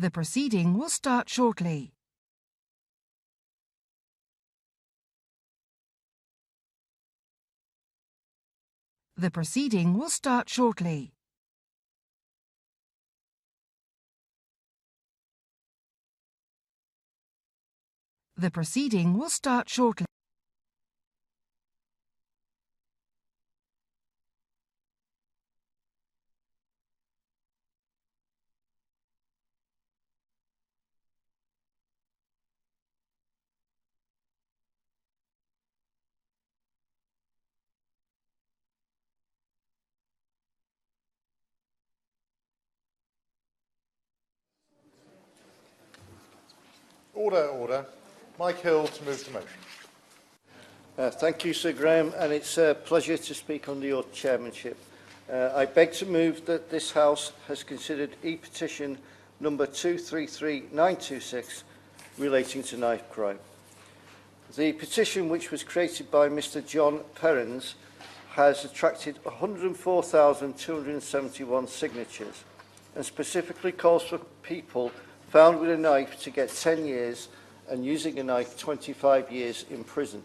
The proceeding will start shortly. The proceeding will start shortly. The proceeding will start shortly. Order, order. Mike Hill to move the motion. Thank you, Sir Graham, and it's a pleasure to speak under your chairmanship. I beg to move that this House has considered e-petition number 233926 relating to knife crime. The petition, which was created by Mr John Perrins, has attracted 104,271 signatures and specifically calls for people found with a knife to get 10 years and using a knife 25 years in prison.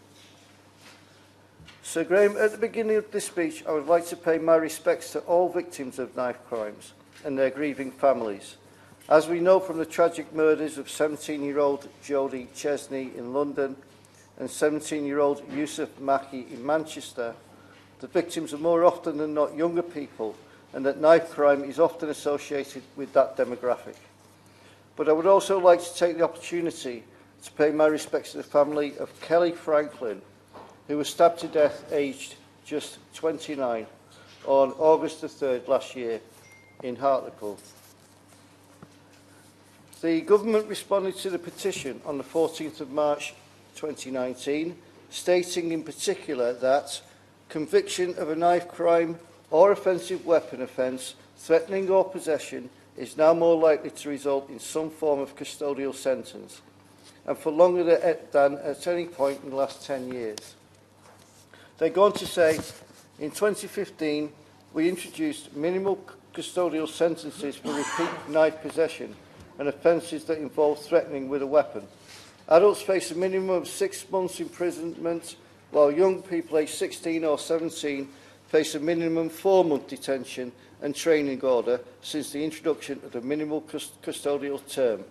Sir Graham, at the beginning of this speech, I would like to pay my respects to all victims of knife crimes and their grieving families. As we know from the tragic murders of 17-year-old Jodie Chesney in London and 17-year-old Yusuf Mackey in Manchester, the victims are more often than not younger people, and that knife crime is often associated with that demographic. But I would also like to take the opportunity to pay my respects to the family of Kelly Franklin, who was stabbed to death aged just 29 on August the 3rd last year in Hartlepool. The government responded to the petition on the 14th of March 2019, stating in particular that conviction of a knife crime or offensive weapon offence, threatening or possession, is now more likely to result in some form of custodial sentence, and for longer than at any point in the last 10 years. They go on to say, in 2015, we introduced minimal custodial sentences for repeat knife possession and offences that involve threatening with a weapon. Adults face a minimum of 6 months imprisonment, while young people aged 16 or 17 face a minimum 4-month detention and training order since the introduction of the minimal custodial term.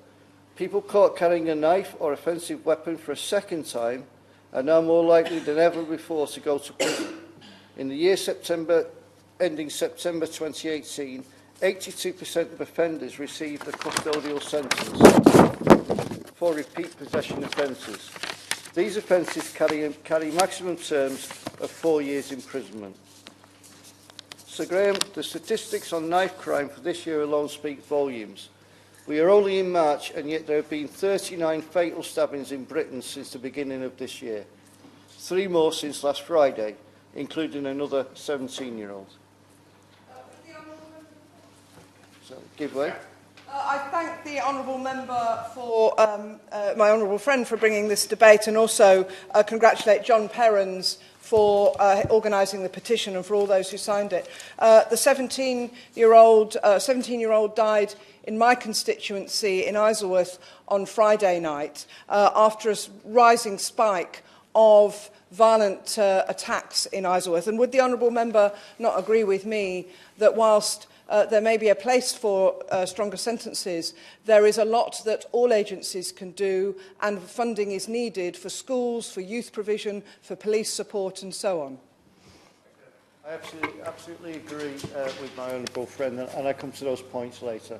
People caught carrying a knife or offensive weapon for a second time are now more likely than ever before to go to prison. In the year ending September 2018, 82% of offenders received a custodial sentence for repeat possession offences. These offences carry maximum terms of 4 years imprisonment. Sir Graham, the statistics on knife crime for this year alone speak volumes. We are only in March, and yet there have been 39 fatal stabbings in Britain since the beginning of this year. 3 more since last Friday, including another 17-year-old. So, give way. I thank the honourable member for my honourable friend for bringing this debate, and also congratulate John Perrins for organising the petition and for all those who signed it. The 17-year-old died in my constituency in Isleworth on Friday night after a rising spike of violent attacks in Isleworth. And would the honourable member not agree with me that whilst there may be a place for stronger sentences, there is a lot that all agencies can do, and funding is needed for schools, for youth provision, for police support and so on? I absolutely agree with my honourable friend, and I come to those points later.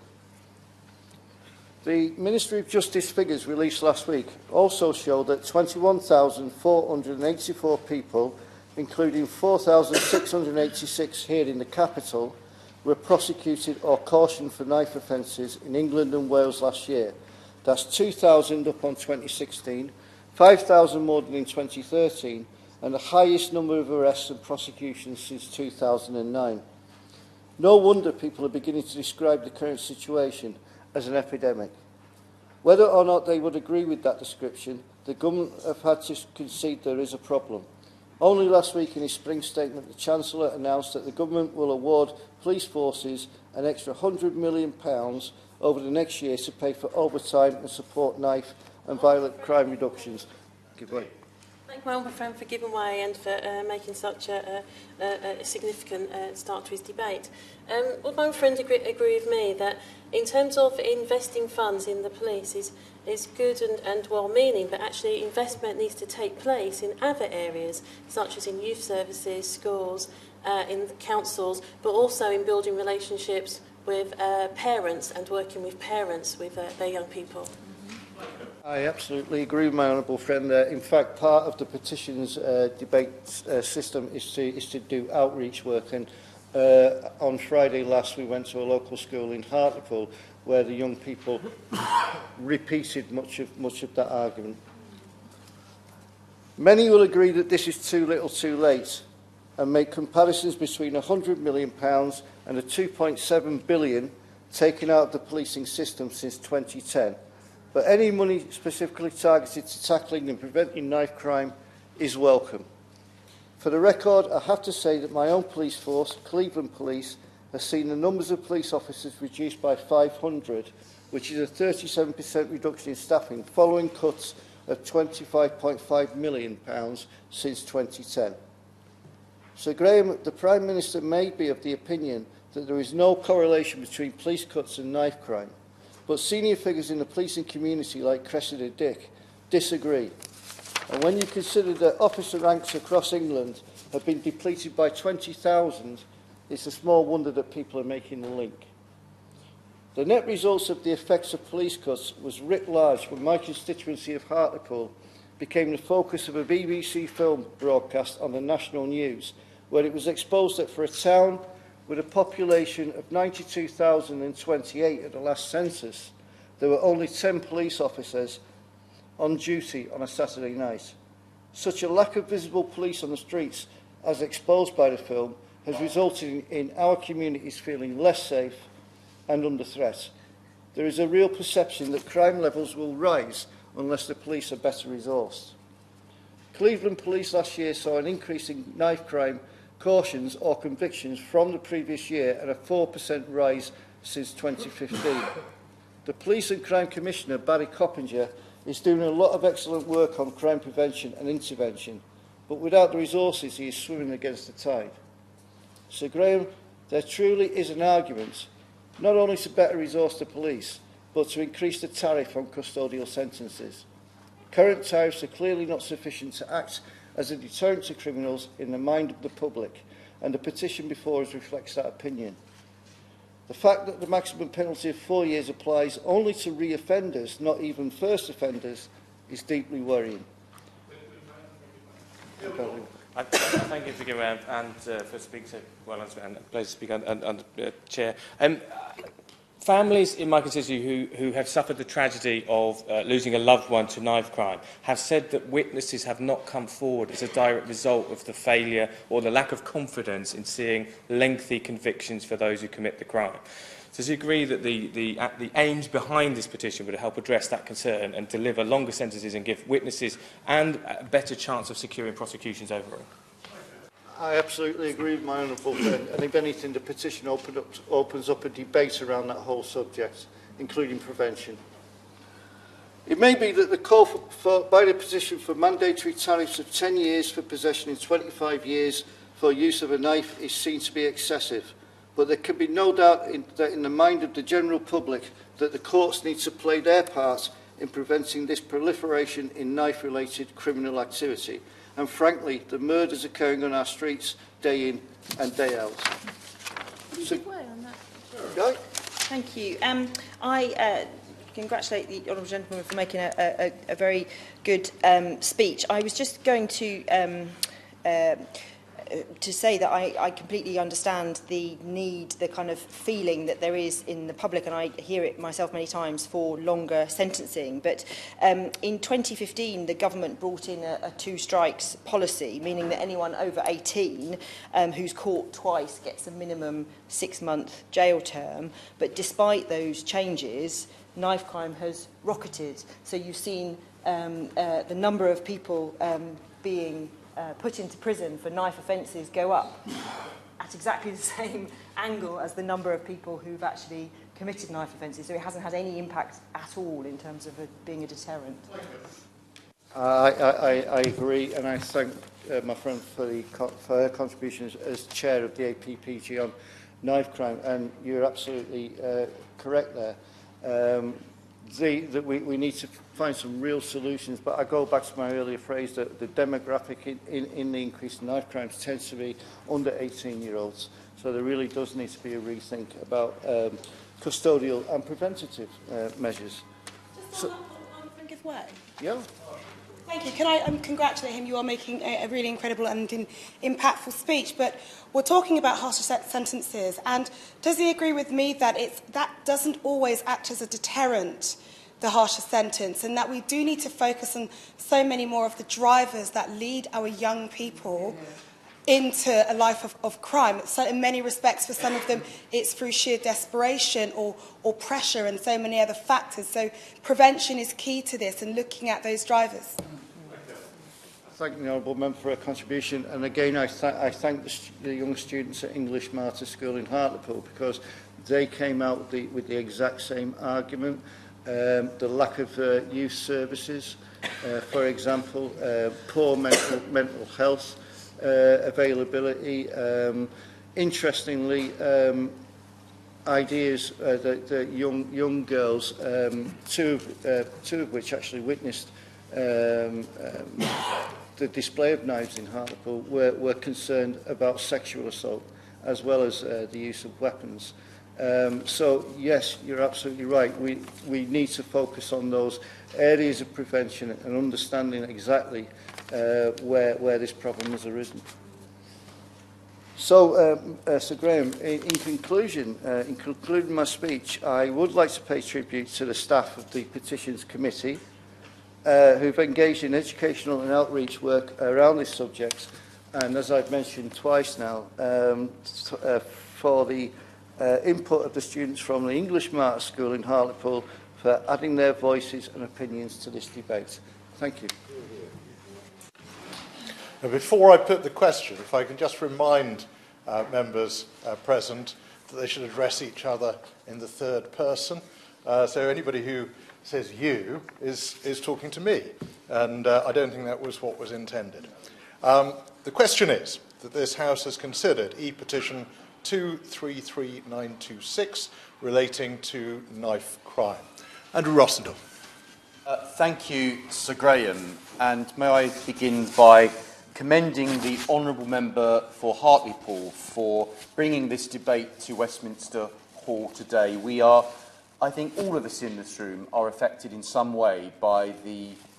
The Ministry of Justice figures released last week also show that 21,484 people, including 4,686 here in the capital, were prosecuted or cautioned for knife offences in England and Wales last year. That's 2,000 up on 2016, 5,000 more than in 2013, and the highest number of arrests and prosecutions since 2009. No wonder people are beginning to describe the current situation as an epidemic. Whether or not they would agree with that description, the government have had to concede there is a problem. Only last week in his spring statement, the Chancellor announced that the government will award police forces an extra £100 million over the next year to pay for overtime and support knife and violent crime reductions. Goodbye. Thank my honourable friend for giving way and for making such a significant start to his debate. Would my friend agree with me that in terms of investing funds in the police is good and well-meaning, but actually investment needs to take place in other areas, such as in youth services, schools, in councils, but also in building relationships with parents and working with parents with their young people? I absolutely agree with my honourable friend there. In fact, part of the petitions debate system is to do outreach work. And on Friday last, we went to a local school in Hartlepool where the young people repeated much of that argument. Many will agree that this is too little too late and make comparisons between £100 million and the £2.7 billion taken out of the policing system since 2010. But any money specifically targeted to tackling and preventing knife crime is welcome. For the record, I have to say that my own police force, Cleveland Police, has seen the numbers of police officers reduced by 500, which is a 37% reduction in staffing, following cuts of £25.5 million since 2010. Sir Graham, the Prime Minister may be of the opinion that there is no correlation between police cuts and knife crime, but senior figures in the policing community like Cressida Dick disagree. And when you consider that officer ranks across England have been depleted by 20,000, it's a small wonder that people are making the link. The net results of the effects of police cuts was writ large when my constituency of Hartlepool became the focus of a BBC film broadcast on the national news, where it was exposed that for a town with a population of 92,028 at the last census, there were only 10 police officers on duty on a Saturday night. Such a lack of visible police on the streets, as exposed by the film, has resulted in our communities feeling less safe and under threat. There is a real perception that crime levels will rise unless the police are better resourced. Cleveland Police last year saw an increase in knife crime cautions or convictions from the previous year and a 4% rise since 2015. The Police and Crime Commissioner, Barry Coppinger, is doing a lot of excellent work on crime prevention and intervention, but without the resources, he is swimming against the tide. Sir Graham, there truly is an argument, not only to better resource the police, but to increase the tariff on custodial sentences. Current tariffs are clearly not sufficient to act as a deterrent to criminals in the mind of the public, and the petition before us reflects that opinion. The fact that the maximum penalty of 4 years applies only to re-offenders, not even first offenders, is deeply worrying. Thank you for giving around and for speaking so well and pleasure to speak under Chair. Families in my constituency who have suffered the tragedy of losing a loved one to knife crime have said that witnesses have not come forward as a direct result of the failure or the lack of confidence in seeing lengthy convictions for those who commit the crime. So do you agree that the aims behind this petition would help address that concern and deliver longer sentences and give witnesses and a better chance of securing prosecutions overall? I absolutely agree with my honourable friend, and if anything, the petition opens up a debate around that whole subject, including prevention. It may be that the call by the petition for mandatory tariffs of 10 years for possession and 25 years for use of a knife is seen to be excessive, but there can be no doubt that in the mind of the general public that the courts need to play their part in preventing this proliferation in knife-related criminal activity. And frankly, the murders occurring on our streets day in and day out. So, right? Thank you. I congratulate the honourable gentleman for making a very good speech. I was just going to say that I completely understand the need, the kind of feeling that there is in the public, and I hear it myself many times, for longer sentencing. But in 2015, the government brought in a two strikes policy, meaning that anyone over 18 who's caught twice gets a minimum 6-month jail term. But despite those changes, knife crime has rocketed. So you've seen the number of people being put into prison for knife offences go up at exactly the same angle as the number of people who've actually committed knife offences. So it hasn't had any impact at all in terms of being a deterrent. I agree, and I thank my friend for her contributions as chair of the APPG on knife crime, and you're absolutely correct there. We need to find some real solutions, but I go back to my earlier phrase that the demographic in the increase in knife crimes tends to be under 18-year-olds, so there really does need to be a rethink about custodial and preventative measures. Just on Frank way. Yeah. Thank you. Can I congratulate him? You are making a really incredible and impactful speech. But we're talking about harsher sentences. And does he agree with me that that doesn't always act as a deterrent, the harsher sentence, and that we do need to focus on so many more of the drivers that lead our young people into a life of crime? So in many respects, for some of them, it's through sheer desperation or pressure and so many other factors. So prevention is key to this and looking at those drivers. Thank the Honourable Member for her contribution, and again I thank the young students at English Martyr School in Hartlepool, because they came out with the exact same argument. The lack of youth services, for example, poor mental health availability. Interestingly, ideas that young girls, two of which actually witnessed the display of knives in Hartlepool, were concerned about sexual assault as well as the use of weapons. So yes, you're absolutely right. We need to focus on those areas of prevention and understanding exactly where this problem has arisen. So, Sir Graham, in conclusion, in concluding my speech, I would like to pay tribute to the staff of the Petitions Committee, who've engaged in educational and outreach work around this subject, and as I've mentioned twice now, for the input of the students from the English Martyr School in Hartlepool for adding their voices and opinions to this debate. Thank you. Now, before I put the question, if I can just remind members present that they should address each other in the third person. So anybody who says you is talking to me, and I don't think that was what was intended. The question is that this House has considered e-petition 233926 relating to knife crime. Andrew Rossendale. Thank you, Sir Graham, and may I begin by commending the Honourable Member for Hartlepool for bringing this debate to Westminster Hall today. We are, I think all of us in this room are affected in some way by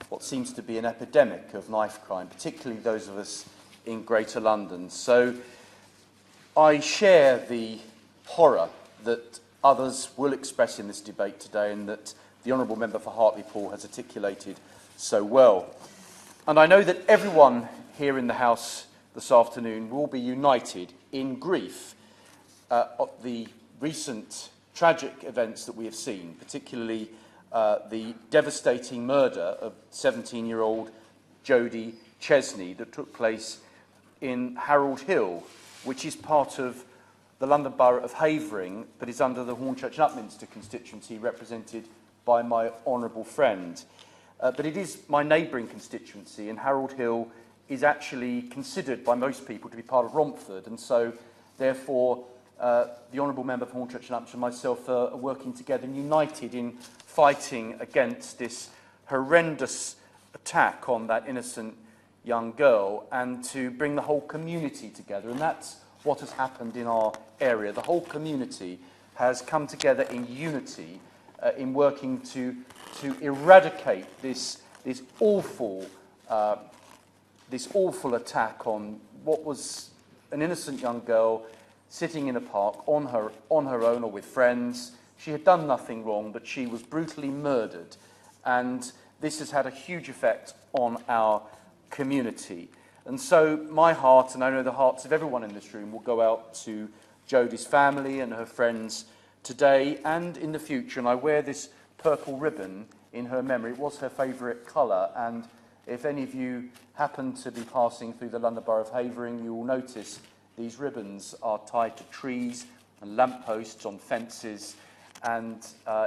what seems to be an epidemic of knife crime, particularly those of us in Greater London. So I share the horror that others will express in this debate today and that the Honourable Member for Hartlepool has articulated so well. And I know that everyone here in the House this afternoon will be united in grief at the recent tragic events that we have seen, particularly the devastating murder of 17-year-old Jodie Chesney that took place in Harold Hill, which is part of the London Borough of Havering, but is under the Hornchurch and Upminster constituency, represented by my honourable friend. But it is my neighbouring constituency, and Harold Hill is actually considered by most people to be part of Romford, and so, therefore, the Honourable Member for Hornchurch and Upminster and myself are working together and united in fighting against this horrendous attack on that innocent young girl and to bring the whole community together. And that's what has happened in our area. The whole community has come together in unity in working to eradicate this awful attack on what was an innocent young girl sitting in a park on her own or with friends. She had done nothing wrong, but she was brutally murdered. And this has had a huge effect on our community. And so my heart, and I know the hearts of everyone in this room, will go out to Jodie's family and her friends today and in the future. And I wear this purple ribbon in her memory. It was her favourite colour, and If any of you happen to be passing through the London Borough of Havering, you will notice these ribbons are tied to trees and lampposts on fences, and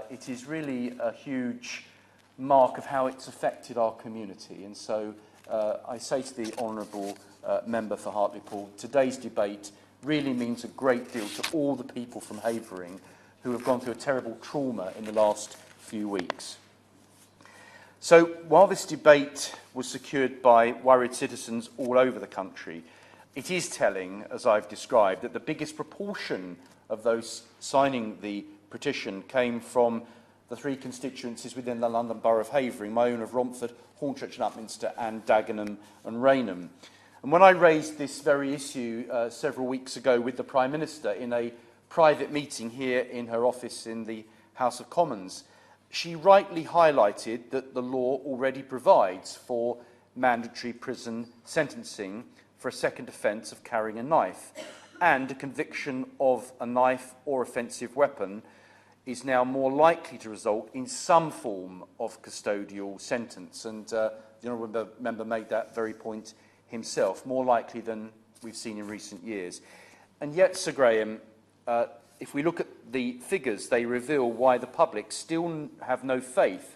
it is really a huge mark of how it's affected our community. And so I say to the Honourable Member for Hartlepool, today's debate really means a great deal to all the people from Havering who have gone through a terrible trauma in the last few weeks. So while this debate was secured by worried citizens all over the country, it is telling, as I've described, that the biggest proportion of those signing the petition came from the three constituencies within the London Borough of Havering, my own of Romford, Hornchurch and Upminster, and Dagenham and Rainham. And when I raised this very issue several weeks ago with the Prime Minister in a private meeting here in her office in the House of Commons, she rightly highlighted that the law already provides for mandatory prison sentencing for a second offence of carrying a knife, and a conviction of a knife or offensive weapon is now more likely to result in some form of custodial sentence. And the Honourable Member made that very point himself, more likely than we've seen in recent years. And yet, Sir Graham, if we look at the figures, they reveal why the public still have no faith,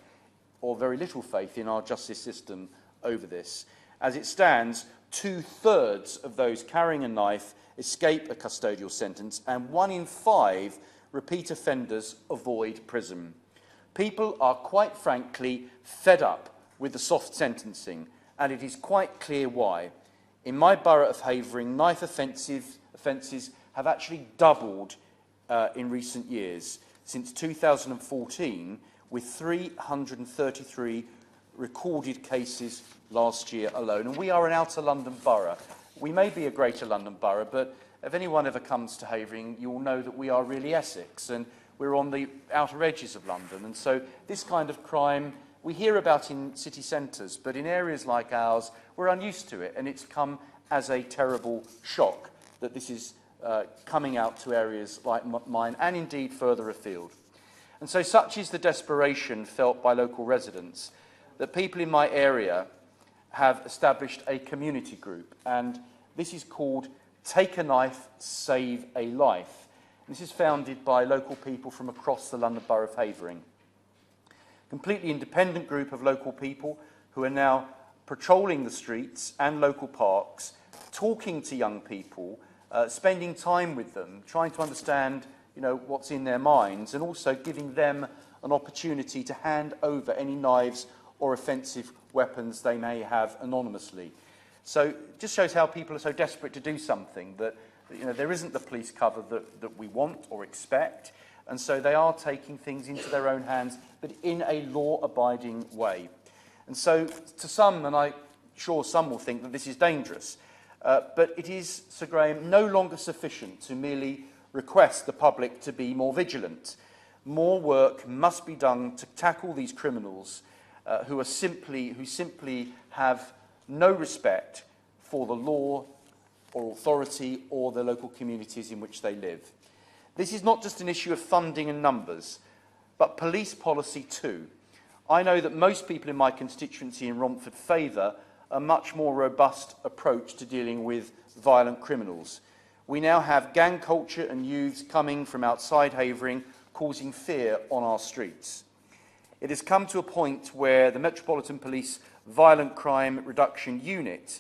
or very little faith, in our justice system over this. As it stands, 2/3 of those carrying a knife escape a custodial sentence, and 1 in 5 repeat offenders avoid prison. People are quite frankly fed up with the soft sentencing, and it is quite clear why. In my borough of Havering, knife offences have actually doubled in recent years, since 2014, with 333 recorded cases last year alone. And we are an outer London borough. We may be a greater London borough, but if anyone ever comes to Havering, you will know that we are really Essex, and we're on the outer edges of London. And so this kind of crime we hear about in city centres, but in areas like ours, we're unused to it, and it's come as a terrible shock that this is coming out to areas like mine, and indeed further afield. And so such is the desperation felt by local residents that people in my area have established a community group, and this is called Take a Knife, Save a Life. This is founded by local people from across the London Borough of Havering. Completely independent group of local people who are now patrolling the streets and local parks, talking to young people, spending time with them, trying to understand, what's in their minds, and also giving them an opportunity to hand over any knives or offensive weapons they may have anonymously. So it just shows how people are so desperate to do something that there isn't the police cover that we want or expect, and so they are taking things into their own hands, but in a law-abiding way. And so to some, and I'm sure some will think that this is dangerous, but it is, Sir Graham, no longer sufficient to merely request the public to be more vigilant. More work must be done to tackle these criminals who simply have no respect for the law or authority or the local communities in which they live. This is not just an issue of funding and numbers, but police policy too. I know that most people in my constituency in Romford favour a much more robust approach to dealing with violent criminals. We now have gang culture and youths coming from outside Havering, causing fear on our streets. It has come to a point where the Metropolitan Police Violent Crime Reduction Unit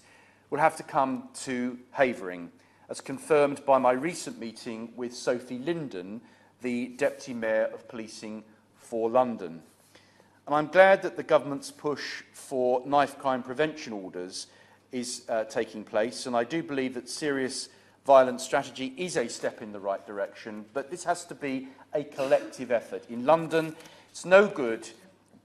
will have to come to Havering, as confirmed by my recent meeting with Sophie Linden, the Deputy Mayor of Policing for London. And I'm glad that the government's push for knife crime prevention orders is taking place, and I do believe that serious violence strategy is a step in the right direction, but this has to be a collective effort. In London, it's no good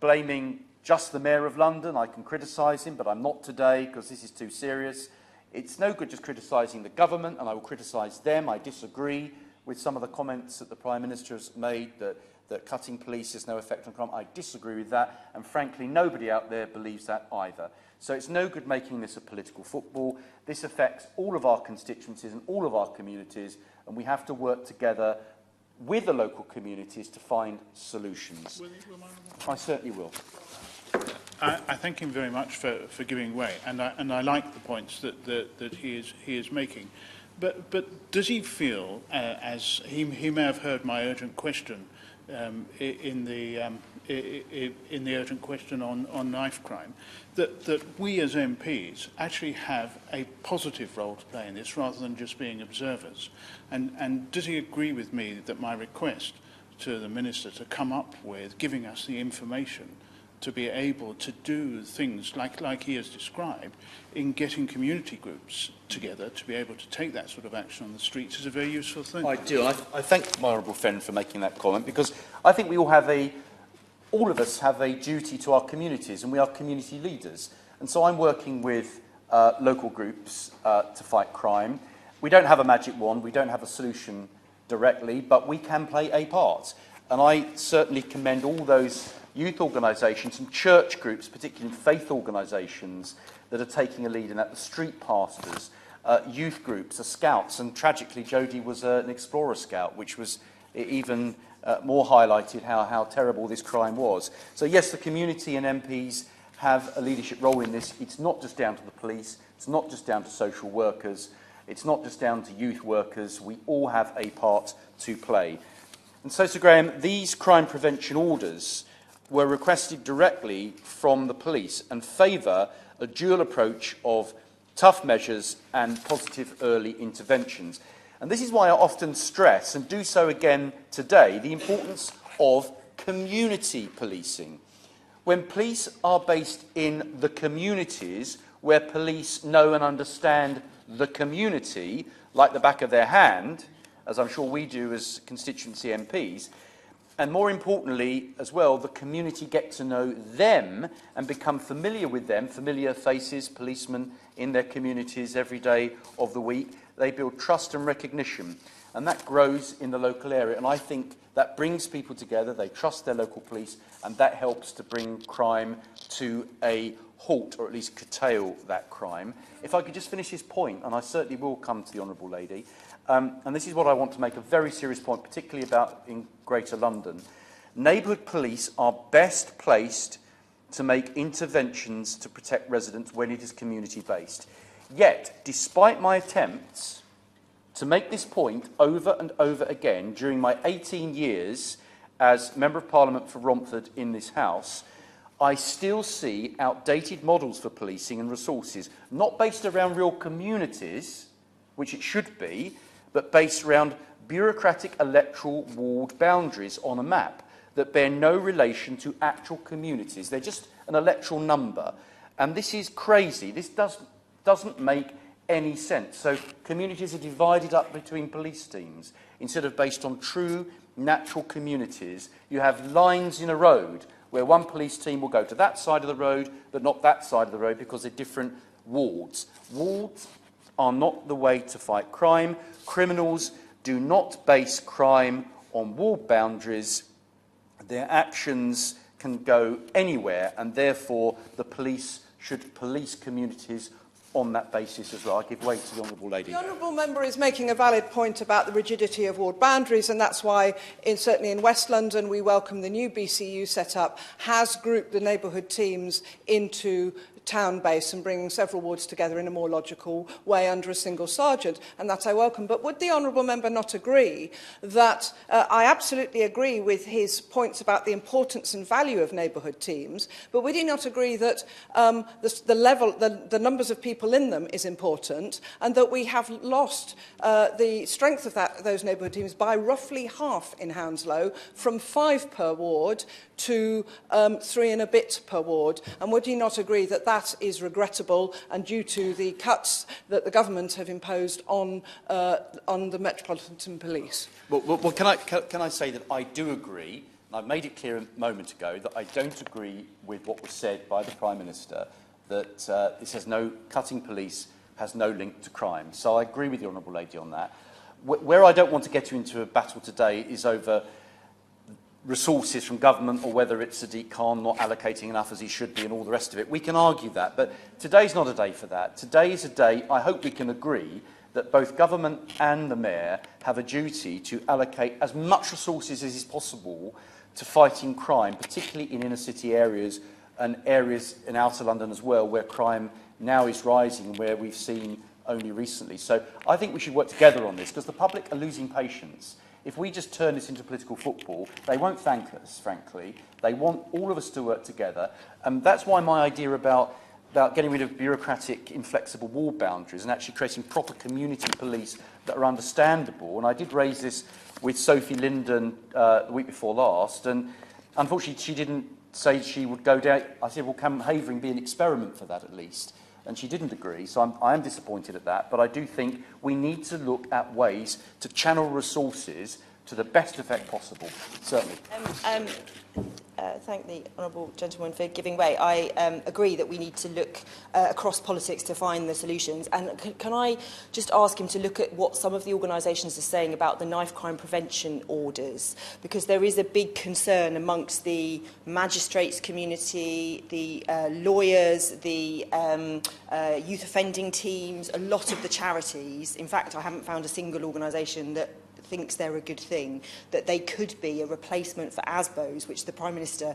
blaming just the Mayor of London. I can criticise him, but I'm not today because this is too serious. It's no good just criticising the government, and I will criticise them. I disagree with some of the comments that the Prime Minister has made that cutting police has no effect on crime. I disagree with that, and frankly, nobody out there believes that either. So it's no good making this a political football. This affects all of our constituencies and all of our communities, and we have to work together with the local communities to find solutions. I certainly will. I thank him very much for giving way, and I like the points that he is making. But does he feel, as he may have heard my urgent question in the urgent question on knife crime, that we as MPs actually have a positive role to play in this rather than just being observers? And does he agree with me that my request to the Minister to come up with giving us the information to be able to do things like he has described in getting community groups together to be able to take that sort of action on the streets is a very useful thing? I do. I thank my honourable friend for making that comment, because I think we all of us have a duty to our communities, and we are community leaders. And so I'm working with local groups to fight crime. We don't have a magic wand, we don't have a solution directly, but we can play a part. And I certainly commend all those youth organisations and church groups, particularly faith organisations, that are taking a lead in that, the street pastors, youth groups, the scouts, and tragically Jodie was an Explorer Scout, which was even more highlighted how terrible this crime was. So yes, the community and MPs have a leadership role in this. It's not just down to the police, it's not just down to social workers, it's not just down to youth workers. We all have a part to play. And so, Sir Graham, these crime prevention orders were requested directly from the police and favour a dual approach of tough measures and positive early interventions. And this is why I often stress, and do so again today, the importance of community policing. When police are based in the communities where police know and understand the community like the back of their hand, as I'm sure we do as constituency MPs, and more importantly as well, the community get to know them and become familiar with them, familiar faces, policemen in their communities every day of the week. They build trust and recognition, and that grows in the local area. And I think that brings people together, they trust their local police, and that helps to bring crime to a halt, or at least curtail that crime. If I could just finish this point, and I certainly will come to the Honourable Lady, and this is what I want to make a very serious point, particularly about in Greater London. Neighbourhood police are best placed to make interventions to protect residents when it is community-based. Yet, despite my attempts to make this point over and over again during my 18 years as Member of Parliament for Romford in this House, I still see outdated models for policing and resources, not based around real communities, which it should be, but based around bureaucratic electoral ward boundaries on a map that bear no relation to actual communities. They're just an electoral number. And this is crazy. This doesn't make any sense. So communities are divided up between police teams instead of based on true natural communities. You have lines in a road where one police team will go to that side of the road but not that side of the road because they're different wards. Wards are not the way to fight crime. Criminals do not base crime on ward boundaries. Their actions can go anywhere, and therefore the police should police communities on that basis as well. I give way to the Honourable Lady. The Honourable Member is making a valid point about the rigidity of ward boundaries, and that's why, certainly in West London, we welcome the new BCU set-up, has grouped the neighbourhood teams into town base and bringing several wards together in a more logical way under a single sergeant, and that I welcome. But would the Honourable Member not agree that I absolutely agree with his points about the importance and value of neighbourhood teams, but would he not agree that the numbers of people in them is important, and that we have lost the strength of those neighbourhood teams by roughly half in Hounslow, from 5 per ward to 3 and a bit per ward? And would you not agree that that is regrettable and due to the cuts that the government have imposed on the Metropolitan Police? Well, can I say that I do agree, and I've made it clear a moment ago, that I don't agree with what was said by the Prime Minister, that this has cutting police has no link to crime. So I agree with the Honourable Lady on that. Where I don't want to get you into a battle today is over resources from government, or whether it's Sadiq Khan not allocating enough as he should be and all the rest of it. We can argue that, but today's not a day for that. Today is a day, I hope we can agree, that both government and the Mayor have a duty to allocate as much resources as is possible to fighting crime, particularly in inner city areas and areas in outer London as well where crime now is rising, where we've seen only recently. So I think we should work together on this, because the public are losing patience. If we just turn this into political football, they won't thank us, frankly. They want all of us to work together. And that's why my idea about getting rid of bureaucratic, inflexible wall boundaries and actually creating proper community police that are understandable. And I did raise this with Sophie Linden the week before last, and unfortunately she didn't say she would go down. I said, well, can Havering be an experiment for that at least? And she didn't agree, so I am disappointed at that. But I do think we need to look at ways to channel resources to the best effect possible, certainly. Thank the honourable gentleman for giving way. I agree that we need to look across politics to find the solutions. And can I just ask him to look at what some of the organisations are saying about the knife crime prevention orders? Because there is a big concern amongst the magistrates community, the lawyers, the youth offending teams, a lot of the charities. In fact, I haven't found a single organisation that thinks they're a good thing, that they could be a replacement for ASBOs, which the Prime Minister,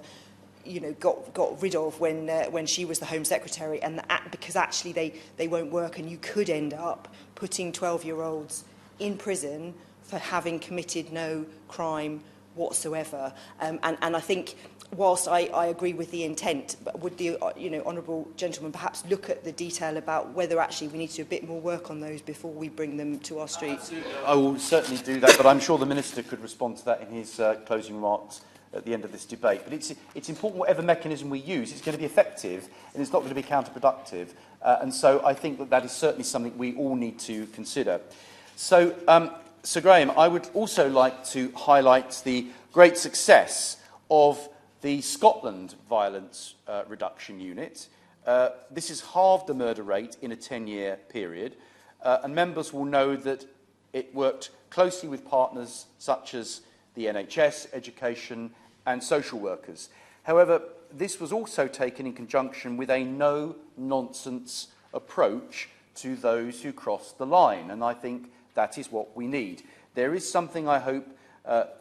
you know, got rid of when she was the Home Secretary, and because actually they won't work, and you could end up putting 12-year-olds in prison for having committed no crime whatsoever. And I think, whilst I agree with the intent, but would the honourable gentleman perhaps look at the detail about whether actually we need to do a bit more work on those before we bring them to our streets? I will certainly do that, but I'm sure the Minister could respond to that in his closing remarks at the end of this debate. But it's important whatever mechanism we use, it's going to be effective and it's not going to be counterproductive. And so I think that is certainly something we all need to consider. So, Sir Graham, I would also like to highlight the great success of the Scotland Violence Reduction Unit. This has halved the murder rate in a 10-year period, and members will know that it worked closely with partners such as the NHS, education and social workers. However, this was also taken in conjunction with a no-nonsense approach to those who cross the line, and I think that is what we need. There is something I hope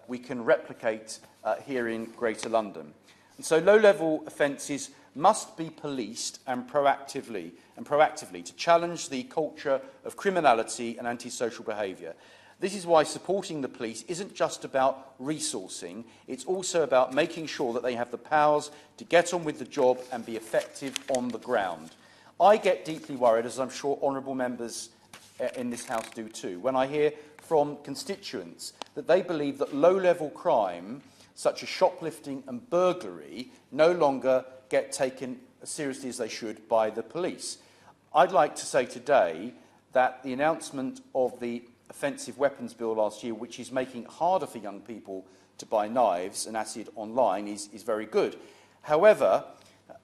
we can replicate here in Greater London. And so low-level offences must be policed and proactively to challenge the culture of criminality and antisocial behaviour. This is why supporting the police isn't just about resourcing, it's also about making sure that they have the powers to get on with the job and be effective on the ground. I get deeply worried, as I'm sure honourable members in this House do too, when I hear from constituents that they believe that low-level crime, such as shoplifting and burglary, no longer get taken as seriously as they should by the police. I'd like to say today that the announcement of the Offensive Weapons Bill last year, which is making it harder for young people to buy knives and acid online, is very good. However,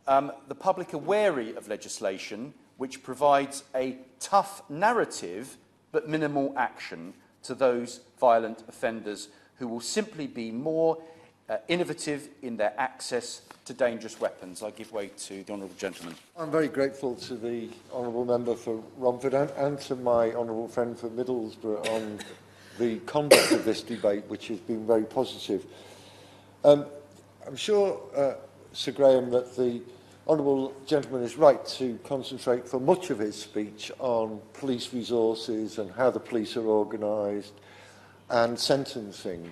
the public are wary of legislation which provides a tough narrative but minimal action to those violent offenders who will simply be more innovative in their access to dangerous weapons. I give way to the honourable gentleman. I'm very grateful to the honourable member for Romford and to my honourable friend for Middlesbrough on the conduct of this debate, which has been very positive. I'm sure, Sir Graham, that the honourable gentleman is right to concentrate for much of his speech on police resources and how the police are organised and sentencing.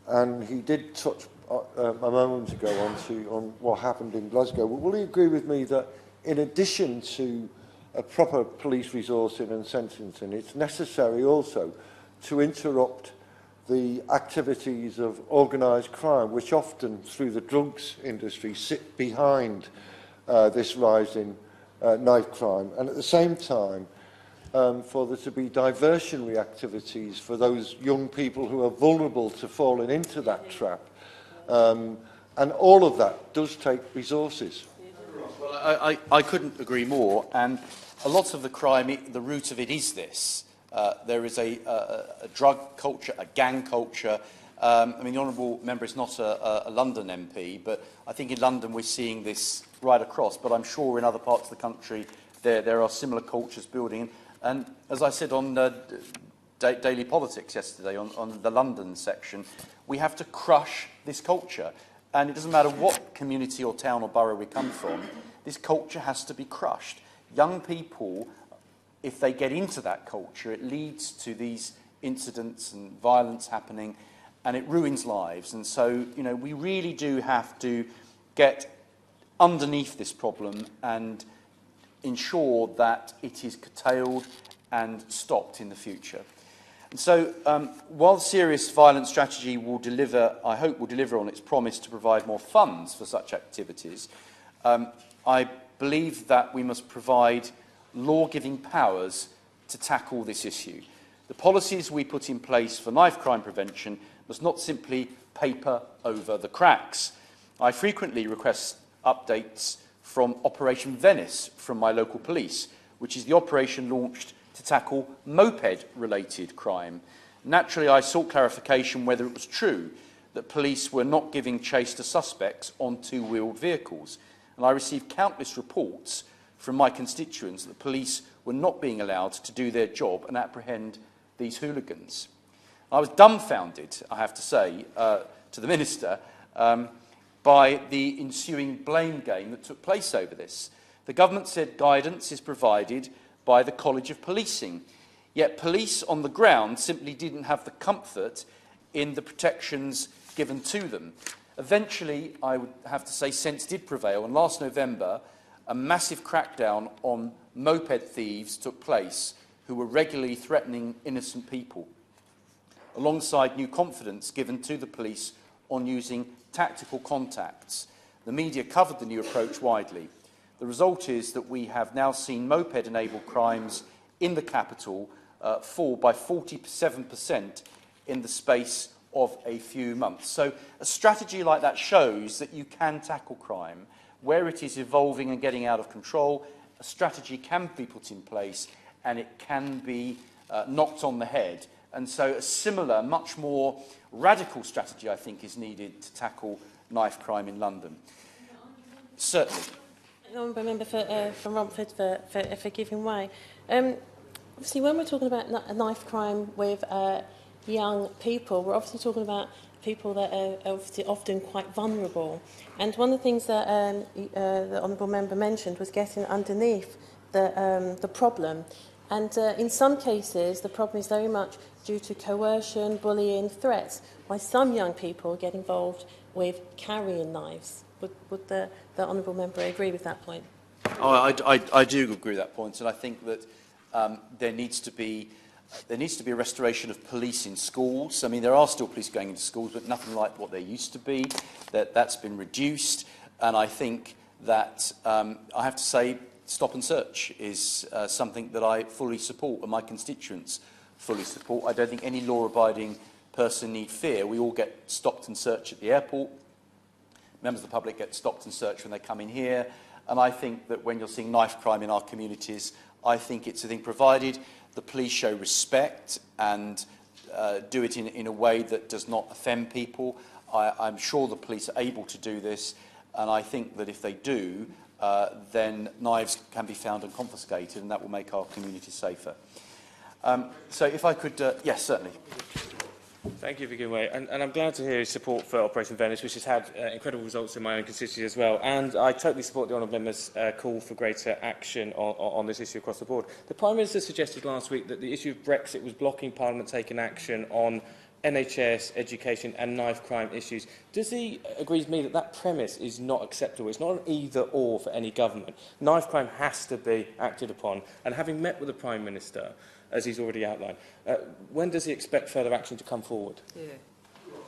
And he did touch a moment ago on what happened in Glasgow. Will he agree with me that in addition to a proper police resourcing and sentencing, it's necessary also to interrupt the activities of organised crime, which often, through the drugs industry, sit behind this rise in knife crime, and at the same time for there to be diversionary activities for those young people who are vulnerable to falling into that trap. And all of that does take resources. Well, I couldn't agree more, and a lot of the crime, the root of it is this. There is a drug culture, a gang culture. I mean, the honourable member is not a London MP, but I think in London we're seeing this right across, but I'm sure in other parts of the country there are similar cultures building. And as I said on Daily Politics yesterday, on the London section, we have to crush this culture. And it doesn't matter what community or town or borough we come from, this culture has to be crushed. Young people, if they get into that culture, it leads to these incidents and violence happening, and it ruins lives. And so, you know, we really do have to get underneath this problem and ensure that it is curtailed and stopped in the future. And so, while the serious violence strategy will deliver, I hope will deliver on its promise to provide more funds for such activities, I believe that we must provide law-giving powers to tackle this issue. The policies we put in place for knife crime prevention must not simply paper over the cracks. I frequently request updates from Operation Venice from my local police, which is the operation launched to tackle moped-related crime. Naturally, I sought clarification whether it was true that police were not giving chase to suspects on two-wheeled vehicles. And I received countless reports from my constituents that police were not being allowed to do their job and apprehend these hooligans. I was dumbfounded, I have to say, to the Minister, by the ensuing blame game that took place over this. The government said guidance is provided by the College of Policing, yet police on the ground simply didn't have the comfort in the protections given to them. Eventually, I would have to say, sense did prevail, and last November, a massive crackdown on moped thieves took place who were regularly threatening innocent people, alongside new confidence given to the police on using tactical contacts. The media covered the new approach widely. The result is that we have now seen moped-enabled crimes in the capital fall by 47% in the space of a few months. So a strategy like that shows that you can tackle crime where it is evolving and getting out of control. A strategy can be put in place and it can be knocked on the head. And so a similar, much more radical strategy, I think, is needed to tackle knife crime in London. Certainly. Honourable Member for Romford for giving way. Obviously, when we're talking about knife crime with young people, we're obviously talking about people that are obviously often quite vulnerable. And one of the things that the Honourable Member mentioned was getting underneath the problem. And in some cases, the problem is very much due to coercion, bullying, threats, why some young people get involved with carrying knives. Would the Honourable Member agree with that point? Oh, I do agree with that point, and I think that there needs to be a restoration of police in schools. I mean, there are still police going into schools, but nothing like what there used to be. That's been reduced, and I think that I have to say, stop and search is something that I fully support, and my constituents fully support. I don't think any law-abiding person need fear. We all get stopped and searched at the airport. Members of the public get stopped and searched when they come in here. And I think that when you're seeing knife crime in our communities, I think it's a thing, provided the police show respect and do it in a way that does not offend people. I'm sure the police are able to do this, and I think that if they do, then knives can be found and confiscated, and that will make our communities safer. So if I could, yes, certainly. Thank you for giving way. And I'm glad to hear his support for Operation Venice, which has had incredible results in my own constituency as well. And I totally support the Honourable Member's call for greater action on this issue across the board. The Prime Minister suggested last week that the issue of Brexit was blocking Parliament taking action on NHS, education and knife crime issues. Does he agree with me that that premise is not acceptable? It's not an either-or for any government. Knife crime has to be acted upon. And having met with the Prime Minister, as he's already outlined, when does he expect further action to come forward? Yeah.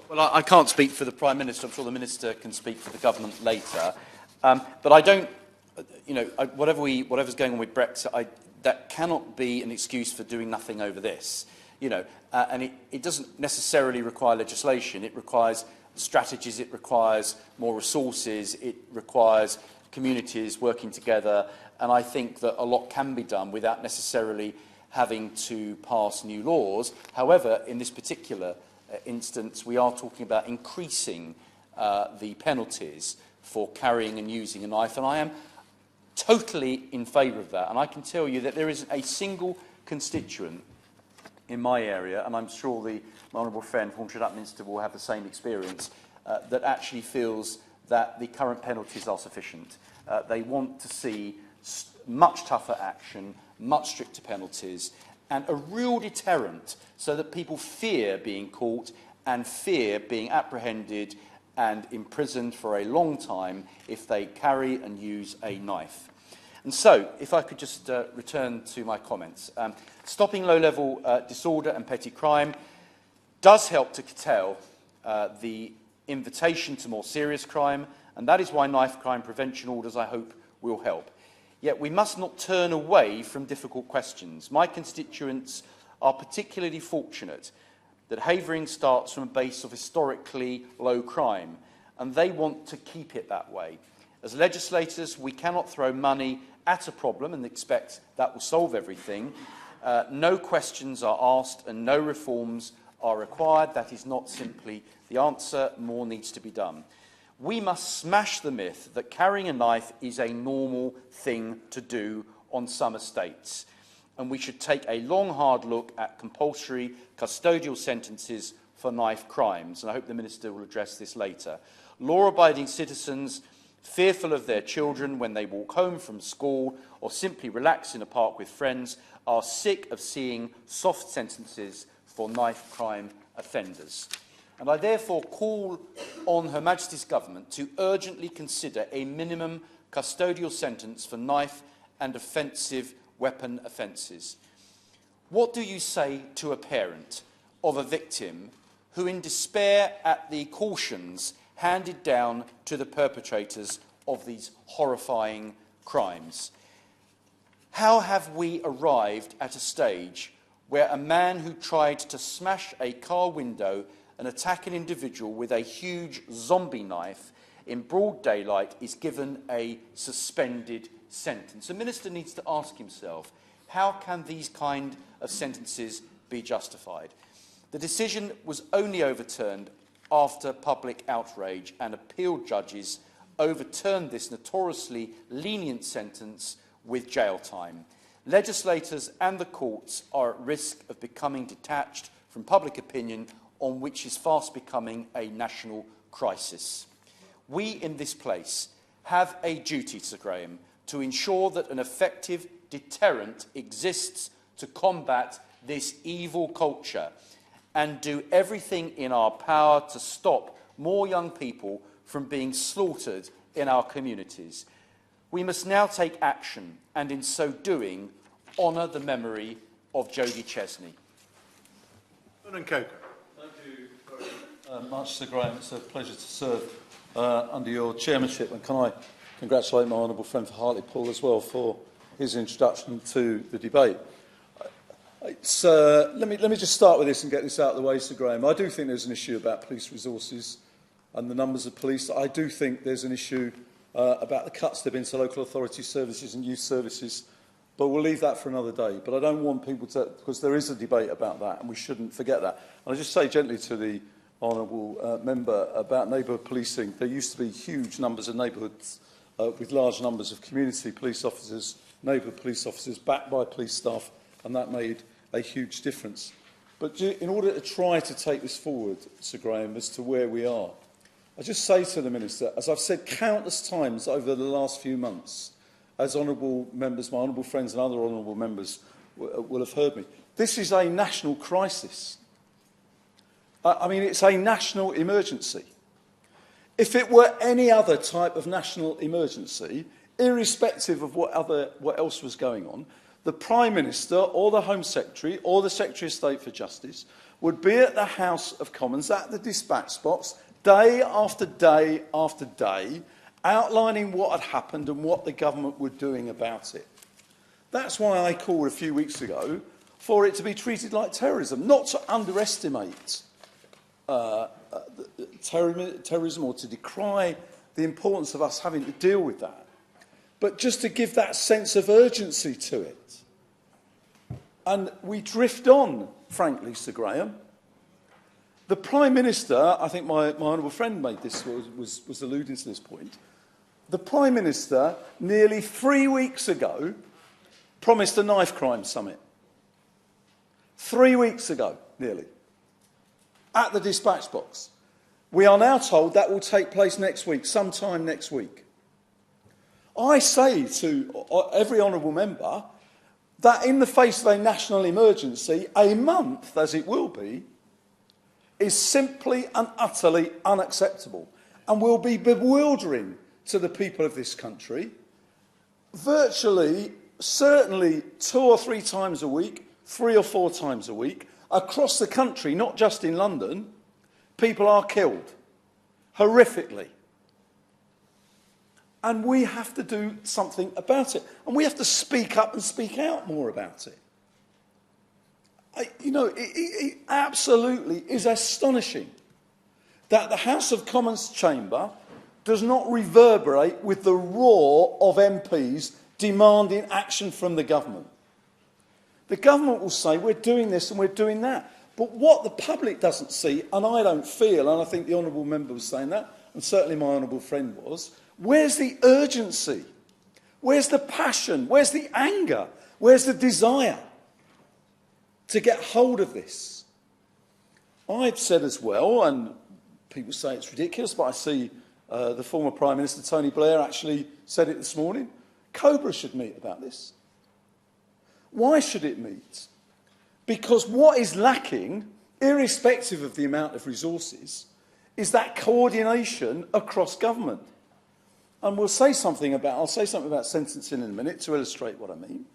Well, I can't speak for the Prime Minister. I'm sure the Minister can speak for the government later. But I don't, you know, whatever's going on with Brexit, that cannot be an excuse for doing nothing over this. You know, and it doesn't necessarily require legislation. It requires strategies. It requires more resources. It requires communities working together. And I think that a lot can be done without necessarily having to pass new laws. However, in this particular instance, we are talking about increasing the penalties for carrying and using a knife, and I am totally in favour of that. And I can tell you that there isn't a single constituent in my area, and I'm sure my honourable friend, Hornshed Upminster, will have the same experience, that actually feels that the current penalties are sufficient. They want to see much tougher action, much stricter penalties, and a real deterrent so that people fear being caught and fear being apprehended and imprisoned for a long time if they carry and use a knife. And so, if I could just return to my comments. Stopping low-level disorder and petty crime does help to curtail the invitation to more serious crime, and that is why knife crime prevention orders, I hope, will help. Yet we must not turn away from difficult questions. My constituents are particularly fortunate that Havering starts from a base of historically low crime, and they want to keep it that way. As legislators, we cannot throw money at a problem and expect that will solve everything. No questions are asked and no reforms are required. That is not simply the answer. More needs to be done. We must smash the myth that carrying a knife is a normal thing to do on some estates. And we should take a long, hard look at compulsory custodial sentences for knife crimes. And I hope the Minister will address this later. Law-abiding citizens fearful of their children when they walk home from school or simply relax in a park with friends are sick of seeing soft sentences for knife crime offenders. And I therefore call on Her Majesty's Government to urgently consider a minimum custodial sentence for knife and offensive weapon offences. What do you say to a parent of a victim who, in despair at the cautions handed down to the perpetrators of these horrifying crimes? How have we arrived at a stage where a man who tried to smash a car window and attack an individual with a huge zombie knife in broad daylight is given a suspended sentence? The Minister needs to ask himself, how can these kind of sentences be justified? The decision was only overturned after public outrage, and appeal judges overturned this notoriously lenient sentence with jail time. Legislators and the courts are at risk of becoming detached from public opinion on which is fast becoming a national crisis. We in this place have a duty, Sir Graham, to ensure that an effective deterrent exists to combat this evil culture and do everything in our power to stop more young people from being slaughtered in our communities. We must now take action and, in so doing, honour the memory of Jodie Chesney. And Coker. Thank you very much, Sir Graham. It's a pleasure to serve under your chairmanship, and can I congratulate my honourable friend for Hartlepool as well for his introduction to the debate. Let me just start with this and get this out of the way, Sir Graham. I do think there's an issue about police resources and the numbers of police. I do think there's an issue about the cuts there have been to local authority services and youth services, but we'll leave that for another day. But I don't want people to, because there is a debate about that, and we shouldn't forget that. And I just say gently to the honourable member about neighbourhood policing, there used to be huge numbers of neighbourhoods with large numbers of community police officers, neighbourhood police officers, backed by police staff, and that made a huge difference. But in order to try to take this forward, Sir Graham, as to where we are, I just say to the Minister, as I've said countless times over the last few months, as honourable members, my honourable friends and other honourable members will have heard me, this is a national crisis. I mean, it's a national emergency. If it were any other type of national emergency, irrespective of what else was going on, the Prime Minister or the Home Secretary or the Secretary of State for Justice would be at the House of Commons, at the dispatch box, day after day after day, outlining what had happened and what the government were doing about it. That's why I called a few weeks ago for it to be treated like terrorism, not to underestimate terrorism or to decry the importance of us having to deal with that, but just to give that sense of urgency to it. And we drift on, frankly, Sir Graham. The Prime Minister, I think my honourable friend made this, was alluding to this point, the Prime Minister, nearly 3 weeks ago, promised a knife crime summit. 3 weeks ago, nearly, at the dispatch box. We are now told that will take place next week, sometime next week. I say to every honourable member that in the face of a national emergency, a month, as it will be, is simply and utterly unacceptable and will be bewildering to the people of this country. Virtually, certainly 2 or 3 times a week, 3 or 4 times a week, across the country, not just in London, people are killed, horrifically. And we have to do something about it. And we have to speak up and speak out more about it. It absolutely is astonishing that the House of Commons chamber does not reverberate with the roar of MPs demanding action from the government. The government will say, we're doing this and we're doing that. But what the public doesn't see, and I don't feel, and I think the honourable member was saying that, and certainly my honourable friend was, where's the urgency? Where's the passion? Where's the anger? Where's the desire to get hold of this? I've said as well, and people say it's ridiculous, but I see the former Prime Minister Tony Blair actually said it this morning, Cobra should meet about this. Why should it meet? Because what is lacking, irrespective of the amount of resources, is that coordination across government. And I'll say something about sentencing in a minute to illustrate what I mean.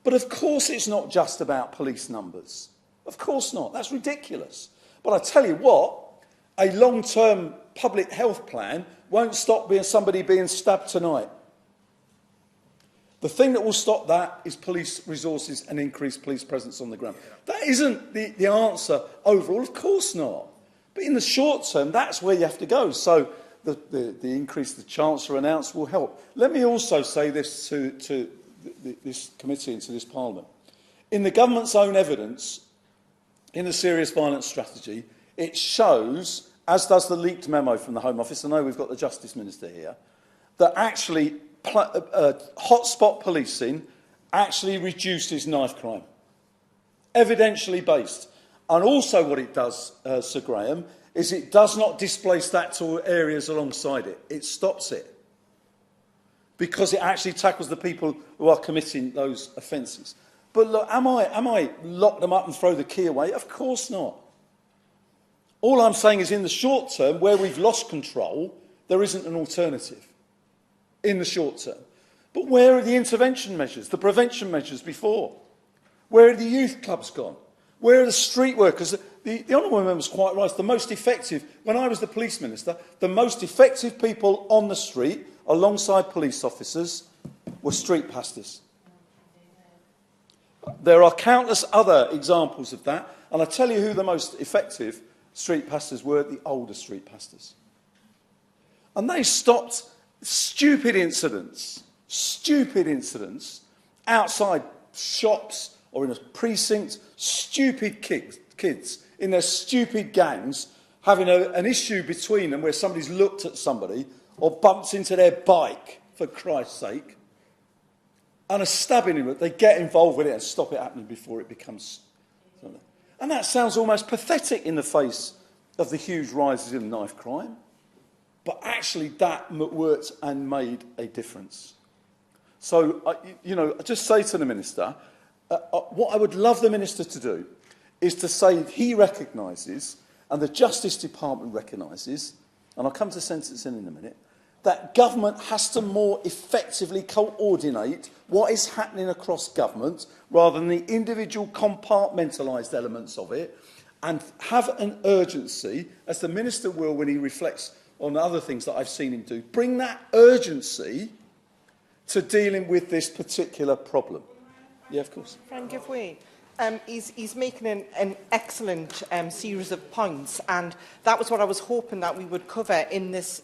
But of course it's not just about police numbers. Of course not. That's ridiculous. But I tell you what, a long-term public health plan won't stop somebody being stabbed tonight. The thing that will stop that is police resources and increased police presence on the ground. That isn't the answer overall, of course not. But in the short term, that's where you have to go. So the increase the Chancellor announced will help. Let me also say this to this committee and to this Parliament. In the government's own evidence, in the serious violence strategy, it shows, as does the leaked memo from the Home Office, I know we've got the Justice Minister here, that actually hotspot policing actually reduces knife crime. Evidentially based. And also what it does, Sir Graham, is it does not displace that to areas alongside it. It stops it. Because it actually tackles the people who are committing those offences. But look, am I lock them up and throw the key away? Of course not. All I'm saying is in the short term, where we've lost control, there isn't an alternative. In the short term. But where are the intervention measures, the prevention measures before? Where are the youth clubs gone? Where are the street workers? The honourable member was quite right. The most effective, when I was the police minister, the most effective people on the street, alongside police officers, were street pastors. There are countless other examples of that, and I tell you who the most effective street pastors were, the older street pastors. And they stopped stupid incidents outside shops or in a precinct, stupid kids in their stupid gangs having an issue between them where somebody's looked at somebody or bumped into their bike, for Christ's sake, and a stabbing in it. They get involved with it and stop it happening before it becomes... And that sounds almost pathetic in the face of the huge rises in knife crime. But actually that worked and made a difference. So, I just say to the Minister, what I would love the Minister to do is to say he recognises, and the Justice Department recognises, and I'll come to sentencing in a minute, that government has to more effectively coordinate what is happening across government rather than the individual compartmentalised elements of it, and have an urgency, as the Minister will when he reflects on other things that I've seen him do, bring that urgency to dealing with this particular problem. Yeah, of course. Frank, give way. He's making an excellent series of points, and that was what I was hoping that we would cover in this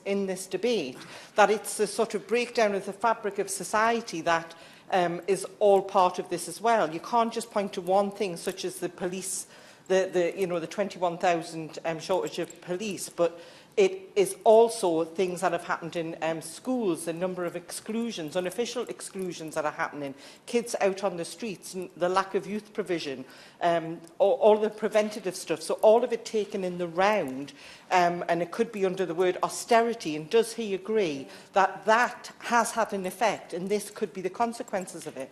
debate, that it's the sort of breakdown of the fabric of society that is all part of this as well. You can't just point to one thing, such as the police the 21,000 shortage of police, but it is also things that have happened in schools, the number of exclusions, unofficial exclusions that are happening, kids out on the streets, and the lack of youth provision, all the preventative stuff. So all of it taken in the round, and it could be under the word austerity. And does he agree that that has had an effect, and this could be the consequences of it?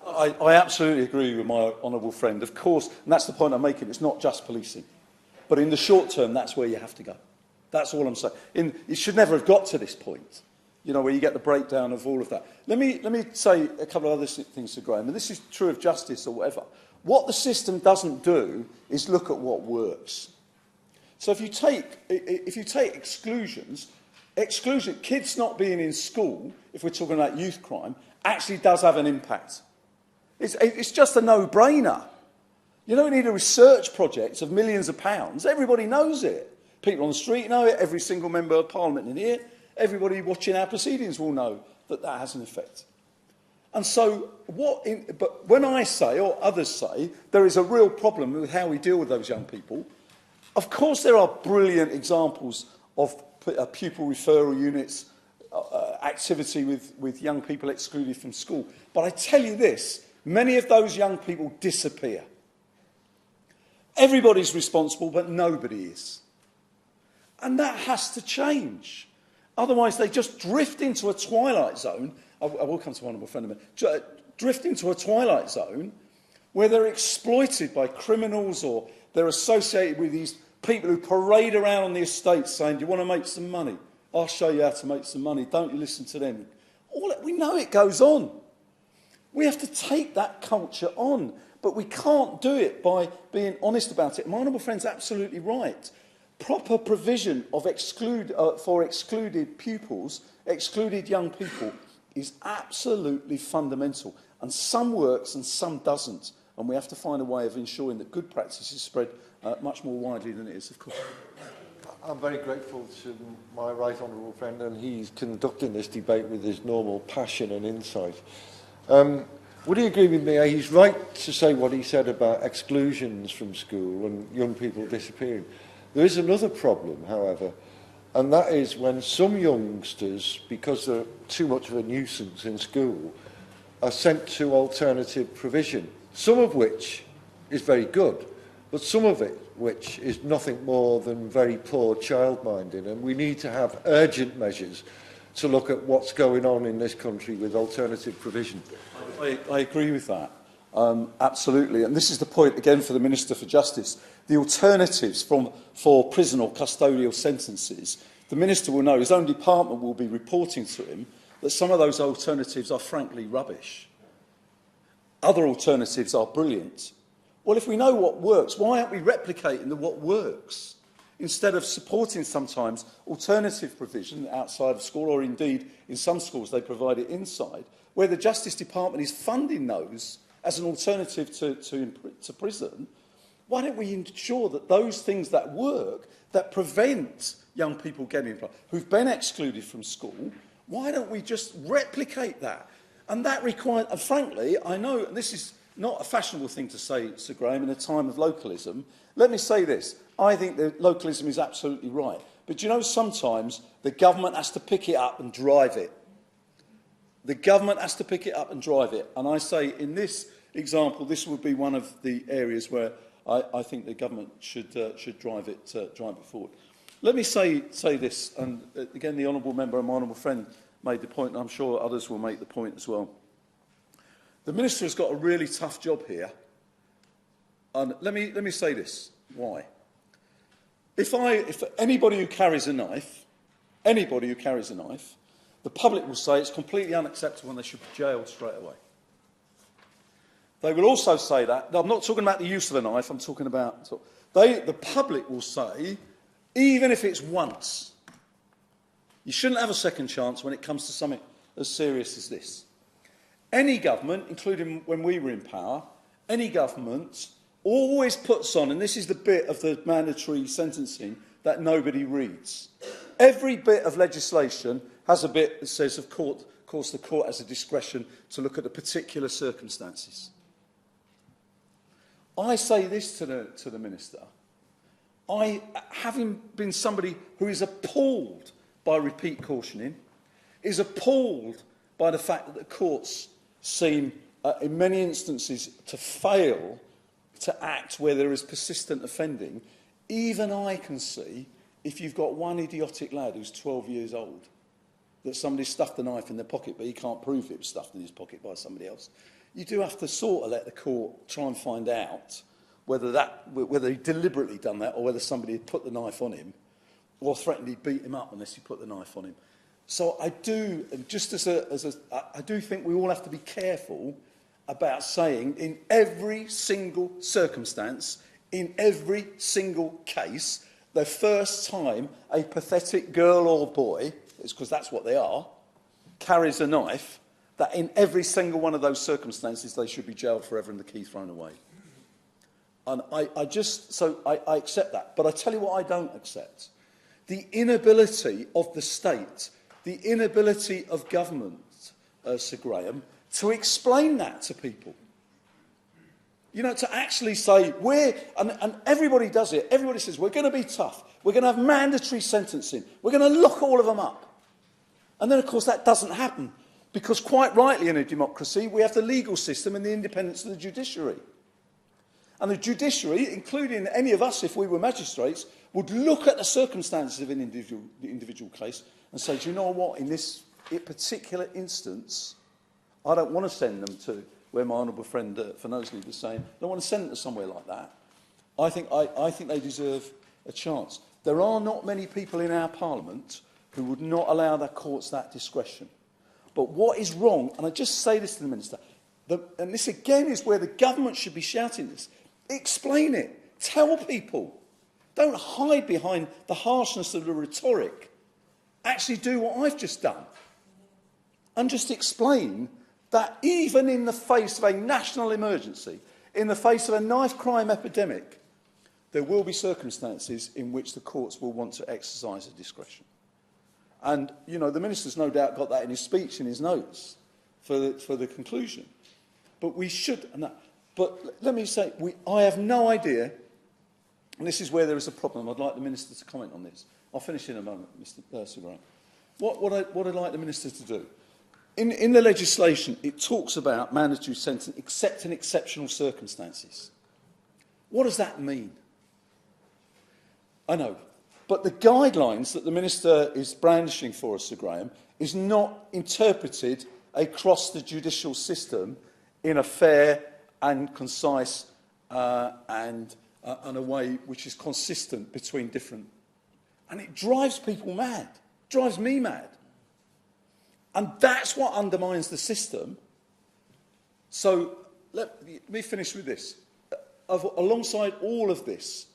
I absolutely agree with my honourable friend. Of course, and that's the point I'm making, it's not just policing. But in the short term, that's where you have to go. That's all I'm saying. It should never have got to this point, you know, where you get the breakdown of all of that. Let me say a couple of other things to Graham, and this is true of justice or whatever. What the system doesn't do is look at what works. So if you take exclusion, kids not being in school, if we're talking about youth crime, actually does have an impact. It's just a no-brainer. You don't need a research project of millions of pounds. Everybody knows it. People on the street know it. Every single member of Parliament in here, everybody watching our proceedings will know that that has an effect. And so, but when I say, or others say, there is a real problem with how we deal with those young people, of course there are brilliant examples of pupil referral units, activity with young people excluded from school. But I tell you this, many of those young people disappear. Everybody's responsible, but nobody is. And that has to change. Otherwise, they just drift into a twilight zone. I will come to one of my friends in a minute. Drift into a twilight zone where they're exploited by criminals, or they're associated with these people who parade around on the estates saying, do you want to make some money? I'll show you how to make some money. Don't you listen to them. We know it goes on. We have to take that culture on. But we can't do it by being honest about it. My honourable friend's absolutely right. Proper provision of for excluded pupils, excluded young people, is absolutely fundamental. And some works and some doesn't. And we have to find a way of ensuring that good practice is spread much more widely than it is, of course. I'm very grateful to my right honourable friend, and he's conducting this debate with his normal passion and insight. Would he agree with me? He's right to say what he said about exclusions from school and young people disappearing. There is another problem, however, and that is when some youngsters, because they're too much of a nuisance in school, are sent to alternative provision, some of which is very good, but some of it which is nothing more than very poor childminding, and we need to have urgent measures to look at what's going on in this country with alternative provision. I agree with that, absolutely. And this is the point, again, for the Minister for Justice. The alternatives for prison or custodial sentences, the Minister will know, his own department will be reporting to him that some of those alternatives are frankly rubbish. Other alternatives are brilliant. Well, if we know what works, why aren't we replicating what works? Instead of supporting sometimes alternative provision outside of school, or indeed in some schools they provide it inside, where the Justice Department is funding those as an alternative to prison, why don't we ensure that those things that work, that prevent young people getting involved, who've been excluded from school, why don't we just replicate that? And that requires, and frankly, I know this is not a fashionable thing to say, Sir Graham, in a time of localism. Let me say this. I think that localism is absolutely right. But you know, sometimes the government has to pick it up and drive it. The government has to pick it up and drive it. And I say, in this example, this would be one of the areas where I think the government should drive it forward. Let me say this, and again, the honourable member and my honourable friend made the point, and I'm sure others will make the point as well. The Minister has got a really tough job here. And let me say this. Why? If anybody who carries a knife, the public will say it's completely unacceptable and they should be jailed straight away. They will also say that, I'm not talking about the use of a knife, I'm talking about, the public will say, even if it's once, you shouldn't have a second chance when it comes to something as serious as this. Any government, including when we were in power, any government always puts on, and this is the bit of the mandatory sentencing that nobody reads. Every bit of legislation has a bit that says, of course, the court has a discretion to look at the particular circumstances. I say this to the Minister. Having been somebody who is appalled by repeat cautioning, is appalled by the fact that the courts seem, in many instances, to fail to act where there is persistent offending, even I can see, if you've got one idiotic lad who's 12 years old, that somebody stuffed the knife in their pocket, but he can't prove it was stuffed in his pocket by somebody else, you do have to sort of let the court try and find out whether he deliberately done that or whether somebody had put the knife on him or threatened he'd beat him up unless he put the knife on him. So I do, I do think we all have to be careful about saying in every single circumstance, in every single case, the first time a pathetic girl or boy, it's because that's what they are, carries a knife, that in every single one of those circumstances they should be jailed forever and the key thrown away. And I accept that. But I tell you what I don't accept. The inability of the state, the inability of government, Sir Graham, to explain that to people. You know, to actually say, and everybody does it, everybody says, we're going to be tough, we're going to have mandatory sentencing, we're going to lock all of them up. And then, of course, that doesn't happen, because quite rightly in a democracy, we have the legal system and the independence of the judiciary. And the judiciary, including any of us if we were magistrates, would look at the circumstances of an individual case and say, do you know what, in this particular instance, I don't want to send them to where my honourable friend Finosley was saying, I don't want to send them to somewhere like that. I think they deserve a chance. There are not many people in our Parliament who would not allow their courts that discretion. But what is wrong, and I just say this to the Minister, and this again is where the government should be shouting this, explain it, tell people. Don't hide behind the harshness of the rhetoric. Actually do what I've just done. And just explain that even in the face of a national emergency, in the face of a knife crime epidemic, there will be circumstances in which the courts will want to exercise a discretion. And, you know, the Minister's no doubt got that in his speech, in his notes, for the conclusion. But we should... But let me say, I have no idea, and this is where there is a problem. I'd like the Minister to comment on this. I'll finish in a moment, Mr. Sir Graham. What I'd like the Minister to do, in the legislation, it talks about mandatory sentence except in exceptional circumstances. What does that mean? I know, but the guidelines that the Minister is brandishing for us, Sir Graham, is not interpreted across the judicial system in a fair and concise and a way which is consistent between different... And it drives people mad, drives me mad. And that's what undermines the system. So let me finish with this. Alongside all of this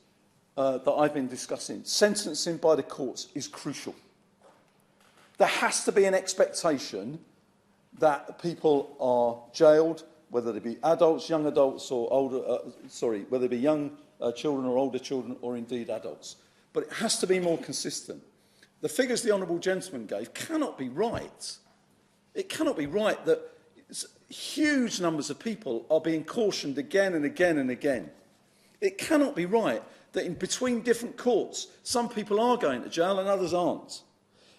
that I've been discussing, sentencing by the courts is crucial. There has to be an expectation that people are jailed, whether they be adults, young adults, or older, whether they be young children or older children, or indeed adults. But it has to be more consistent. The figures the Honourable Gentleman gave cannot be right. It cannot be right that huge numbers of people are being cautioned again and again and again. It cannot be right that in between different courts, some people are going to jail and others aren't.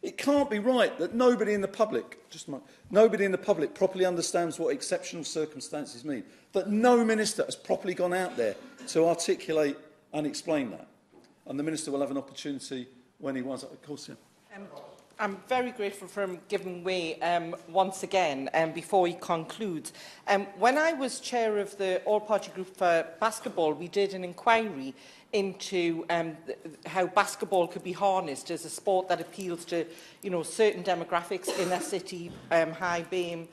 It can't be right that nobody in the public properly understands what exceptional circumstances mean. That no minister has properly gone out there to articulate and explain that. And the Minister will have an opportunity when he was, of course, yeah. I'm very grateful for him giving way once again before he concludes. When I was chair of the all-party group for basketball, we did an inquiry into how basketball could be harnessed as a sport that appeals to, you know, certain demographics, inner city, high BAME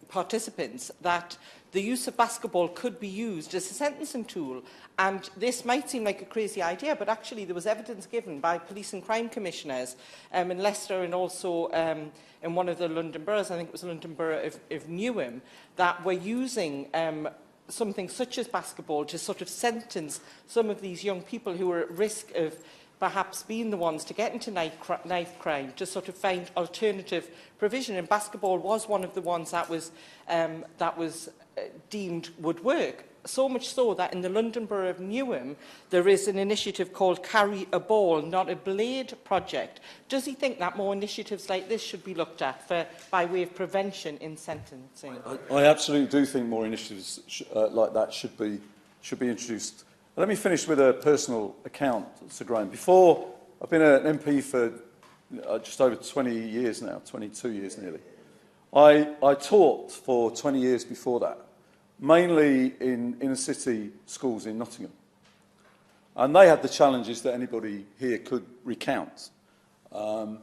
participants, that the use of basketball could be used as a sentencing tool. And this might seem like a crazy idea, but actually there was evidence given by police and crime commissioners in Leicester and also in one of the London boroughs, I think it was the London borough of Newham, that were using something such as basketball to sort of sentence some of these young people who were at risk of perhaps being the ones to get into knife crime, to sort of find alternative provision. And basketball was one of the ones that was deemed would work. so much so that in the London Borough of Newham, there is an initiative called Carry a Ball, Not a Blade project. Does he think that more initiatives like this should be looked at by way of prevention in sentencing? I absolutely do think more initiatives like that should be introduced. Let me finish with a personal account, Sir Graham. Before, I've been an MP for just over 20 years now, 22 years nearly. I taught for 20 years before that, mainly in inner-city schools in Nottingham. And they had the challenges that anybody here could recount. And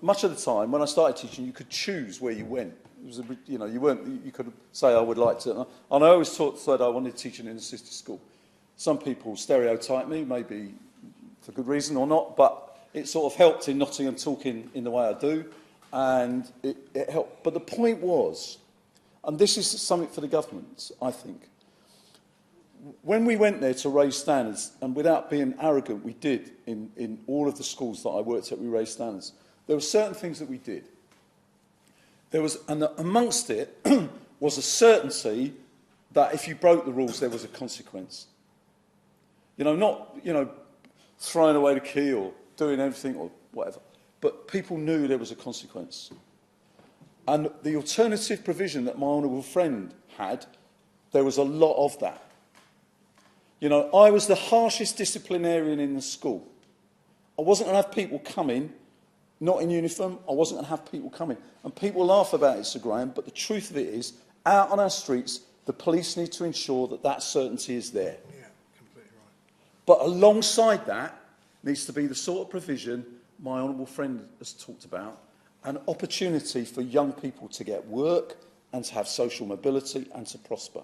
much of the time, when I started teaching, you could choose where you went. It was you could say, I would like to. And I always said I wanted to teach in an inner-city school. Some people stereotype me, maybe for good reason or not, but it sort of helped in Nottingham talking in the way I do, and it helped. But the point was, and this is something for the government, I think, when we went there to raise standards, and without being arrogant, we did in all of the schools that I worked at, we raised standards. There were certain things that we did. There was, and amongst it was a certainty that if you broke the rules, there was a consequence. Not throwing away the key or doing everything or whatever. But people knew there was a consequence. And the alternative provision that my honourable friend had, there was a lot of that. I was the harshest disciplinarian in the school. I wasn't going to have people coming, not in uniform, I wasn't going to have people coming. And people laugh about it, Sir Graham, but the truth of it is, out on our streets, the police need to ensure that that certainty is there. Yeah, completely right. But alongside that needs to be the sort of provision my honourable friend has talked about, an opportunity for young people to get work and to have social mobility and to prosper.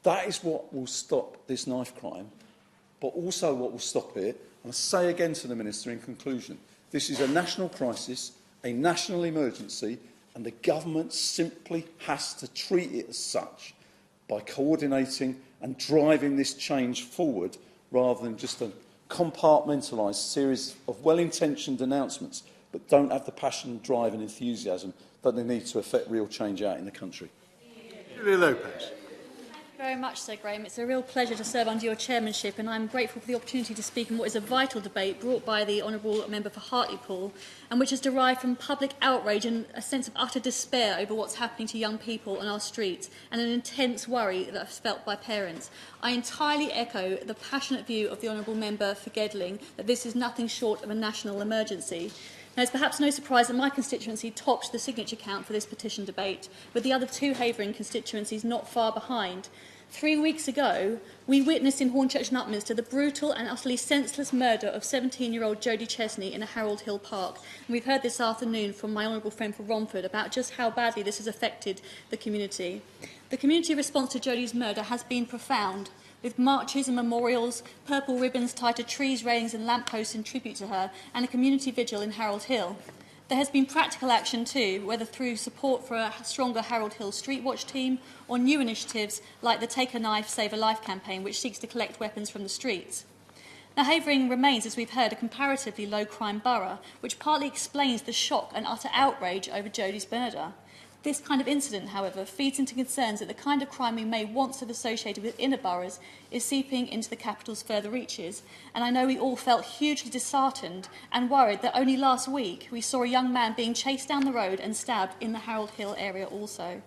That is what will stop this knife crime, but also what will stop it. And I say again to the Minister in conclusion, this is a national crisis, a national emergency, and the government simply has to treat it as such by coordinating and driving this change forward rather than just a compartmentalised series of well-intentioned announcements but don't have the passion, drive and enthusiasm that they need to effect real change out in the country. Julia Lopez. Very much so, Graham. It's a real pleasure to serve under your chairmanship, and I'm grateful for the opportunity to speak in what is a vital debate brought by the Honourable Member for Hartlepool, and which is derived from public outrage and a sense of utter despair over what's happening to young people on our streets, and an intense worry that is felt by parents. I entirely echo the passionate view of the Honourable Member for Gedling that this is nothing short of a national emergency. Now, it's perhaps no surprise that my constituency topped the signature count for this petition debate, with the other two Havering constituencies not far behind. 3 weeks ago, we witnessed in Hornchurch and Upminster the brutal and utterly senseless murder of 17-year-old Jodie Chesney in a Harold Hill Park. And we've heard this afternoon from my honourable friend from Romford about just how badly this has affected the community. The community response to Jodie's murder has been profound, with marches and memorials, purple ribbons tied to trees, railings and lampposts in tribute to her, and a community vigil in Harold Hill. There has been practical action too, whether through support for a stronger Harold Hill Street Watch team or new initiatives like the Take a Knife, Save a Life campaign, which seeks to collect weapons from the streets. Now, Havering remains, as we've heard, a comparatively low-crime borough, which partly explains the shock and utter outrage over Jodie's murder. This kind of incident, however, feeds into concerns that the kind of crime we may once have associated with inner boroughs is seeping into the capital's further reaches. And I know we all felt hugely disheartened and worried that only last week we saw a young man being chased down the road and stabbed in the Harold Hill area also.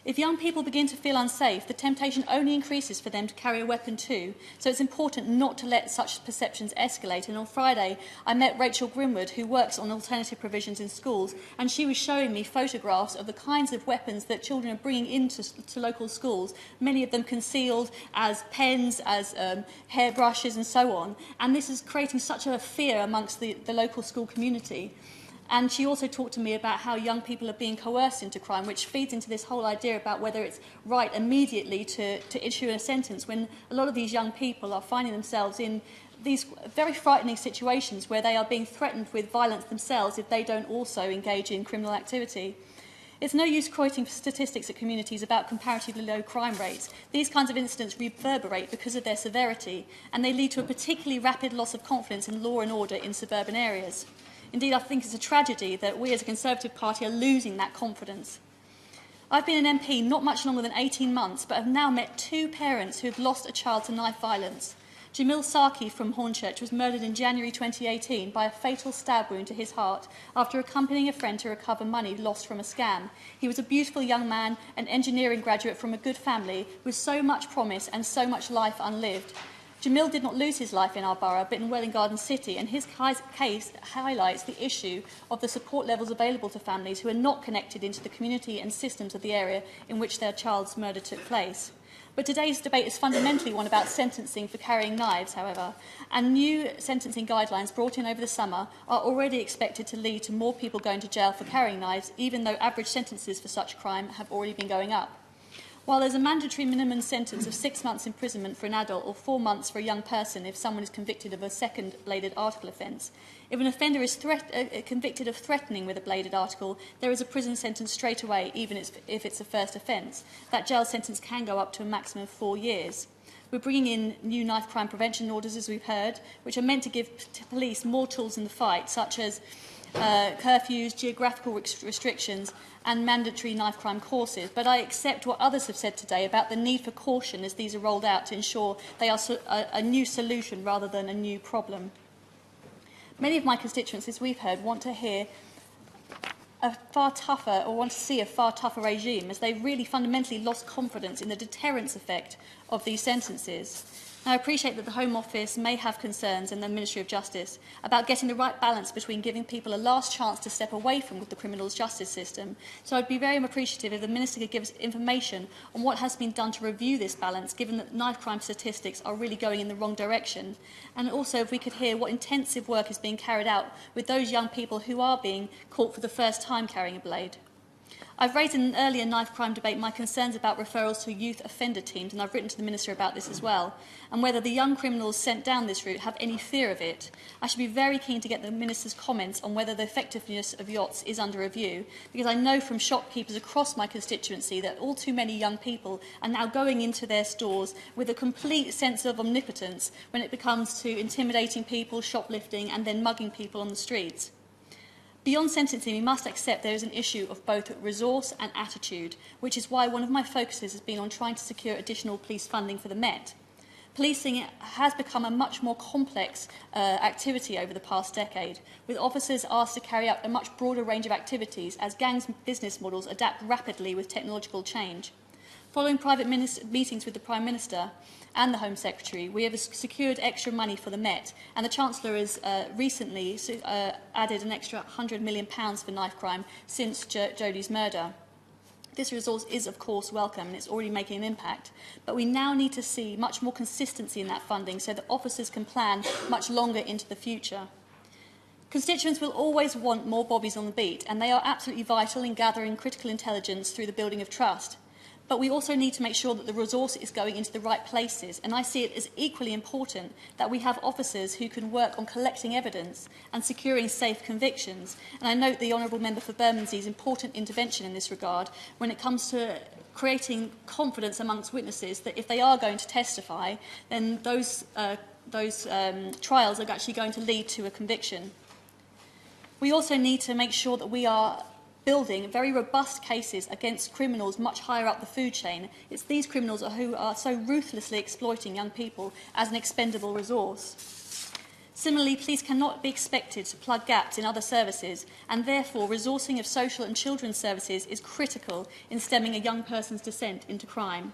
If young people begin to feel unsafe, the temptation only increases for them to carry a weapon too, so it's important not to let such perceptions escalate. And on Friday, I met Rachel Grimwood, who works on alternative provisions in schools, and she was showing me photographs of the kinds of weapons that children are bringing into local schools, many of them concealed as pens, as hairbrushes and so on. And this is creating such a fear amongst the local school community. And she also talked to me about how young people are being coerced into crime, which feeds into this whole idea about whether it's right immediately to issue a sentence when a lot of these young people are finding themselves in these very frightening situations where they are being threatened with violence themselves if they don't also engage in criminal activity. It's no use quoting statistics at communities about comparatively low crime rates. These kinds of incidents reverberate because of their severity, and they lead to a particularly rapid loss of confidence in law and order in suburban areas. Indeed, I think it's a tragedy that we as a Conservative Party are losing that confidence. I've been an MP not much longer than 18 months, but have now met 2 parents who have lost a child to knife violence. Jamil Saki from Hornchurch was murdered in January 2018 by a fatal stab wound to his heart after accompanying a friend to recover money lost from a scam. He was a beautiful young man, an engineering graduate from a good family with so much promise and so much life unlived. Jamil did not lose his life in our borough, but in Welwyn Garden City, and his case highlights the issue of the support levels available to families who are not connected into the community and systems of the area in which their child's murder took place. But today's debate is fundamentally one about sentencing for carrying knives, however, and new sentencing guidelines brought in over the summer are already expected to lead to more people going to jail for carrying knives, even though average sentences for such crime have already been going up. While there's a mandatory minimum sentence of 6 months imprisonment for an adult or 4 months for a young person if someone is convicted of a second bladed article offence, if an offender is convicted of threatening with a bladed article, there is a prison sentence straight away, even if it's a first offence. That jail sentence can go up to a maximum of 4 years. We're bringing in new knife crime prevention orders, as we've heard, which are meant to give police more tools in the fight, such as curfews, geographical restrictions and mandatory knife crime courses. But I accept what others have said today about the need for caution as these are rolled out to ensure they are a new solution rather than a new problem. Many of my constituents, as we've heard, want to hear a far tougher, or want to see a far tougher regime, as they've really fundamentally lost confidence in the deterrence effect of these sentences. Now, I appreciate that the Home Office may have concerns, and the Ministry of Justice, about getting the right balance between giving people a last chance to step away from the criminal justice system. So I'd be very appreciative if the Minister could give us information on what has been done to review this balance, given that knife crime statistics are really going in the wrong direction. And also if we could hear what intensive work is being carried out with those young people who are being caught for the first time carrying a blade. I've raised in an earlier knife crime debate my concerns about referrals to youth offender teams, and I've written to the Minister about this as well, and whether the young criminals sent down this route have any fear of it. I should be very keen to get the Minister's comments on whether the effectiveness of yachts is under review, because I know from shopkeepers across my constituency that all too many young people are now going into their stores with a complete sense of omnipotence when it comes to intimidating people, shoplifting and then mugging people on the streets. Beyond sentencing, we must accept there is an issue of both resource and attitude, which is why one of my focuses has been on trying to secure additional police funding for the Met. Policing has become a much more complex activity over the past decade, with officers asked to carry out a much broader range of activities as gangs' business models adapt rapidly with technological change. Following private meetings with the Prime Minister and the Home Secretary, we have secured extra money for the Met, and the Chancellor has recently added an extra £100 million for knife crime since Jodie's murder. This resource is, of course, welcome, and it's already making an impact, but we now need to see much more consistency in that funding so that officers can plan much longer into the future. Constituents will always want more bobbies on the beat, and they are absolutely vital in gathering critical intelligence through the building of trust. But we also need to make sure that the resource is going into the right places, and I see it as equally important that we have officers who can work on collecting evidence and securing safe convictions. And I note the Honourable Member for Bermondsea's important intervention in this regard when it comes to creating confidence amongst witnesses that if they are going to testify, then those trials are actually going to lead to a conviction. We also need to make sure that we are building very robust cases against criminals much higher up the food chain. It's these criminals who are so ruthlessly exploiting young people as an expendable resource. Similarly, police cannot be expected to plug gaps in other services, and therefore resourcing of social and children's services is critical in stemming a young person's descent into crime.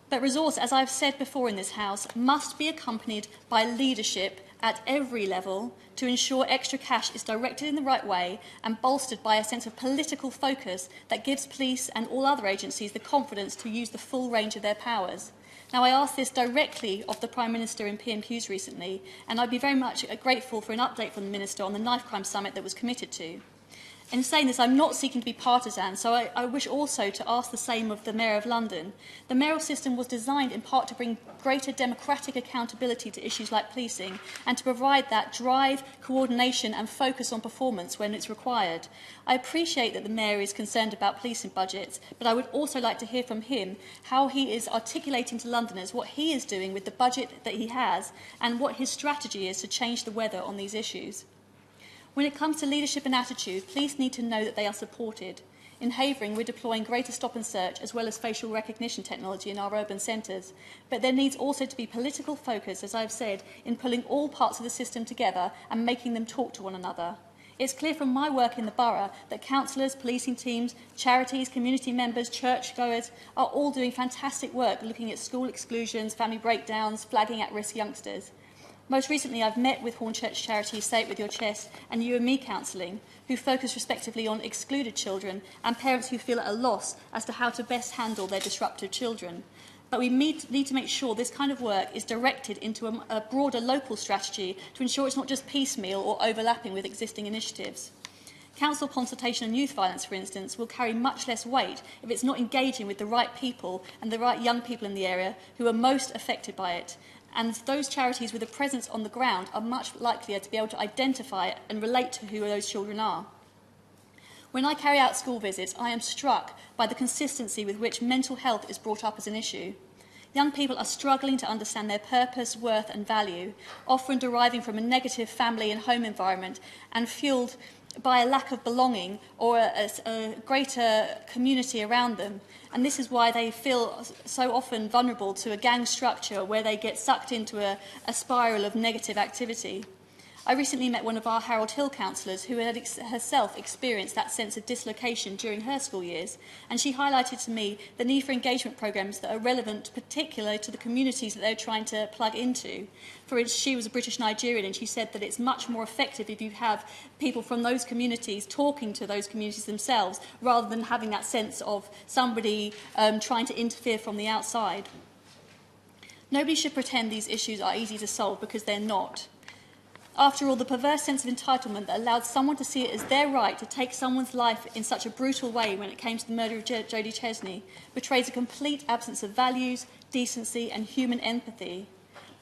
But resource, as I've said before in this House, must be accompanied by leadership at every level to ensure extra cash is directed in the right way and bolstered by a sense of political focus that gives police and all other agencies the confidence to use the full range of their powers. Now, I asked this directly of the Prime Minister in PMQs recently, and I'd be very much grateful for an update from the Minister on the knife crime summit that was committed to. In saying this, I'm not seeking to be partisan, so I wish also to ask the same of the Mayor of London. The mayoral system was designed in part to bring greater democratic accountability to issues like policing and to provide that drive, coordination and focus on performance when it's required. I appreciate that the Mayor is concerned about policing budgets, but I would also like to hear from him how he is articulating to Londoners what he is doing with the budget that he has and what his strategy is to change the weather on these issues. When it comes to leadership and attitude, police need to know that they are supported. In Havering, we're deploying greater stop and search as well as facial recognition technology in our urban centres. But there needs also to be political focus, as I've said, in pulling all parts of the system together and making them talk to one another. It's clear from my work in the borough that councillors, policing teams, charities, community members, churchgoers are all doing fantastic work looking at school exclusions, family breakdowns, flagging at-risk youngsters. Most recently, I've met with Hornchurch charities Say It With Your Chest and You and Me Counselling, who focus respectively on excluded children and parents who feel at a loss as to how to best handle their disrupted children. But we need to make sure this kind of work is directed into a broader local strategy to ensure it's not just piecemeal or overlapping with existing initiatives. Council consultation on youth violence, for instance, will carry much less weight if it's not engaging with the right people and the right young people in the area who are most affected by it. And those charities with a presence on the ground are much likelier to be able to identify and relate to who those children are. When I carry out school visits, I am struck by the consistency with which mental health is brought up as an issue. Young people are struggling to understand their purpose, worth and value, often deriving from a negative family and home environment and fuelled by a lack of belonging or a greater community around them. And this is why they feel so often vulnerable to a gang structure where they get sucked into a spiral of negative activity. I recently met one of our Harold Hill counsellors who had herself experienced that sense of dislocation during her school years, and she highlighted to me the need for engagement programmes that are relevant particularly to the communities that they're trying to plug into. For instance, she was a British Nigerian, and she said that it's much more effective if you have people from those communities talking to those communities themselves, rather than having that sense of somebody trying to interfere from the outside. Nobody should pretend these issues are easy to solve, because they're not. After all, the perverse sense of entitlement that allowed someone to see it as their right to take someone's life in such a brutal way when it came to the murder of Jodie Chesney betrays a complete absence of values, decency and human empathy.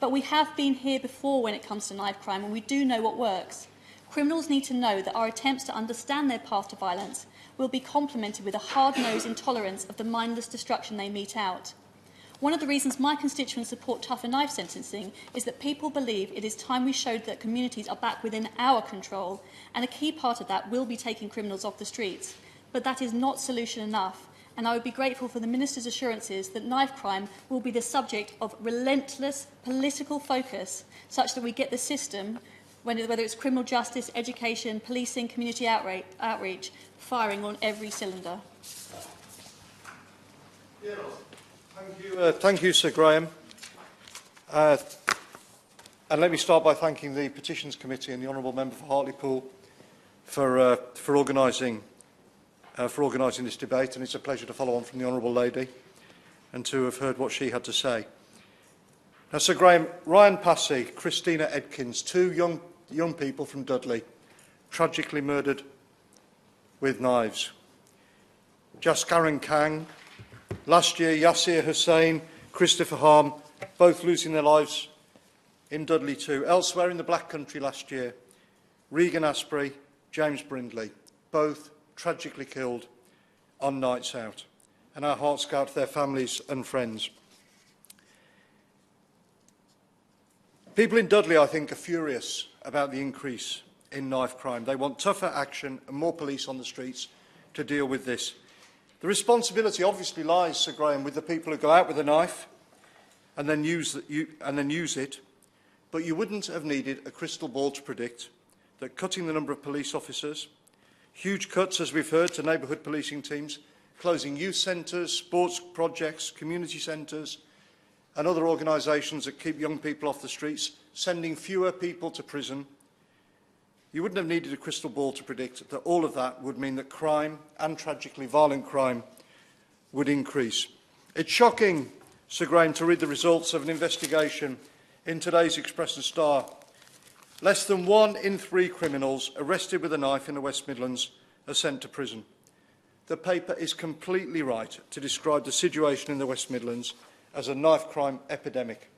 But we have been here before when it comes to knife crime, and we do know what works. Criminals need to know that our attempts to understand their path to violence will be complemented with a hard-nosed intolerance of the mindless destruction they mete out. One of the reasons my constituents support tougher knife sentencing is that people believe it is time we showed that communities are back within our control, and a key part of that will be taking criminals off the streets. But that is not solution enough, and I would be grateful for the Minister's assurances that knife crime will be the subject of relentless political focus, such that we get the system, whether it's criminal justice, education, policing, community outreach, firing on every cylinder. Thank you, Sir Graham. And let me start by thanking the Petitions Committee and the Honourable Member for Hartlepool for organising this debate, and it's a pleasure to follow on from the Honourable Lady and to have heard what she had to say. Now, Sir Graham, Ryan Passy, Christina Edkins, two young people from Dudley, tragically murdered with knives. Jaskaran Kang, last year, Yasir Hussain, Christopher Harm, both losing their lives in Dudley too. Elsewhere in the Black Country last year, Regan Asprey, James Brindley, both tragically killed on nights out. And our hearts go out to their families and friends. People in Dudley, I think, are furious about the increase in knife crime. They want tougher action and more police on the streets to deal with this. The responsibility obviously lies, Sir Graham, with the people who go out with a knife and then use it, but you wouldn't have needed a crystal ball to predict that cutting the number of police officers, huge cuts, as we've heard, to neighbourhood policing teams, closing youth centres, sports projects, community centres and other organisations that keep young people off the streets, sending fewer people to prison. You wouldn't have needed a crystal ball to predict that all of that would mean that crime, and tragically violent crime, would increase. It's shocking, Sir Graham, to read the results of an investigation in today's Express and Star. Less than 1 in 3 criminals arrested with a knife in the West Midlands are sent to prison. The paper is completely right to describe the situation in the West Midlands as a knife crime epidemic,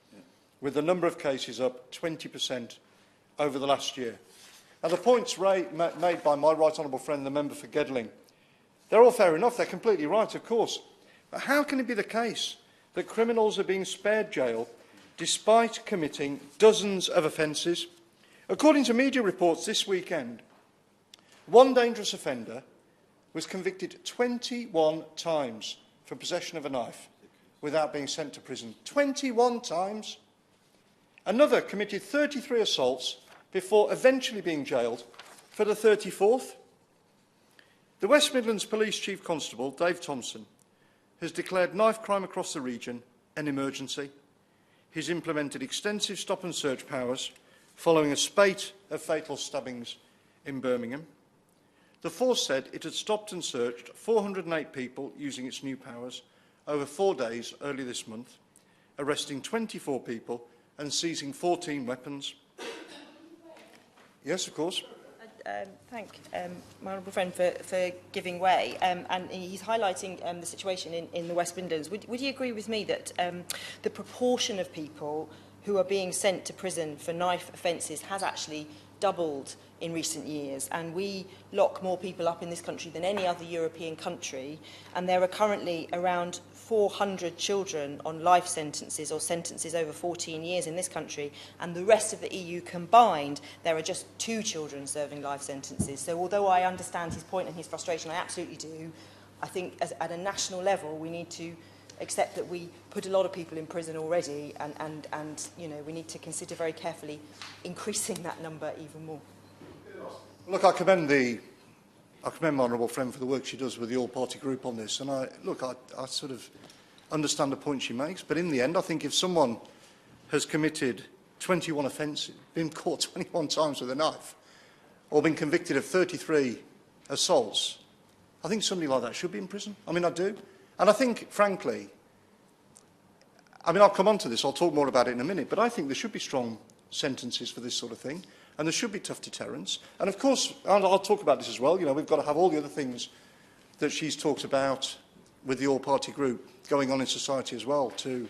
with the number of cases up 20% over the last year. Now, the points made by my right honourable friend, the member for Gedling, they're all fair enough, they're completely right, of course. But how can it be the case that criminals are being spared jail despite committing dozens of offences? According to media reports this weekend, one dangerous offender was convicted 21 times for possession of a knife without being sent to prison. 21 times. Another committed 33 assaults before eventually being jailed for the 34th. The West Midlands Police Chief Constable, Dave Thompson, has declared knife crime across the region an emergency. He's implemented extensive stop and search powers following a spate of fatal stabbings in Birmingham. The force said it had stopped and searched 408 people using its new powers over 4 days early this month, arresting 24 people and seizing 14 weapons. Yes, of course. Thank my honourable friend for giving way. And he's highlighting the situation in the West Midlands. Would you agree with me that the proportion of people who are being sent to prison for knife offences has actually doubled in recent years, and we lock more people up in this country than any other European country, and there are currently around 400 children on life sentences or sentences over 14 years in this country, and the rest of the EU combined, there are just 2 children serving life sentences. So although I understand his point and his frustration, I absolutely do, I think at a national level we need to accept that we put a lot of people in prison already, and you know, we need to consider very carefully increasing that number even more. Look, I commend my honourable friend for the work she does with the all-party group on this, and I sort of understand the point she makes, but in the end, I think if someone has committed 21 offences, been caught 21 times with a knife, or been convicted of 33 assaults, I think somebody like that should be in prison. I mean, I do. And I think, frankly, I mean, I'll come on to this, I'll talk more about it in a minute, but I think there should be strong sentences for this sort of thing, and there should be tough deterrence. And of course, I'll talk about this as well, you know, we've got to have all the other things that she's talked about with the all-party group going on in society as well to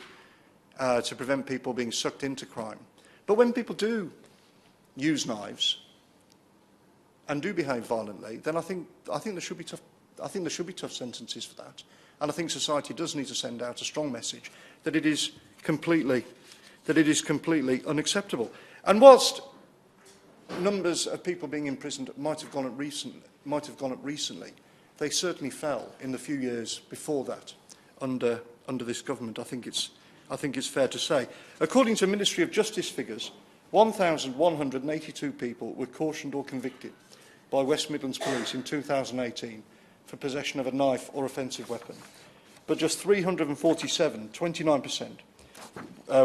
prevent people being sucked into crime. But when people do use knives and do behave violently, then I think there should be tough sentences for that. And I think society does need to send out a strong message that it is completely unacceptable. And whilst numbers of people being imprisoned might have gone up recently, they certainly fell in the few years before that under this government. I think it's fair to say. According to Ministry of Justice figures, 1,182 people were cautioned or convicted by West Midlands Police in 2018 for possession of a knife or offensive weapon, but just 347, 29%,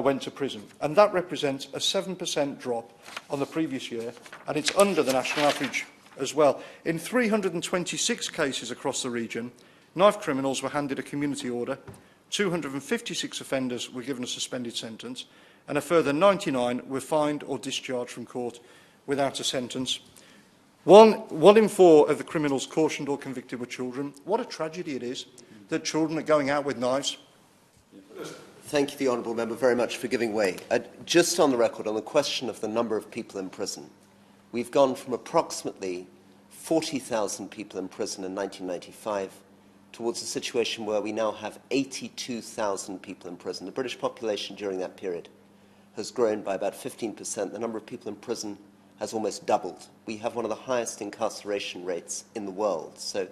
went to prison. And that represents a 7% drop on the previous year, and it's under the national average as well. In 326 cases across the region, knife criminals were handed a community order, 256 offenders were given a suspended sentence, and a further 99 were fined or discharged from court without a sentence. One in 4 of the criminals cautioned or convicted were children. What a tragedy it is that children are going out with knives. Thank you, the Honourable Member, very much for giving way. Just on the record, on the question of the number of people in prison, we've gone from approximately 40,000 people in prison in 1995 towards a situation where we now have 82,000 people in prison. The British population during that period has grown by about 15%. The number of people in prison has almost doubled. We have one of the highest incarceration rates in the world. So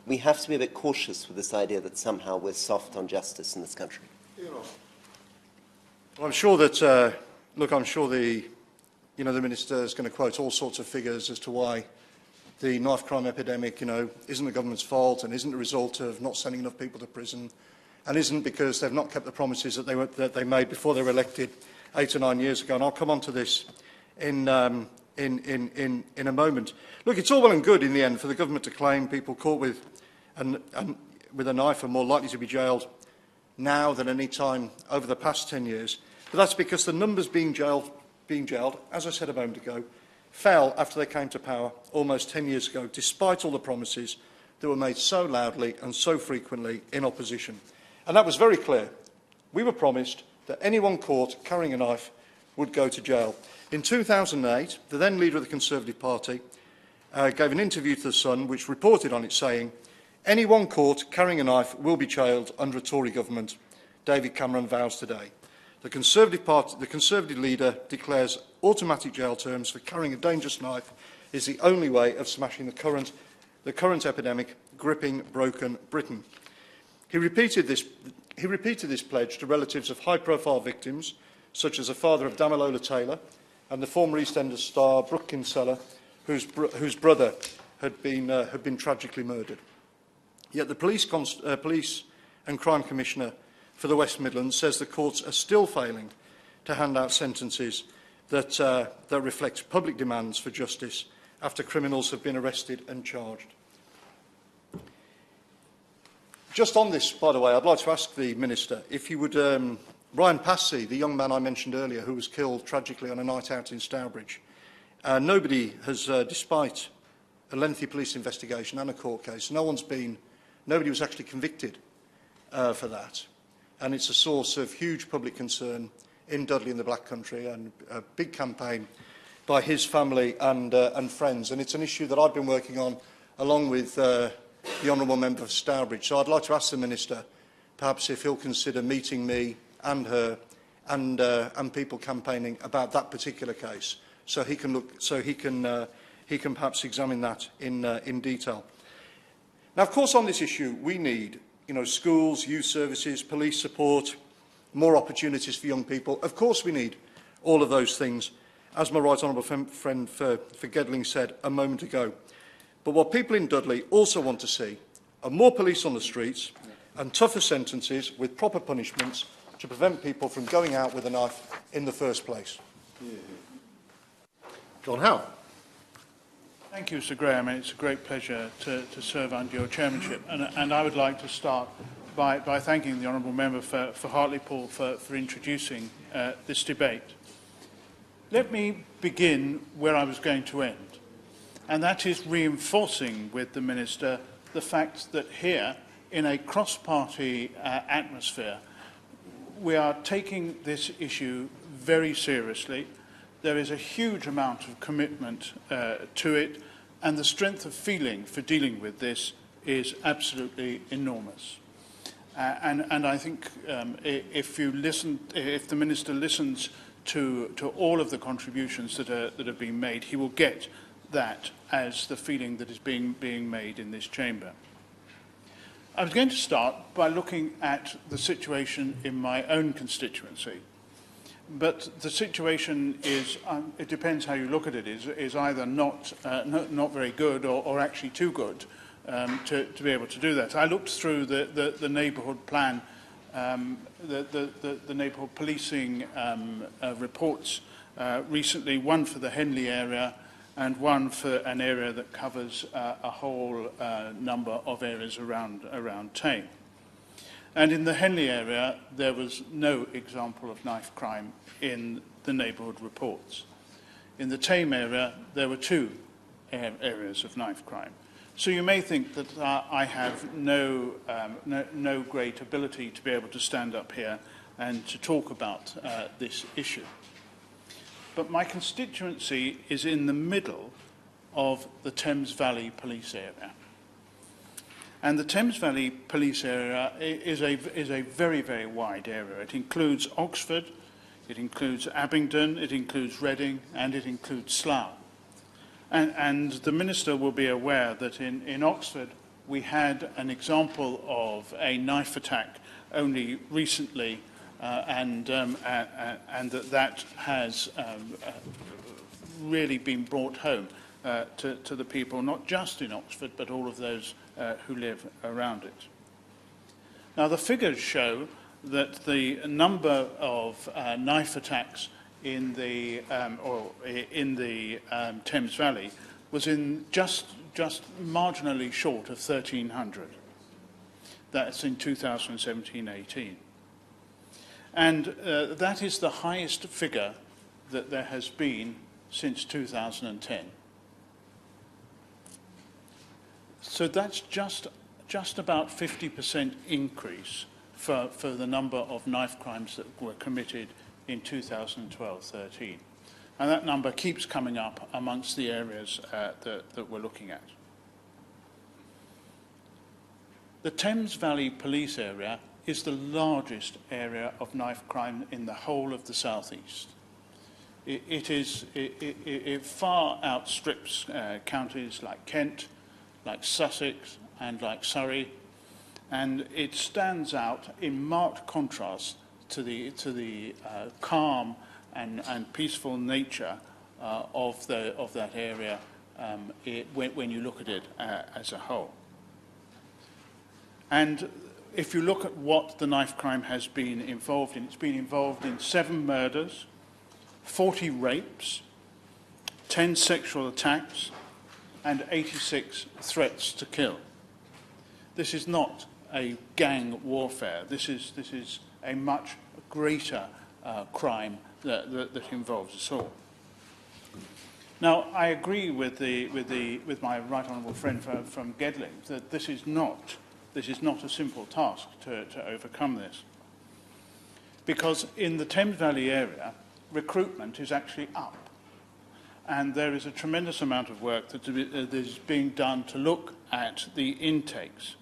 we have to be a bit cautious with this idea that somehow we're soft on justice in this country. Well, I'm sure that, I'm sure the Minister is going to quote all sorts of figures as to why the knife crime epidemic, isn't the government's fault and isn't the result of not sending enough people to prison and isn't because they've not kept the promises that they made before they were elected 8 or 9 years ago. And I'll come on to this in a moment. Look, it's all well and good in the end for the government to claim people caught with a knife are more likely to be jailed now than any time over the past 10 years. But that's because the numbers being jailed, as I said a moment ago, fell after they came to power almost 10 years ago, despite all the promises that were made so loudly and so frequently in opposition. And that was very clear. We were promised that anyone caught carrying a knife would go to jail. In 2008, the then leader of the Conservative Party gave an interview to The Sun which reported on it saying, "Anyone caught carrying a knife will be jailed under a Tory government. David Cameron vows today." The Conservative leader declares automatic jail terms for carrying a dangerous knife is the only way of smashing the current the current epidemic gripping broken Britain. He repeated this pledge to relatives of high-profile victims, such as the father of Damilola Taylor and the former EastEnders star Brooke Kinsella, whose brother had been tragically murdered. Yet the Police and Crime Commissioner for the West Midlands says the courts are still failing to hand out sentences that reflect public demands for justice after criminals have been arrested and charged. Just on this, by the way, I'd like to ask the Minister if he would... Ryan Passy, the young man I mentioned earlier, who was killed tragically on a night out in Stourbridge, nobody has, despite a lengthy police investigation and a court case, nobody was actually convicted for that. And it's a source of huge public concern in Dudley and the Black Country, and a big campaign by his family and friends. And it's an issue that I've been working on along with the Honourable Member for Stourbridge. So I'd like to ask the Minister perhaps if he'll consider meeting me and her and people campaigning about that particular case, so he can perhaps examine that in detail. Now, of course, on this issue, we need, schools, youth services, police support, more opportunities for young people. Of course, we need all of those things, as my right honourable friend for Gedling said a moment ago. But what people in Dudley also want to see are more police on the streets and tougher sentences with proper punishments to prevent people from going out with a knife in the first place. John Howe. Thank you, Sir Graham. It's a great pleasure to serve under your chairmanship. And I would like to start by thanking the Honourable Member for Hartlepool for introducing this debate. Let me begin where I was going to end, and that is reinforcing with the Minister the fact that here, in a cross-party atmosphere, we are taking this issue very seriously. There is a huge amount of commitment to it, and the strength of feeling for dealing with this is absolutely enormous. And I think if the Minister listens to all of the contributions that are being made, he will get that as the feeling that is being made in this chamber. I was going to start by looking at the situation in my own constituency. But the situation is, it depends how you look at it, is either not very good or actually too good to be able to do that. I looked through the neighbourhood plan, the neighbourhood policing reports recently, one for the Henley area and one for an area that covers a whole number of areas around Tame. And in the Henley area, there was no example of knife crime in the neighbourhood reports. In the Tame area, there were 2 areas of knife crime. So you may think that I have no great ability to be able to stand up here and to talk about this issue. But my constituency is in the middle of the Thames Valley police area. And the Thames Valley police area is a very, very wide area. It includes Oxford, it includes Abingdon, it includes Reading, and it includes Slough. And the Minister will be aware that in Oxford we had an example of a knife attack only recently, and that has really been brought home to the people, not just in Oxford, but all of those who live around it. Now, the figures show that the number of knife attacks in the Thames Valley was in just marginally short of 1,300. That's in 2017-18. And that is the highest figure that there has been since 2010. So that's just about 50% increase for the number of knife crimes that were committed in 2012-13. And that number keeps coming up amongst the areas that we're looking at. The Thames Valley police area is the largest area of knife crime in the whole of the southeast. It far outstrips counties like Kent, like Sussex and like Surrey, and it stands out in marked contrast to the calm and peaceful nature of that area when you look at it as a whole. And if you look at what the knife crime has been involved in, it's been involved in 7 murders, 40 rapes, 10 sexual attacks, and 86 threats to kill. This is not a gang warfare. This is a much greater crime that involves us all. Now, I agree with my right honourable friend from Gedling that this is not a simple task to overcome this, because in the Thames Valley area, recruitment is actually up, and there is a tremendous amount of work that is being done to look at the intakes.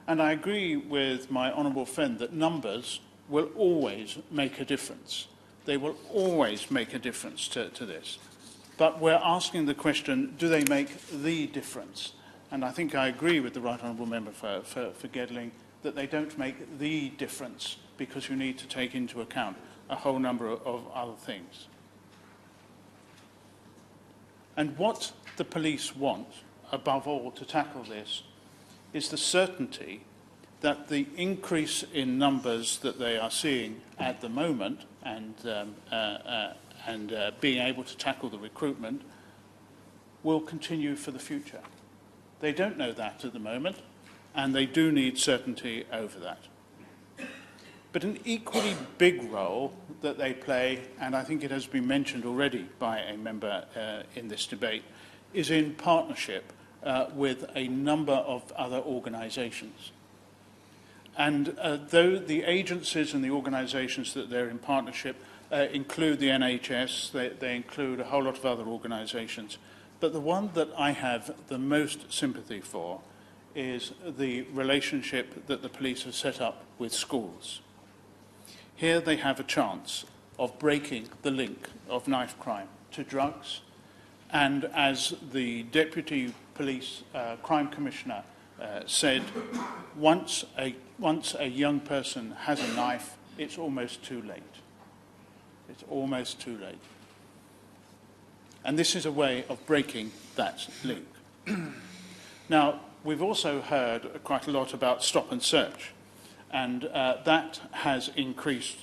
And I agree with my honourable friend that numbers will always make a difference. They will always make a difference to this. But we're asking the question, do they make the difference? And I think I agree with the Right Honourable Member for Gedling that they don't make the difference, because you need to take into account a whole number of other things. And what the police want, above all, to tackle this, is the certainty that the increase in numbers that they are seeing at the moment and being able to tackle the recruitment will continue for the future. They don't know that at the moment, and they do need certainty over that. But an equally big role that they play, and I think it has been mentioned already by a member in this debate, is in partnership with a number of other organisations. And though the agencies and the organisations that they're in partnership include the NHS, they include a whole lot of other organisations, but the one that I have the most sympathy for is the relationship that the police have set up with schools. Here they have a chance of breaking the link of knife crime to drugs, and as the Deputy Police Crime Commissioner said, once a young person has a knife, it's almost too late. It's almost too late. And this is a way of breaking that link. Now, we've also heard quite a lot about stop and search, and that has increased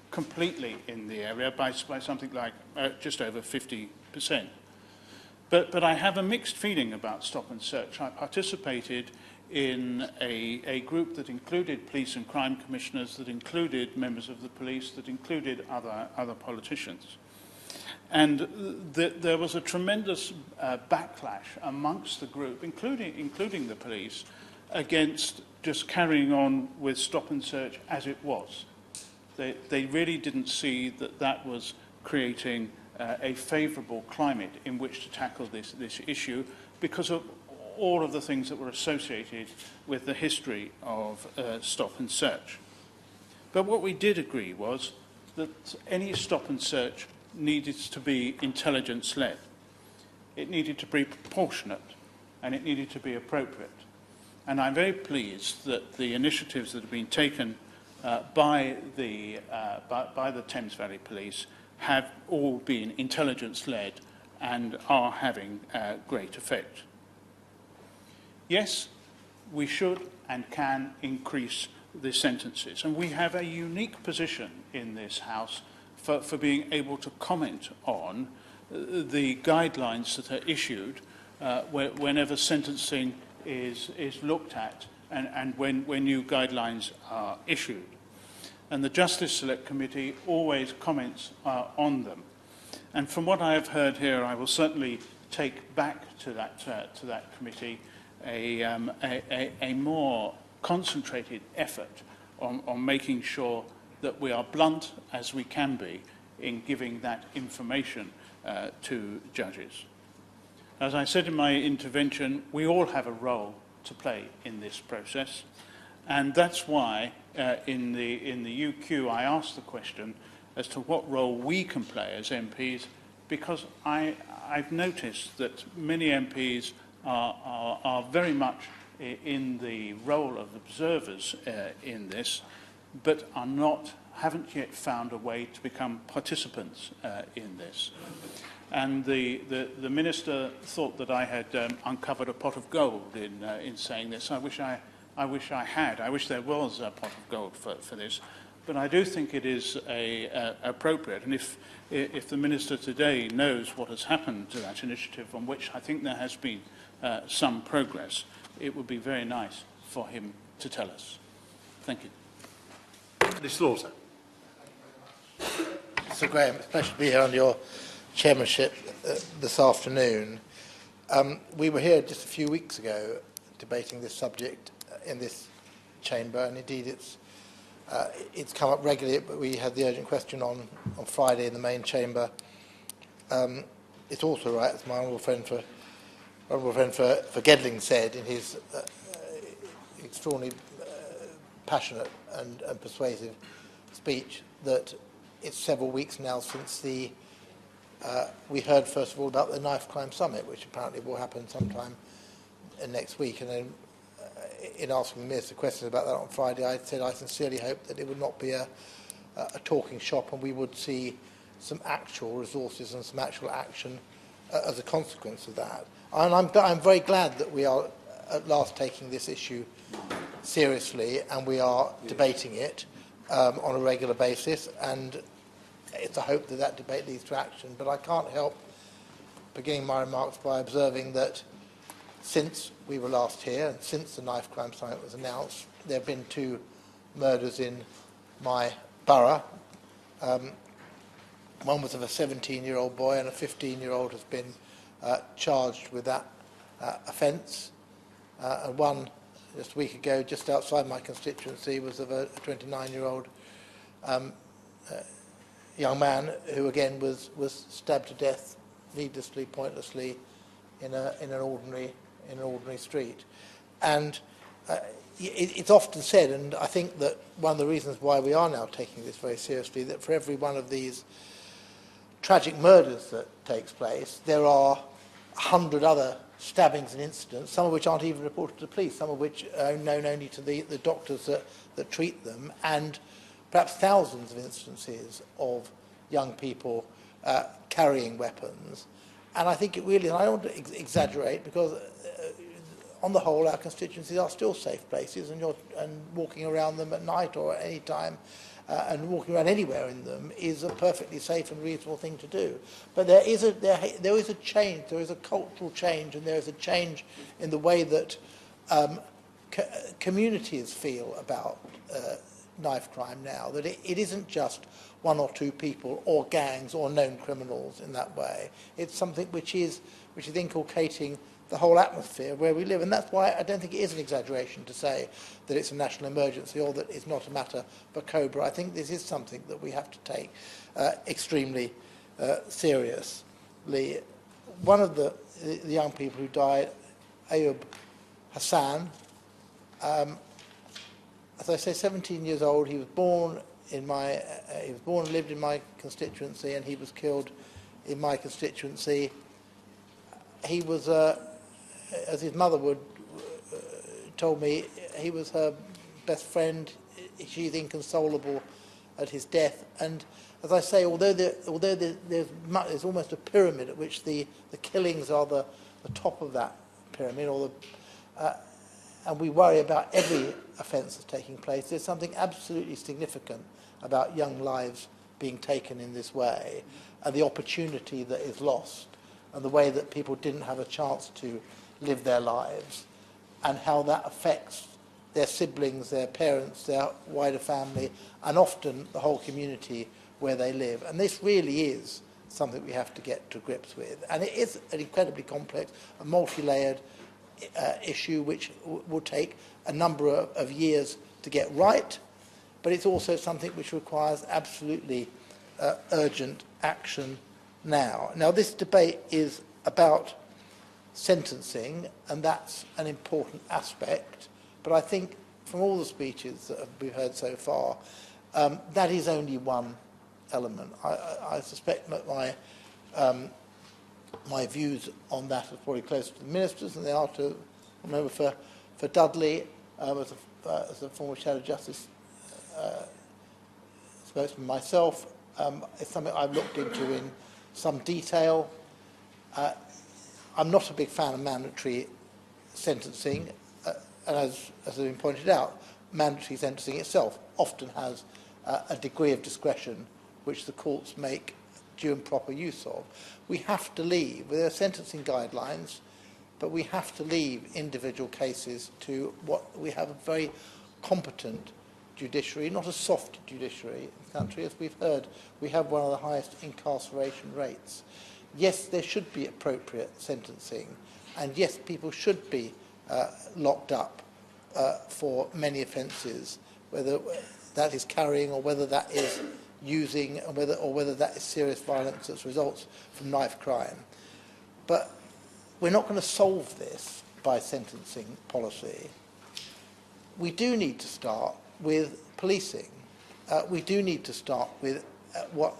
completely in the area by something like just over 50%. But I have a mixed feeling about stop and search. I participated in a group that included police and crime commissioners, that included members of the police, that included other politicians. And there was a tremendous backlash amongst the group, including the police, against just carrying on with stop and search as it was. They really didn't see that that was creating a favourable climate in which to tackle this issue, because of all of the things that were associated with the history of stop and search. But what we did agree was that any stop and search needed to be intelligence-led. It needed to be proportionate, and it needed to be appropriate. And I'm very pleased that the initiatives that have been taken by the Thames Valley Police have all been intelligence-led and are having great effect. Yes, we should and can increase the sentences, and we have a unique position in this House for being able to comment on the guidelines that are issued whenever sentencing is looked at and when new guidelines are issued. And the Justice Select Committee always comments on them. And from what I have heard here, I will certainly take back to that committee a more concentrated effort on making sure that we are blunt as we can be in giving that information to judges. As I said in my intervention, we all have a role to play in this process, and that's why in the UQ I asked the question as to what role we can play as MPs, because I've noticed that many MPs are very much in the role of observers in this, but haven't yet found a way to become participants in this. And the Minister thought that I had uncovered a pot of gold in saying this. I wish I had. I wish there was a pot of gold for this. But I do think it is appropriate. And if the Minister today knows what has happened to that initiative, on which I think there has been some progress, it would be very nice for him to tell us. Thank you. Ms. Slaughter. Sir Graham, it's a pleasure to be here on your chairmanship this afternoon. We were here just a few weeks ago debating this subject in this chamber, and indeed it's come up regularly, but we had the urgent question on Friday in the main chamber. It's also right, as my honourable friend for Gedling said in his extraordinarily passionate and persuasive speech, that it's several weeks now since we heard first of all about the Knife Crime Summit, which apparently will happen sometime next week. And then in asking the Minister questions about that on Friday, I said I sincerely hope that it would not be a talking shop, and we would see some actual resources and some actual action as a consequence of that. And I'm very glad that we are at last taking this issue seriously, and we are debating it on a regular basis, and it's a hope that that debate leads to action. But I can't help beginning my remarks by observing that since we were last here, and since the Knife Crime Summit was announced, there have been 2 murders in my borough. One was of a 17-year-old boy, and a 15-year-old has been charged with that offence. And one just a week ago, just outside my constituency, was of a 29-year-old young man who again was stabbed to death needlessly, pointlessly, in an ordinary street. And it's often said, and I think that one of the reasons why we are now taking this very seriously, that for every one of these tragic murders that takes place, there are 100 other stabbings and incidents, some of which aren't even reported to the police, some of which are known only to the doctors that treat them, and perhaps thousands of instances of young people carrying weapons. And I think it really, and I don't want to exaggerate, because on the whole our constituencies are still safe places, and walking around them at night or at any time and walking around anywhere in them is a perfectly safe and reasonable thing to do. But there is a change, there is a cultural change, and there is a change in the way that communities feel about knife crime now, that it isn't just 1 or 2 people or gangs or known criminals in that way. It's something which is inculcating the whole atmosphere where we live. And that's why I don't think it is an exaggeration to say that it's a national emergency or that it's not a matter for COBRA. I think this is something that we have to take extremely seriously. One of the young people who died, Ayub Hassan, as I say, 17 years old, he was born and lived in my constituency, and he was killed in my constituency. He was, as his mother told me, he was her best friend. She's inconsolable at his death. And as I say, although there's almost a pyramid at which the killings are the top of that pyramid, and we worry about every offence that's taking place, there's something absolutely significant about young lives being taken in this way, and the opportunity that is lost, and the way that people didn't have a chance to live their lives, and how that affects their siblings, their parents, their wider family, and often the whole community where they live. And this really is something we have to get to grips with. And it is an incredibly complex, a multi-layered issue which will take a number of years to get right, but it's also something which requires absolutely urgent action now. Now, this debate is about sentencing, and that's an important aspect, but I think from all the speeches that we've heard so far, that is only one element. I suspect that my my views on that are probably closer to the Ministers than they are to a member for Dudley. As a former Shadow Justice spokesman myself, it's something I've looked into in some detail. I'm not a big fan of mandatory sentencing, and as has been pointed out, mandatory sentencing itself often has a degree of discretion which the courts make due and proper use of. We have to leave, there are sentencing guidelines, but we have to leave individual cases to what we have a very competent judiciary, not a soft judiciary in the country. As we've heard, we have one of the highest incarceration rates. Yes, there should be appropriate sentencing, and yes, people should be locked up for many offences, whether that is carrying or whether that is using, or whether that is serious violence that results from knife crime. But we're not going to solve this by sentencing policy. We do need to start with policing. We do need to start with what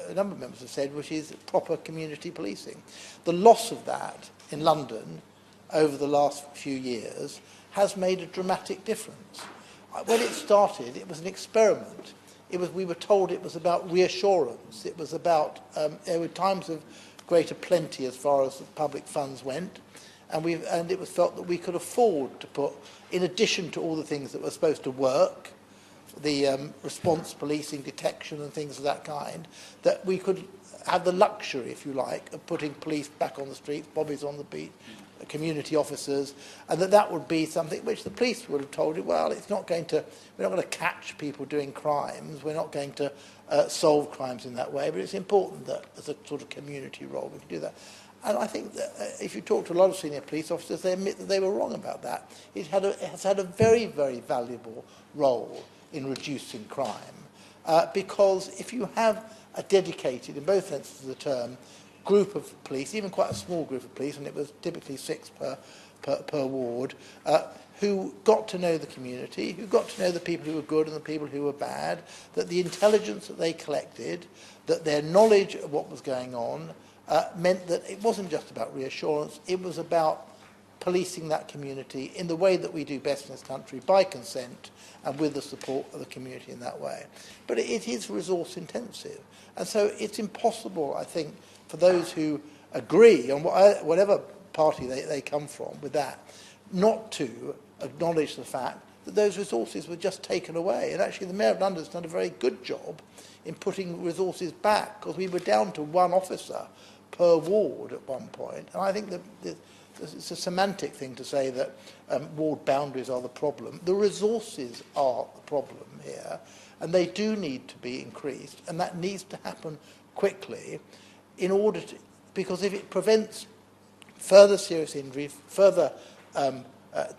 a number of members have said, which is proper community policing. The loss of that in London over the last few years has made a dramatic difference. When it started, it was an experiment. We were told it was about reassurance. It was about, there were times of greater plenty as far as the public funds went, and it was felt that we could afford to put, in addition to all the things that were supposed to work, the response policing, detection and things of that kind, that we could have the luxury, if you like, of putting police back on the streets, bobbies on the beat, community officers, and that would be something which the police would have told you, well, it's not going to, we're not going to catch people doing crimes, we're not going to solve crimes in that way, but it's important that as a sort of community role we can do that. And I think that if you talk to a lot of senior police officers, they admit that they were wrong about that. It has had a very, very valuable role in reducing crime, because if you have a dedicated, in both senses of the term, group of police, even quite a small group of police, and it was typically 6 per ward, who got to know the community, who got to know the people who were good and the people who were bad, that the intelligence that they collected, that their knowledge of what was going on, meant that it wasn't just about reassurance, it was about policing that community in the way that we do best in this country, by consent and with the support of the community in that way. But it is resource intensive. And so it's impossible, I think, for those who agree on whatever party they come from with that, not to acknowledge the fact that those resources were just taken away. And actually the Mayor of London has done a very good job in putting resources back, because we were down to 1 officer per ward at one point. And I think that it's a semantic thing to say that ward boundaries are the problem. The resources are the problem here, and they do need to be increased, and that needs to happen quickly in order to, because if it prevents further serious injury, further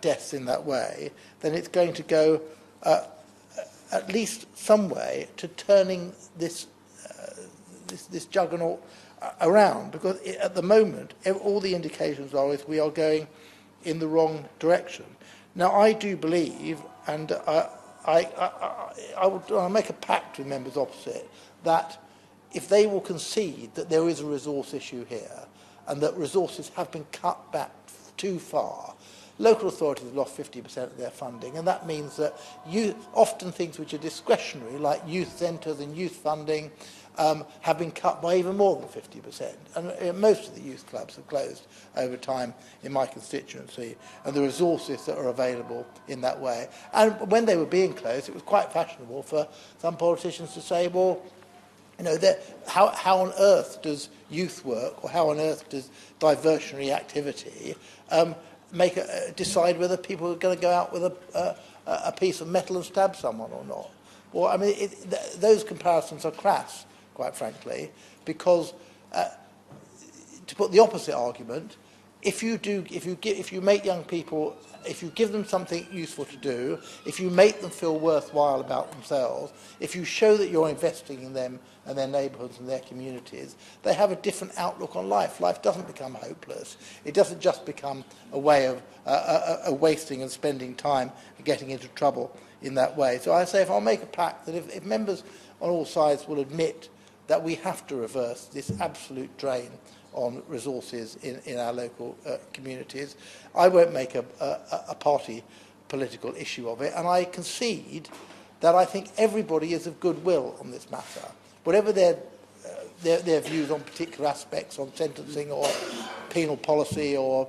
deaths in that way, then it's going to go at least some way to turning this juggernaut around, because at the moment all the indications are is we are going in the wrong direction. Now I do believe, and I'll make a pact with members opposite, that if they will concede that there is a resource issue here and that resources have been cut back too far, local authorities have lost 50% of their funding, and that means that often things which are discretionary, like youth centres and youth funding, have been cut by even more than 50%. And most of the youth clubs have closed over time in my constituency, and the resources that are available in that way. And when they were being closed, it was quite fashionable for some politicians to say, well, you know, how on earth does youth work, or how on earth does diversionary activity decide whether people are going to go out with a piece of metal and stab someone or not? Well, I mean, those comparisons are crass, quite frankly, because to put the opposite argument, if you make young people, if you give them something useful to do, if you make them feel worthwhile about themselves, if you show that you're investing in them and their neighbourhoods and their communities, they have a different outlook on life. Life doesn't become hopeless. It doesn't just become a way of wasting and spending time and getting into trouble in that way. So I say, if I'll make a pact that if members on all sides will admit that we have to reverse this absolute drain on resources in our local communities. I won't make a party political issue of it, and I concede that I think everybody is of goodwill on this matter. Whatever their views on particular aspects on sentencing or penal policy or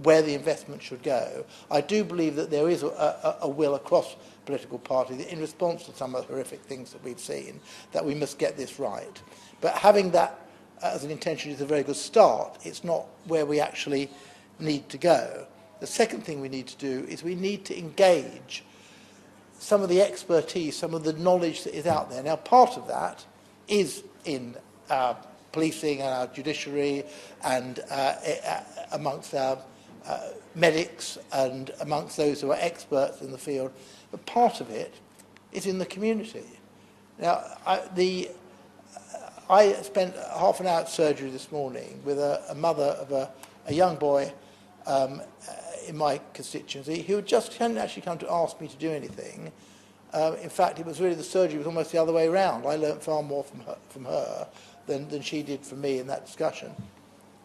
where the investment should go, I do believe that there is a will across political parties in response to some of the horrific things that we've seen, that we must get this right. But having that as an intention is a very good start. It's not where we actually need to go. The second thing we need to do is we need to engage some of the expertise, some of the knowledge that is out there. Now, part of that is in our policing and our judiciary and amongst our medics and amongst those who are experts in the field. But part of it is in the community. Now, I spent half an hour at surgery this morning with a mother of a young boy in my constituency who hadn't actually come to ask me to do anything. In fact, it was really the surgery was almost the other way around. I learnt far more from her than she did from me in that discussion.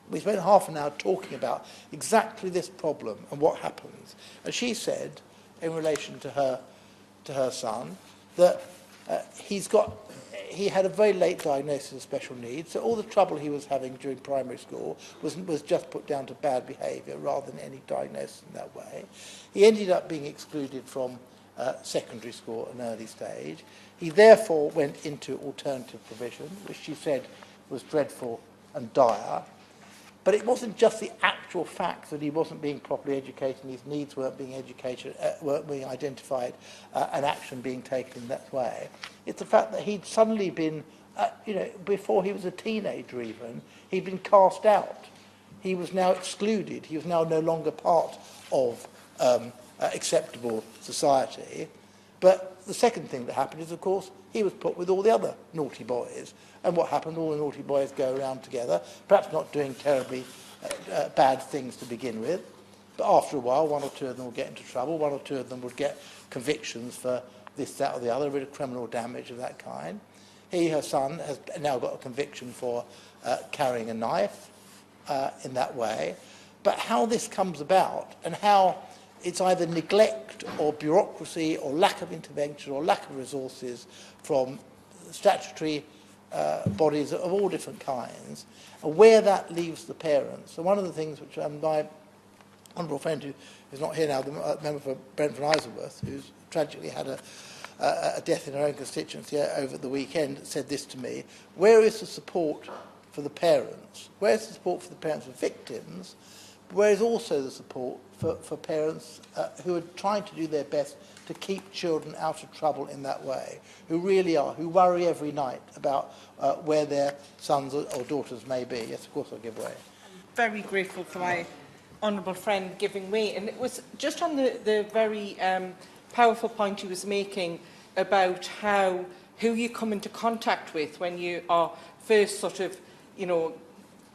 We spent half an hour talking about exactly this problem and what happens. And she said, in relation to her son, that he had a very late diagnosis of special needs, so all the trouble he was having during primary school was just put down to bad behaviour rather than any diagnosis in that way. He ended up being excluded from secondary school at an early stage. He therefore went into alternative provision, which she said was dreadful and dire. But it wasn't just the actual fact that he wasn't being properly educated and his needs weren't being identified and action being taken in that way. It's the fact that he'd suddenly been, before he was a teenager even, he'd been cast out. He was now excluded. He was now no longer part of acceptable society. But the second thing that happened is, of course, he was put with all the other naughty boys. And what happened? All the naughty boys go around together, perhaps not doing terribly bad things to begin with, but after a while, one or two of them would get into trouble, one or two of them would get convictions for this, that, or the other, a bit of criminal damage of that kind. Her son, has now got a conviction for carrying a knife in that way. But how this comes about and how it's either neglect or bureaucracy or lack of intervention or lack of resources from statutory bodies of all different kinds, and where that leaves the parents. So one of the things which my honourable friend, who is not here now, the member for Brentford Isleworth, who's tragically had a death in her own constituency over the weekend, said this to me: where is the support for the parents? Where is the support for the parents of victims? Where is also the support for parents who are trying to do their best to keep children out of trouble in that way, who really are, who worry every night about where their sons or daughters may be? Yes, of course I'll give way. I'm very grateful for my honourable friend giving way. And it was just on the very powerful point he was making about who you come into contact with when you are first sort of,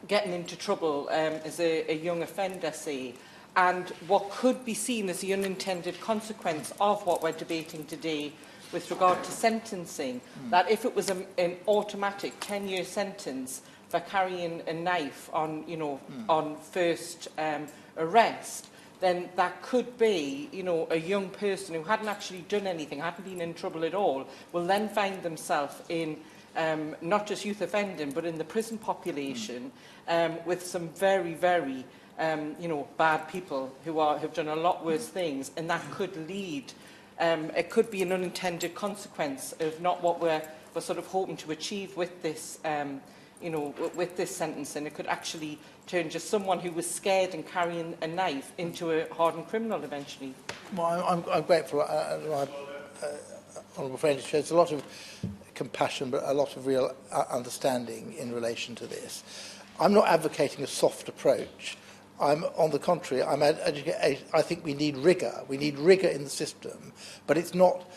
getting into trouble as a young offender, say, and what could be seen as the unintended consequence of what we're debating today with regard to sentencing, that if it was an automatic 10-year sentence for carrying a knife on, on first arrest, then that could be, a young person who hadn't actually done anything, hadn't been in trouble at all, will then find themselves in not just youth offending, but in the prison population with some very, very, bad people who have done a lot worse things, and that could lead, it could be an unintended consequence of not what we're sort of hoping to achieve with this, with this sentence, and it could actually turn just someone who was scared and carrying a knife into a hardened criminal eventually. Well, I'm grateful. My honourable friend shows a lot of compassion, but a lot of real understanding in relation to this. I'm not advocating a soft approach. On the contrary, I think we need rigour. We need rigour in the system, but it's not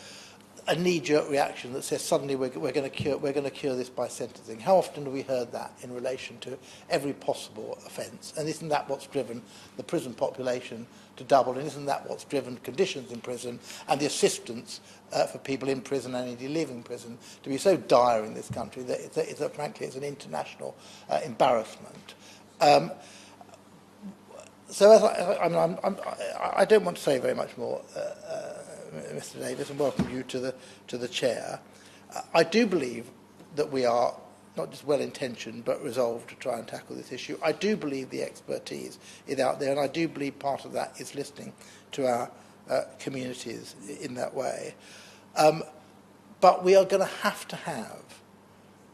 a knee-jerk reaction that says suddenly we're going to cure this by sentencing. How often have we heard that in relation to every possible offence? And isn't that what's driven the prison population to double? And isn't that what's driven conditions in prison and the assistance for people in prison and indeed leaving prison to be so dire in this country that frankly it's an international embarrassment. So I don't want to say very much more, Mr. Davis, and welcome you to the chair. I do believe that we are not just well-intentioned but resolved to try and tackle this issue. I do believe the expertise is out there, and I do believe part of that is listening to our communities in that way. But we are going to have.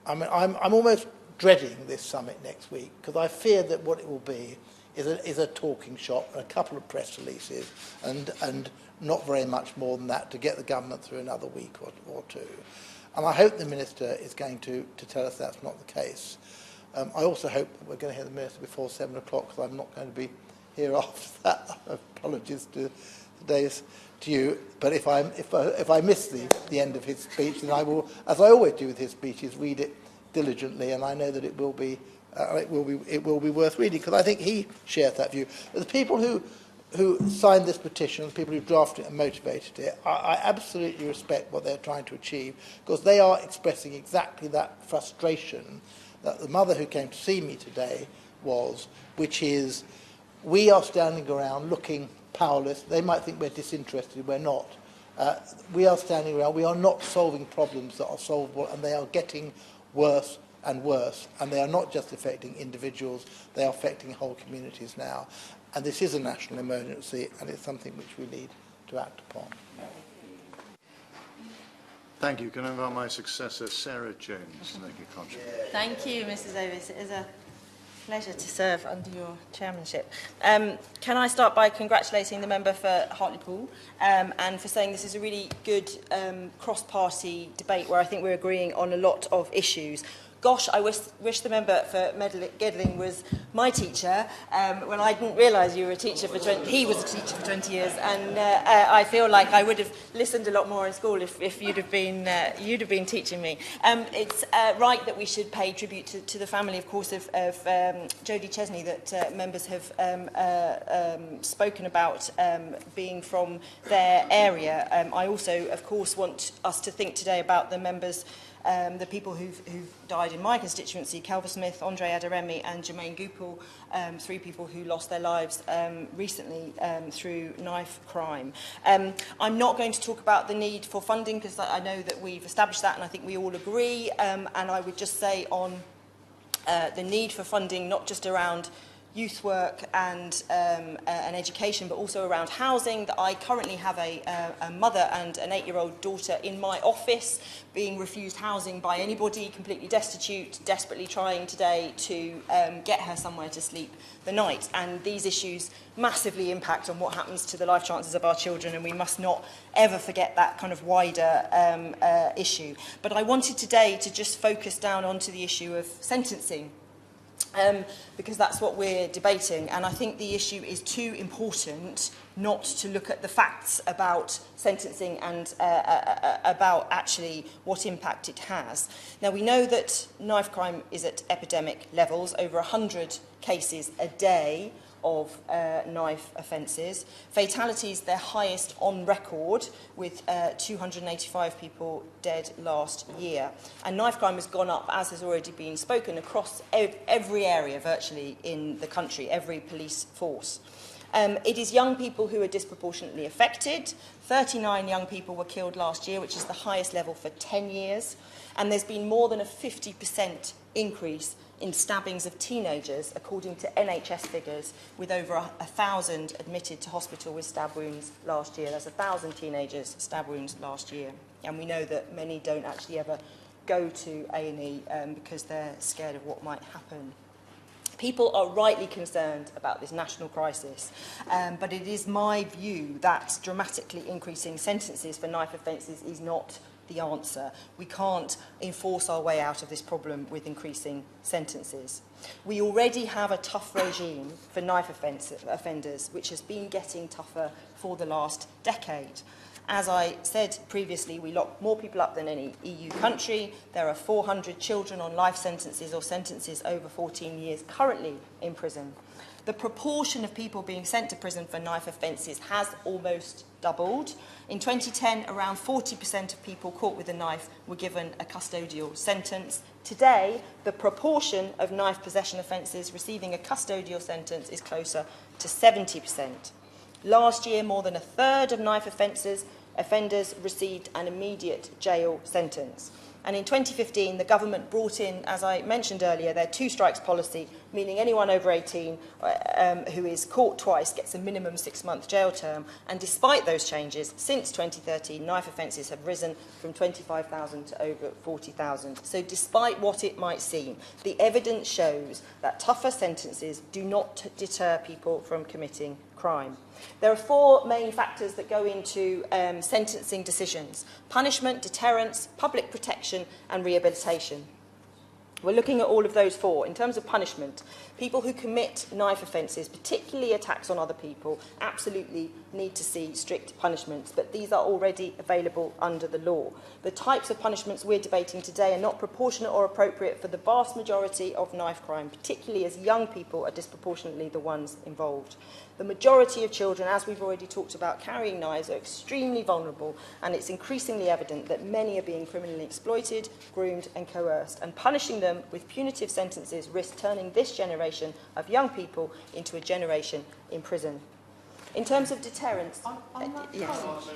I'm almost dreading this summit next week because I fear that what it will be is a talking shop and a couple of press releases and not very much more than that to get the government through another week or two. And I hope the Minister is going to tell us that's not the case. I also hope that we're going to hear the Minister before 7 o'clock because I'm not going to be here after that. Apologies to you. But if I miss the end of his speech, then I will, as I always do with his speeches, read it diligently, and I know that it will be worth reading because I think he shares that view. But the people who signed this petition, the people who drafted it and motivated it, I absolutely respect what they're trying to achieve because they are expressing exactly that frustration that the mother who came to see me today was, which is we are standing around looking powerless. They might think we're disinterested, we're not. We are standing around, we are not solving problems that are solvable, and they are getting worse and worse, and they are not just affecting individuals, they are affecting whole communities now. And this is a national emergency, and it's something which we need to act upon. Thank you. Can I invite my successor, Sarah Jones, to make a contribution? Thank you, Mr. Davis. It is a pleasure to serve under your chairmanship. Can I start by congratulating the member for Hartlepool and for saying this is a really good cross-party debate where I think we're agreeing on a lot of issues. Gosh, I wish the member for Gedling was my teacher when I didn't realise you were a teacher for 20. He was a teacher for 20 years, and I feel like I would have listened a lot more in school if you'd have been teaching me. It's right that we should pay tribute to the family, of course, of Jodie Chesney that members have spoken about being from their area. I also, of course, want us to think today about the members. The people who've died in my constituency, Calver Smith, Andre Adaremi and Jermaine Goupil, 3 people who lost their lives recently through knife crime. I'm not going to talk about the need for funding because I know that we've established that and I think we all agree. And I would just say on the need for funding, not just around youth work and education, but also around housing, that I currently have a mother and an 8-year-old daughter in my office being refused housing by anybody, completely destitute, desperately trying today to get her somewhere to sleep the night. And these issues massively impact on what happens to the life chances of our children, and we must not ever forget that kind of wider issue. But I wanted today to just focus down onto the issue of sentencing. Because that's what we're debating, and I think the issue is too important not to look at the facts about sentencing and about actually what impact it has. Now, we know that knife crime is at epidemic levels, over 100 cases a day of knife offences. Fatalities, their highest on record, with 285 people dead last year. And knife crime has gone up, as has already been spoken, across every area virtually in the country, every police force. It is young people who are disproportionately affected. 39 young people were killed last year, which is the highest level for 10 years. And there's been more than a 50% increase in stabbings of teenagers, according to NHS figures, with over 1,000 admitted to hospital with stab wounds last year. There's 1,000 teenagers stab wounds last year. And we know that many don't actually ever go to A&E because they're scared of what might happen. People are rightly concerned about this national crisis, but it is my view that dramatically increasing sentences for knife offences is not the answer. We can't enforce our way out of this problem with increasing sentences. We already have a tough regime for knife offenders, which has been getting tougher for the last decade. As I said previously, we lock more people up than any EU country. There are 400 children on life sentences or sentences over 14 years currently in prison. The proportion of people being sent to prison for knife offences has almost doubled. In 2010, around 40% of people caught with a knife were given a custodial sentence. Today, the proportion of knife possession offences receiving a custodial sentence is closer to 70%. Last year, more than a third of knife offenders received an immediate jail sentence. And in 2015, the government brought in, as I mentioned earlier, their two strikes policy, meaning anyone over 18 who is caught twice gets a minimum 6-month jail term. And despite those changes, since 2013, knife offences have risen from 25,000 to over 40,000. So despite what it might seem, the evidence shows that tougher sentences do not deter people from committing crime. There are 4 main factors that go into sentencing decisions: punishment, deterrence, public protection and rehabilitation. We're looking at all of those 4. In terms of punishment, people who commit knife offences, particularly attacks on other people, absolutely need to see strict punishments, but these are already available under the law. The types of punishments we're debating today are not proportionate or appropriate for the vast majority of knife crime, particularly as young people are disproportionately the ones involved. The majority of children, as we've already talked about, carrying knives are extremely vulnerable, and it's increasingly evident that many are being criminally exploited, groomed and coerced, and punishing them with punitive sentences risks turning this generation of young people into a generation in prison. In terms of deterrence... yes.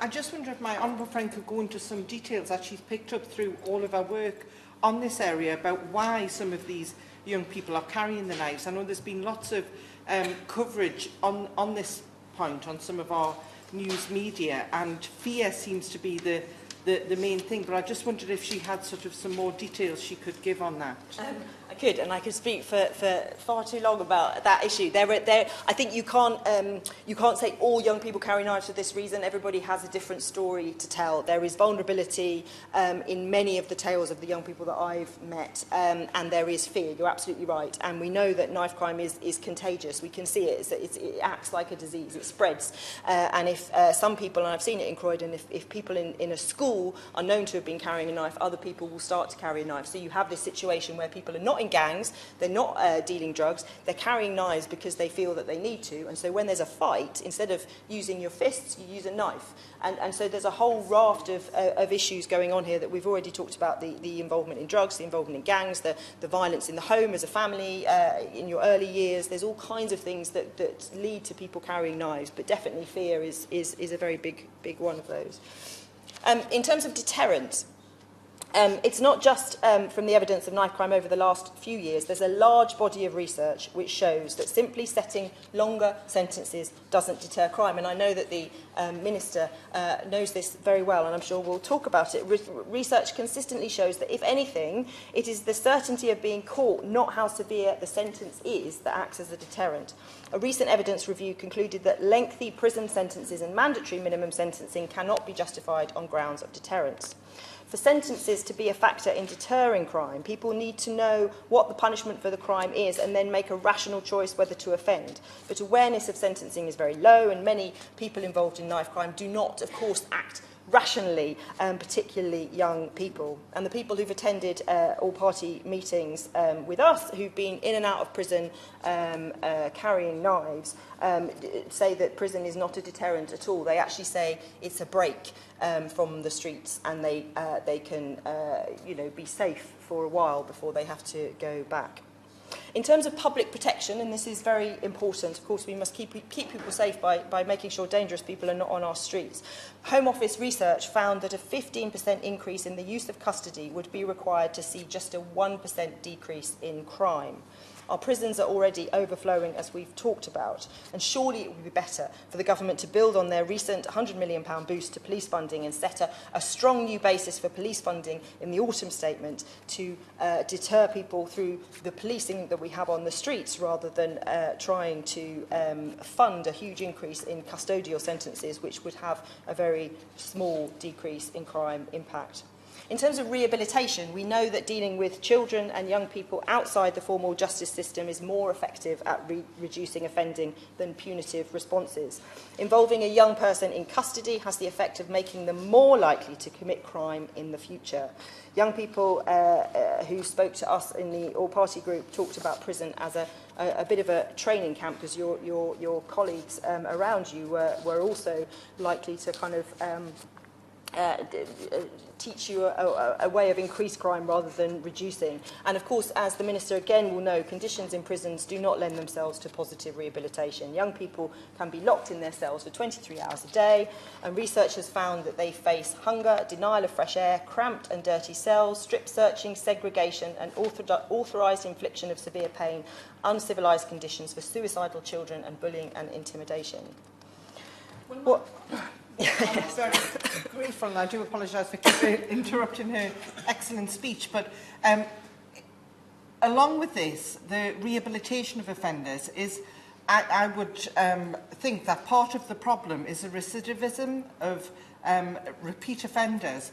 I just wonder if my honourable friend could go into some details that she's picked up through all of our work on this area about why some of these young people are carrying the knives. I know there's been lots of coverage on this point on some of our news media, and fear seems to be the main thing, but I just wondered if she had sort of some more details she could give on that. I could, and I could speak for far too long about that issue. I think you can't say all young people carry knives for this reason. Everybody has a different story to tell. There is vulnerability in many of the tales of the young people that I've met, and there is fear. You're absolutely right. And we know that knife crime is contagious. We can see it. It acts like a disease. It spreads. And if some people, and I've seen it in Croydon, if people in a school are known to have been carrying a knife, other people will start to carry a knife. So you have this situation where people are not in gangs, they're not dealing drugs, they're carrying knives because they feel that they need to, and so when there's a fight, instead of using your fists, you use a knife. And so there's a whole raft of issues going on here that we've already talked about: the involvement in drugs, the involvement in gangs, the violence in the home as a family, in your early years. There's all kinds of things that lead to people carrying knives, but definitely fear is a very big one of those. In terms of deterrence, it's not just from the evidence of knife crime over the last few years. There's a large body of research which shows that simply setting longer sentences doesn't deter crime. And I know that the Minister knows this very well, and I'm sure we'll talk about it. Research consistently shows that, if anything, it is the certainty of being caught, not how severe the sentence is, that acts as a deterrent. A recent evidence review concluded that lengthy prison sentences and mandatory minimum sentencing cannot be justified on grounds of deterrence. For sentences to be a factor in deterring crime, people need to know what the punishment for the crime is and then make a rational choice whether to offend. But awareness of sentencing is very low, and many people involved in knife crime do not, of course, act rationally, particularly young people. And the people who've attended all-party meetings with us, who've been in and out of prison carrying knives, say that prison is not a deterrent at all. They actually say it's a break from the streets, and they can be safe for a while before they have to go back. In terms of public protection, and this is very important, of course we must keep people safe by making sure dangerous people are not on our streets. Home Office research found that a 15% increase in the use of custody would be required to see just a 1% decrease in crime. Our prisons are already overflowing, as we've talked about, and surely it would be better for the government to build on their recent £100 million boost to police funding and set a strong new basis for police funding in the autumn statement to deter people through the policing that we have on the streets, rather than trying to fund a huge increase in custodial sentences, which would have a very small decrease in crime impact. In terms of rehabilitation, we know that dealing with children and young people outside the formal justice system is more effective at reducing offending than punitive responses. Involving a young person in custody has the effect of making them more likely to commit crime in the future. Young people who spoke to us in the all-party group talked about prison as a bit of a training camp, because your colleagues around you were also likely to kind of teach you a way of increased crime rather than reducing. And of course, as the Minister again will know, conditions in prisons do not lend themselves to positive rehabilitation. Young people can be locked in their cells for 23 hours a day, and research has found that they face hunger, denial of fresh air, cramped and dirty cells, strip searching, segregation and authorised infliction of severe pain, uncivilised conditions for suicidal children, and bullying and intimidation. What? Very grateful, and I do apologise for interrupting her excellent speech, but along with this, the rehabilitation of offenders is, I would think that part of the problem is the recidivism of repeat offenders.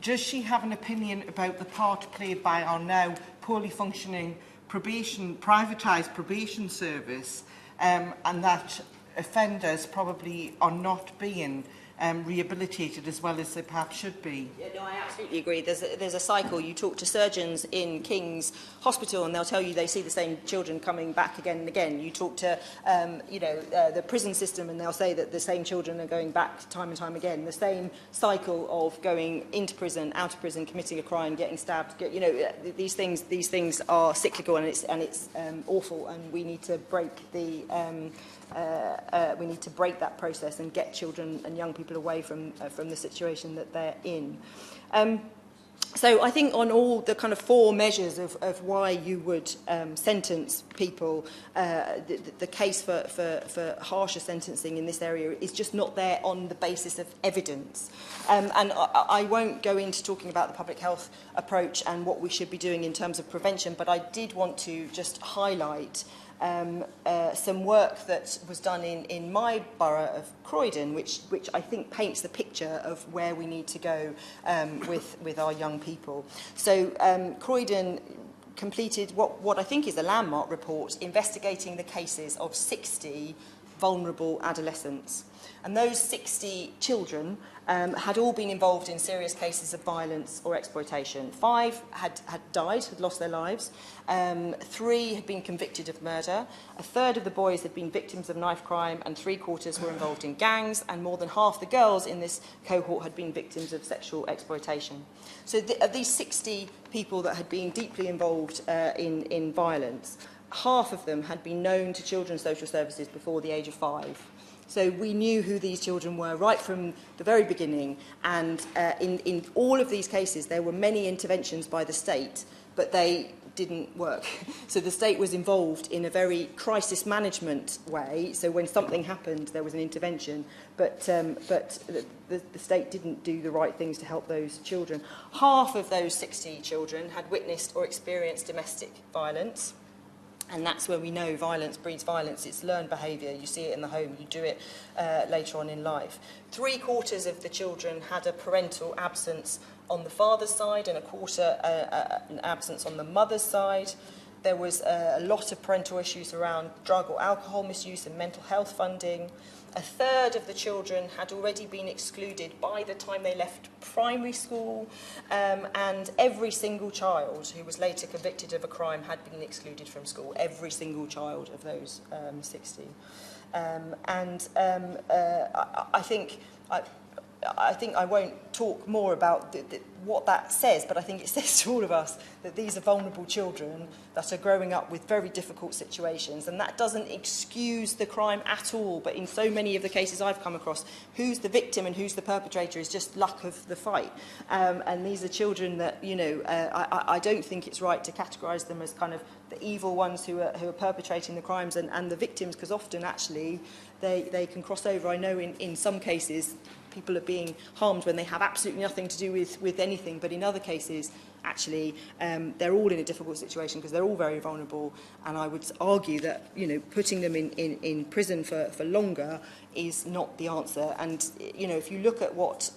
Does she have an opinion about the part played by our now poorly functioning privatised probation service, and that offenders probably are not being rehabilitated as well as they perhaps should be? Yeah, no, I absolutely agree. There's a cycle. You talk to surgeons in King's Hospital and they'll tell you they see the same children coming back again and again. You talk to the prison system and they'll say that the same children are going back time and time again. The same cycle of going into prison, out of prison, committing a crime, getting stabbed. These things are cyclical, and it's awful, and we need to break the that process and get children and young people away from the situation that they're in. So I think on all the kind of four measures of why you would sentence people, the case for harsher sentencing in this area is just not there on the basis of evidence. And I won't go into talking about the public health approach and what we should be doing in terms of prevention, but I did want to just highlight some work that was done in my borough of Croydon, which I think paints the picture of where we need to go with our young people. So Croydon completed what I think is a landmark report investigating the cases of 60 vulnerable adolescents. And those 60 children had all been involved in serious cases of violence or exploitation. 5 had died, had lost their lives. 3 had been convicted of murder. A third of the boys had been victims of knife crime, and 3/4 were involved in gangs, and more than half the girls in this cohort had been victims of sexual exploitation. So of these 60 people that had been deeply involved in violence, half of them had been known to children's social services before the age of 5. So we knew who these children were right from the very beginning, and in all of these cases there were many interventions by the state, but they didn't work. So the state was involved in a very crisis management way. So when something happened, there was an intervention, but the state didn't do the right things to help those children. Half of those 60 children had witnessed or experienced domestic violence. And that's where we know violence breeds violence. It's learned behaviour. You see it in the home. You do it later on in life. 3/4 of the children had a parental absence on the father's side, and 1/4 an absence on the mother's side. There was a lot of parental issues around drug or alcohol misuse and mental health funding. A third of the children had already been excluded by the time they left primary school, and every single child who was later convicted of a crime had been excluded from school. Every single child of those 60. I think I won't talk more about what that says, but I think it says to all of us that these are vulnerable children that are growing up with very difficult situations, and that doesn't excuse the crime at all. But in so many of the cases I've come across, who's the victim and who's the perpetrator is just luck of the fight. And these are children that, I don't think it's right to categorise them as kind of the evil ones who are perpetrating the crimes and the victims, because often actually they can cross over. I know in some cases people are being harmed when they have absolutely nothing to do with anything, but in other cases actually they're all in a difficult situation because they're all very vulnerable, and I would argue that, you know, putting them in prison for longer is not the answer. And, you know, if you look at what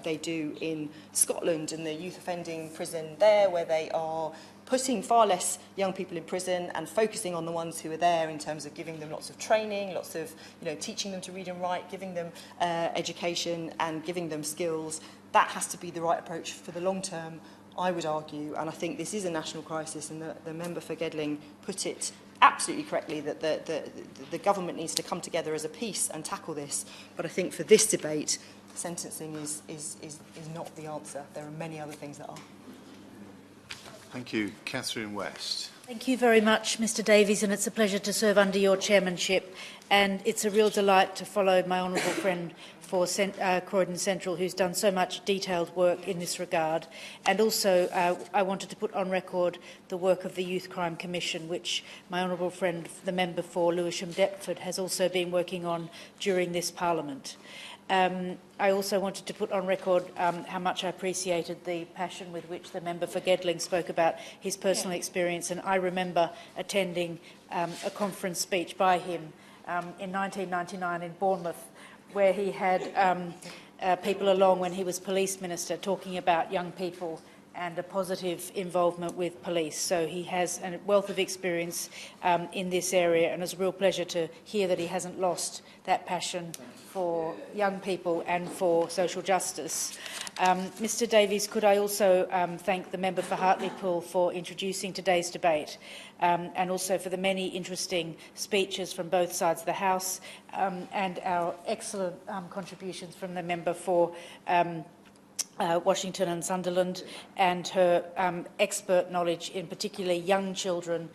they do in Scotland and the youth offending prison there, where they are putting far less young people in prison and focusing on the ones who are there in terms of giving them lots of training, lots of, you know, teaching them to read and write, giving them education and giving them skills, that has to be the right approach for the long term, I would argue. And I think this is a national crisis, and the member for Gedling put it absolutely correctly that the government needs to come together as a piece and tackle this. But I think for this debate, sentencing is not the answer. There are many other things that are. Thank you. Catherine West. Thank you very much, Mr Davies, and it's a pleasure to serve under your chairmanship. And it's a real delight to follow my honourable friend for Croydon Central, who's done so much detailed work in this regard. And also, I wanted to put on record the work of the Youth Crime Commission, which my honourable friend, the member for Lewisham Deptford, has also been working on during this Parliament. I also wanted to put on record how much I appreciated the passion with which the member for Gedling spoke about his personal experience, and I remember attending a conference speech by him in 1999 in Bournemouth, where he had people along when he was police minister talking about young people and a positive involvement with police. So he has a wealth of experience in this area, and it's a real pleasure to hear that he hasn't lost that passion for young people and for social justice. Mr Davies, could I also thank the member for Hartlepool for introducing today's debate, and also for the many interesting speeches from both sides of the House, and our excellent contributions from the member for Washington and Sunderland, and her expert knowledge in particularly young children,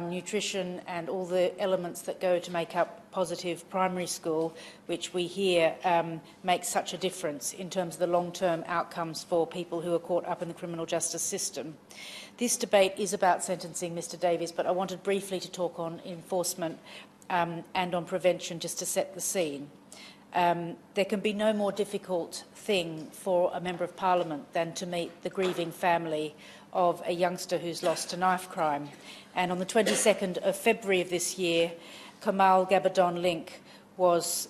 nutrition and all the elements that go to make up positive primary school, which we hear makes such a difference in terms of the long-term outcomes for people who are caught up in the criminal justice system. This debate is about sentencing, Mr Davies, but I wanted briefly to talk on enforcement and on prevention, just to set the scene. There can be no more difficult thing for a Member of Parliament than to meet the grieving family of a youngster who's lost to knife crime. And on the 22nd of February of this year, Kamal Gabadon Link was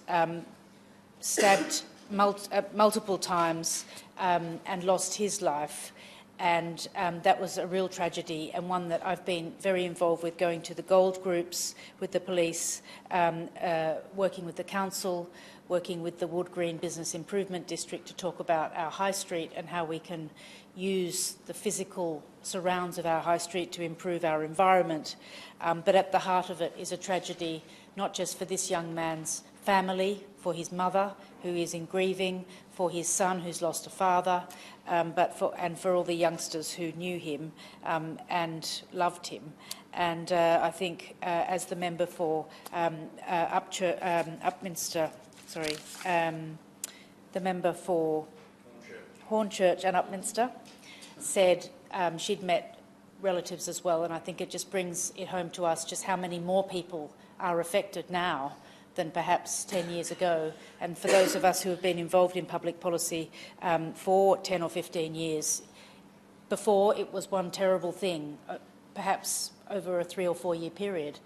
stabbed multiple times and lost his life. And that was a real tragedy, and one that I've been very involved with, going to the gold groups with the police, working with the council, working with the Wood Green Business Improvement District to talk about our high street and how we can use the physical surrounds of our high street to improve our environment. But at the heart of it is a tragedy, not just for this young man's family, for his mother, who is in grieving, for his son, who's lost a father, but for all the youngsters who knew him and loved him. And I think, as the member for Upminster, the member for Hornchurch and Upminster said, she'd met relatives as well, and I think it just brings it home to us just how many more people are affected now than perhaps 10 years ago. And for those of us who have been involved in public policy for 10 or 15 years, before it was one terrible thing, perhaps over a 3 or 4 year period.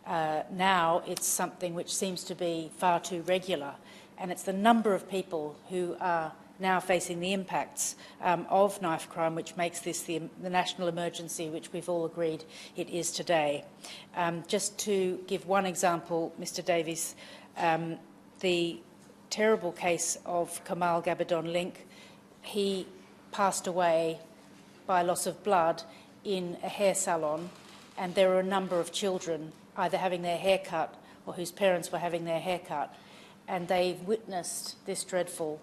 Now it's something which seems to be far too regular, and it's the number of people who are now facing the impacts of knife crime which makes this the national emergency which we've all agreed it is today. Just to give one example, Mr Davies, the terrible case of Kamal Gabadon Link, he passed away by loss of blood in a hair salon, and there were a number of children either having their hair cut or whose parents were having their hair cut, and they witnessed this dreadful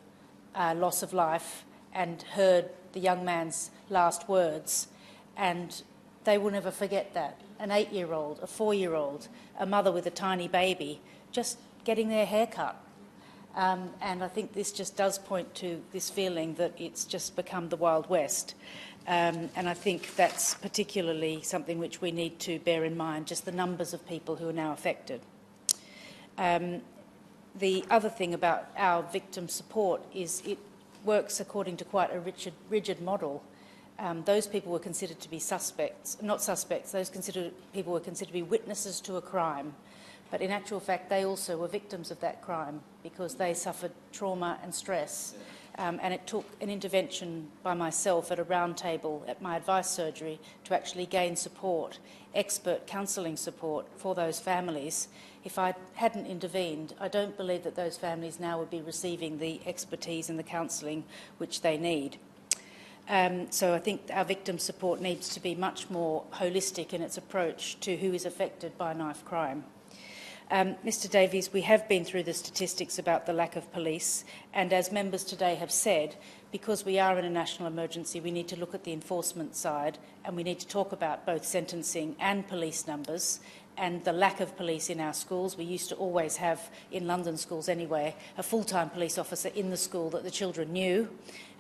loss of life and heard the young man's last words, and they will never forget that. An 8-year-old, a 4-year-old, a mother with a tiny baby, just getting their hair cut. And I think this just does point to this feeling that it's just become the Wild West. And I think that's particularly something which we need to bear in mind, just the numbers of people who are now affected. The other thing about our victim support is it works according to quite a rigid model. those people were considered to be suspects, not suspects, people were considered to be witnesses to a crime. But in actual fact, they also were victims of that crime because they suffered trauma and stress. And it took an intervention by myself at a round table at my advice surgery to actually gain support, expert counselling support for those families. If I hadn't intervened, I don't believe that those families now would be receiving the expertise and the counselling which they need. So I think our victim support needs to be much more holistic in its approach to who is affected by knife crime. Mr Davies, we have been through the statistics about the lack of police, and as members today have said, because we are in a national emergency, we need to look at the enforcement side, and we need to talk about both sentencing and police numbers and the lack of police in our schools. We used to always have, in London schools anyway, a full-time police officer in the school that the children knew,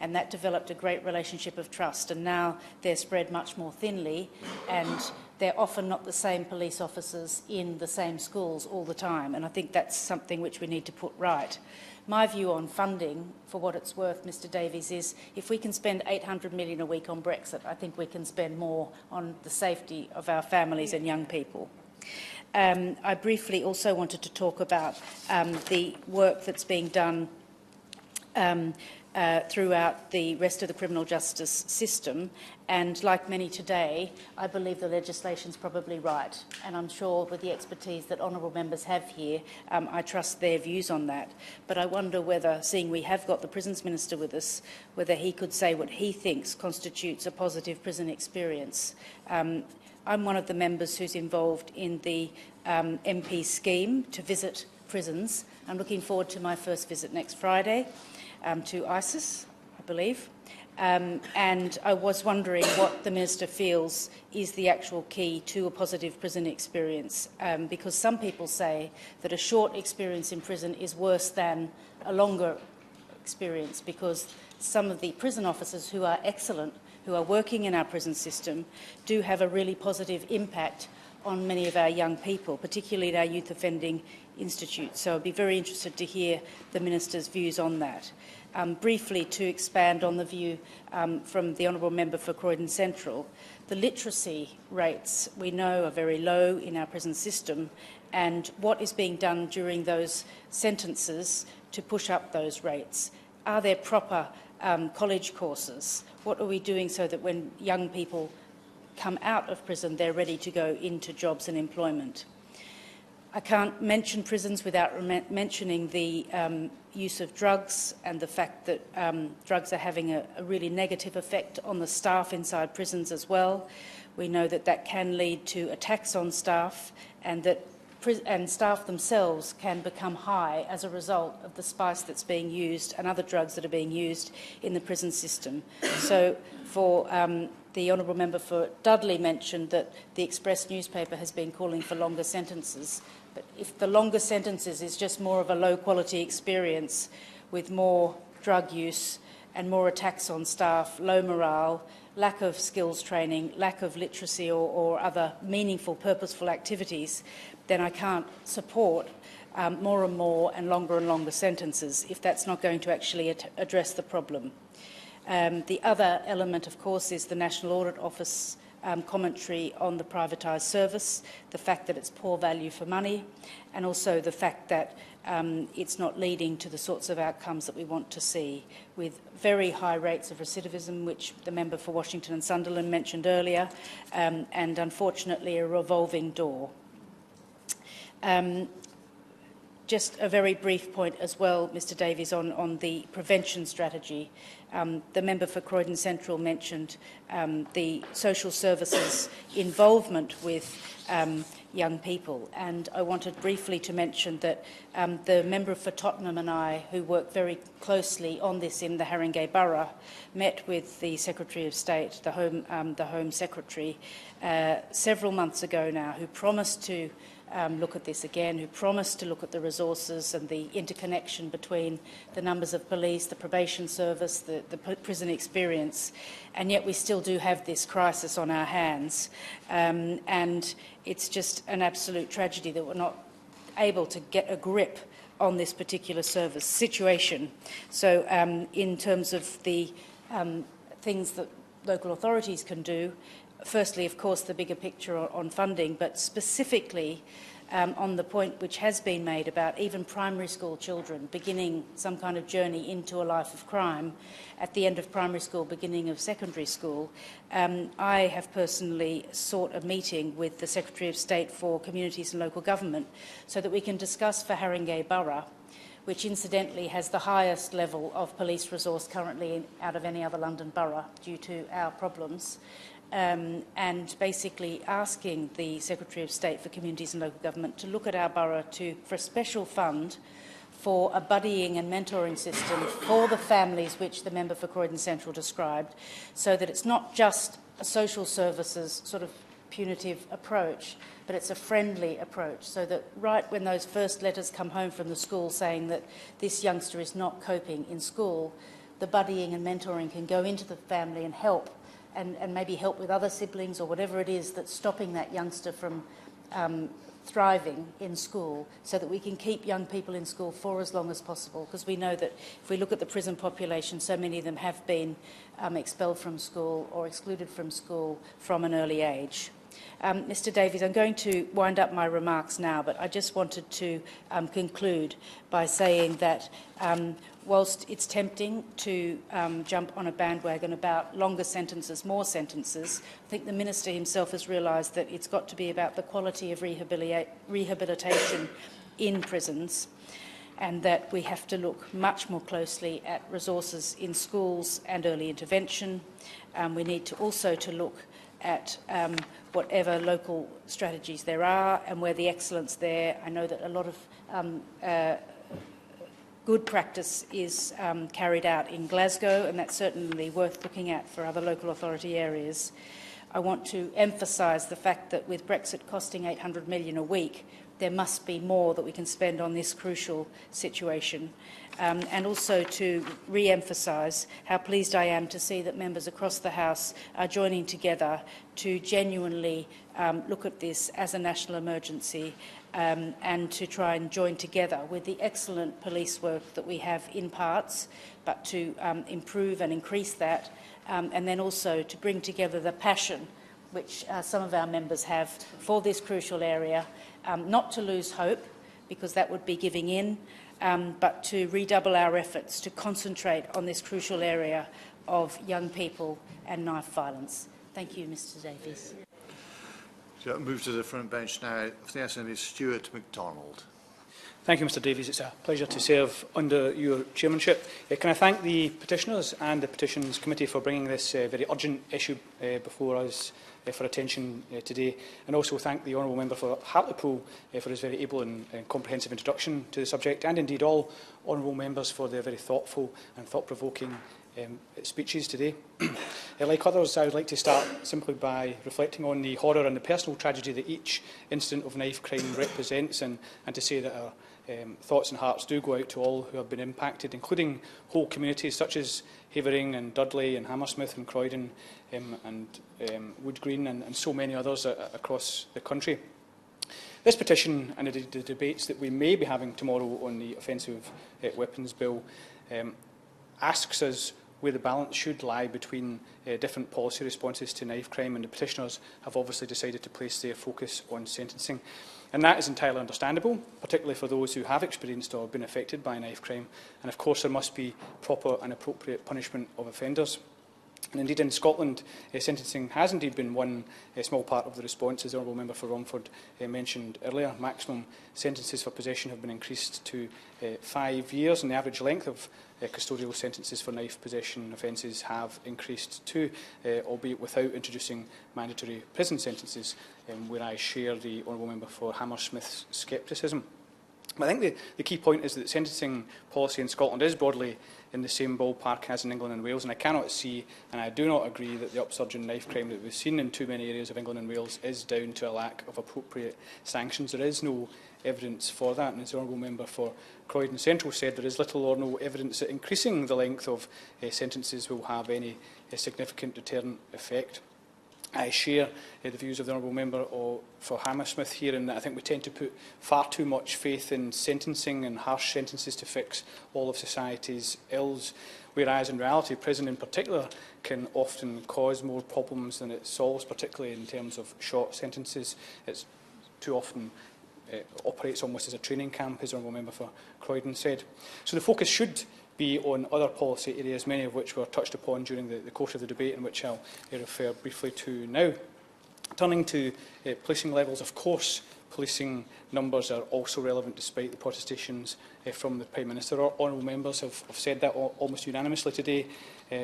and that developed a great relationship of trust, and now they're spread much more thinly, and they're often not the same police officers in the same schools all the time, and I think that's something which we need to put right. My view on funding, for what it's worth, Mr Davies, is if we can spend $800 million a week on Brexit, I think we can spend more on the safety of our families and young people. I briefly also wanted to talk about the work that's being done throughout the rest of the criminal justice system, and like many today, I believe the legislation's probably right, and I'm sure with the expertise that honourable members have here, I trust their views on that. But I wonder whether, seeing we have got the Prisons Minister with us, whether he could say what he thinks constitutes a positive prison experience. I'm one of the members who's involved in the MP scheme to visit prisons. I'm looking forward to my first visit next Friday to ISIS, I believe. And I was wondering what the Minister feels is the actual key to a positive prison experience, because some people say that a short experience in prison is worse than a longer experience, because some of the prison officers who are excellent, who are working in our prison system, do have a really positive impact on many of our young people, particularly at our youth offending institutes. So I'd be very interested to hear the Minister's views on that. Briefly, to expand on the view from the Honourable Member for Croydon Central, the literacy rates we know are very low in our prison system, and what is being done during those sentences to push up those rates? Are there proper college courses? What are we doing so that when young people come out of prison, they're ready to go into jobs and employment? I can't mention prisons without mentioning the use of drugs and the fact that drugs are having a really negative effect on the staff inside prisons as well. We know that that can lead to attacks on staff, and that staff themselves can become high as a result of the spice that's being used and other drugs that are being used in the prison system. So for the Honourable Member for Dudley mentioned that the Express newspaper has been calling for longer sentences. But if the longer sentences is just more of a low-quality experience with more drug use and more attacks on staff, low morale, lack of skills training, lack of literacy or other meaningful, purposeful activities, then I can't support more and more and longer sentences if that's not going to actually address the problem. The other element, of course, is the National Audit Office commentary on the privatised service, the fact that it's poor value for money, and also the fact that it's not leading to the sorts of outcomes that we want to see, with very high rates of recidivism, which the member for Washington and Sunderland mentioned earlier, and unfortunately a revolving door. Just a very brief point as well, Mr Davies, on the prevention strategy. The member for Croydon Central mentioned the social services involvement with young people, and I wanted briefly to mention that the member for Tottenham and I, who work very closely on this in the Haringey Borough, met with the Secretary of State, the Home Secretary, several months ago now, who promised to look at this again, who promised to look at the resources and the interconnection between the numbers of police, the probation service, the prison experience, and yet we still do have this crisis on our hands. And it's just an absolute tragedy that we're not able to get a grip on this particular situation. So in terms of the things that local authorities can do. Firstly, of course, the bigger picture on funding, but specifically on the point which has been made about even primary school children beginning some kind of journey into a life of crime at the end of primary school, beginning of secondary school. I have personally sought a meeting with the Secretary of State for Communities and Local Government so that we can discuss for Haringey Borough, which incidentally has the highest level of police resource currently out of any other London borough due to our problems, and basically asking the Secretary of State for Communities and Local Government to look at our borough for a special fund for a buddying and mentoring system for the families which the member for Croydon Central described, so that it's not just a social services sort of punitive approach, but it's a friendly approach, so that right when those first letters come home from the school saying that this youngster is not coping in school, the buddying and mentoring can go into the family and help, and maybe help with other siblings or whatever it is that's stopping that youngster from thriving in school, so that we can keep young people in school for as long as possible, because we know that if we look at the prison population, so many of them have been expelled from school or excluded from school from an early age. Mr Davies, I'm going to wind up my remarks now, but I just wanted to conclude by saying that whilst it's tempting to jump on a bandwagon about longer sentences, more sentences, I think the Minister himself has realised that it's got to be about the quality of rehabilitation in prisons, and that we have to look much more closely at resources in schools and early intervention. We need to also look at whatever local strategies there are and where the excellence there. I know that a lot of good practice is carried out in Glasgow, and that's certainly worth looking at for other local authority areas. I want to emphasise the fact that with Brexit costing $800 million a week, there must be more that we can spend on this crucial situation. And also to re-emphasise how pleased I am to see that members across the House are joining together to genuinely look at this as a national emergency, and to try and join together with the excellent police work that we have in parts, but to improve and increase that, and then also to bring together the passion which some of our members have for this crucial area, not to lose hope, because that would be giving in, but to redouble our efforts to concentrate on this crucial area of young people and knife violence. Thank you, Mr Davies. So I'll move to the front bench now. For the SNP, Stuart MacDonald. Thank you, Mr Davies. It's a pleasure to serve under your chairmanship. Can I thank the petitioners and the Petitions Committee for bringing this very urgent issue before us for attention today, and also thank the Honourable Member for Hartlepool for his very able and comprehensive introduction to the subject, and indeed all Honourable Members for their very thoughtful and thought-provoking speeches today. Like others, I would like to start simply by reflecting on the horror and the personal tragedy that each incident of knife crime represents, and to say that our thoughts and hearts do go out to all who have been impacted, including whole communities such as Havering and Dudley and Hammersmith and Croydon and Wood Green and so many others across the country. This petition and the debates that we may be having tomorrow on the Offensive Weapons Bill asks us where the balance should lie between different policy responses to knife crime, and the petitioners have obviously decided to place their focus on sentencing. And that is entirely understandable, particularly for those who have experienced or been affected by knife crime. And of course there must be proper and appropriate punishment of offenders. And indeed in Scotland, sentencing has indeed been one small part of the response, as the Honourable Member for Romford mentioned earlier. Maximum sentences for possession have been increased to 5 years, and the average length of custodial sentences for knife possession offences have increased too, albeit without introducing mandatory prison sentences, where I share the Honourable Member for Hammersmith's scepticism. I think the key point is that sentencing policy in Scotland is broadly in the same ballpark as in England and Wales, and I cannot see, and I do not agree, that the upsurge in knife crime that we've seen in too many areas of England and Wales is down to a lack of appropriate sanctions. There is no evidence for that, and as the Honourable Member for Croydon Central said, there is little or no evidence that increasing the length of sentences will have any significant deterrent effect. I share the views of the Honourable Member for Hammersmith here, in that I think we tend to put far too much faith in sentencing and harsh sentences to fix all of society's ills, whereas in reality prison in particular can often cause more problems than it solves, particularly in terms of short sentences. It's too often operates almost as a training camp, as the Honourable Member for Croydon said. So the focus should be on other policy areas, many of which were touched upon during the course of the debate, and which I'll refer briefly to now. Turning to policing levels, of course, policing numbers are also relevant despite the protestations from the Prime Minister. Honourable members have said that almost unanimously today.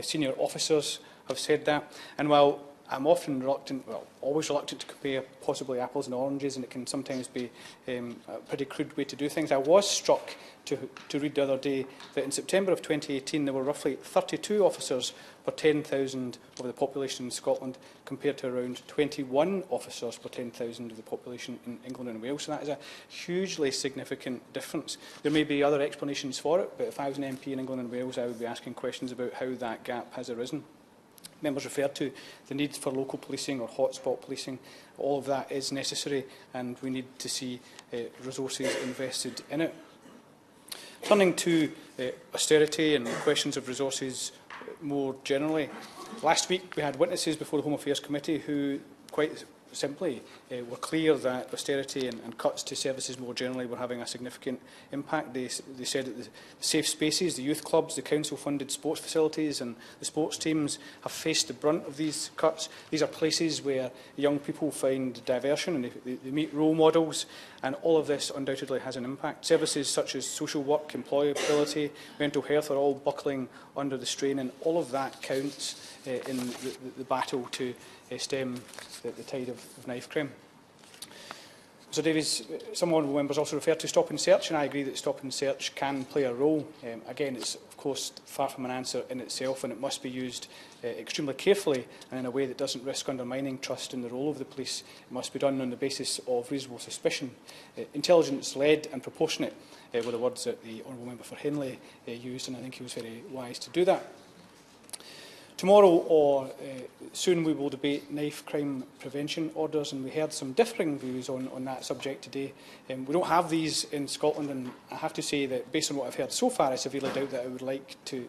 Senior officers have said that. And while I'm often reluctant, well, always reluctant to compare possibly apples and oranges, and it can sometimes be a pretty crude way to do things, I was struck to read the other day that in September of 2018 there were roughly 32 officers per 10,000 of the population in Scotland, compared to around 21 officers per 10,000 of the population in England and Wales. So that is a hugely significant difference. There may be other explanations for it, but if I was an MP in England and Wales, I would be asking questions about how that gap has arisen. Members referred to the need for local policing or hotspot policing. All of that is necessary, and we need to see resources invested in it. Turning to austerity and questions of resources more generally, last week we had witnesses before the Home Affairs Committee who quite simply were clear that austerity and cuts to services more generally were having a significant impact. They said that the safe spaces, the youth clubs, the council-funded sports facilities and the sports teams have faced the brunt of these cuts. These are places where young people find diversion and they meet role models, and all of this undoubtedly has an impact. Services such as social work, employability, mental health are all buckling under the strain, and all of that counts in the battle to stem the tide of knife crime. So Davies, some honourable members also referred to stop and search, and I agree that stop and search can play a role. Again, it's of course far from an answer in itself, and it must be used extremely carefully and in a way that doesn't risk undermining trust in the role of the police. It must be done on the basis of reasonable suspicion. Intelligence-led and proportionate were the words that the honourable member for Henley used, and I think he was very wise to do that. Tomorrow or soon we will debate knife crime prevention orders, and we heard some differing views on that subject today. We don't have these in Scotland, and I have to say that based on what I've heard so far, I severely doubt that I would like to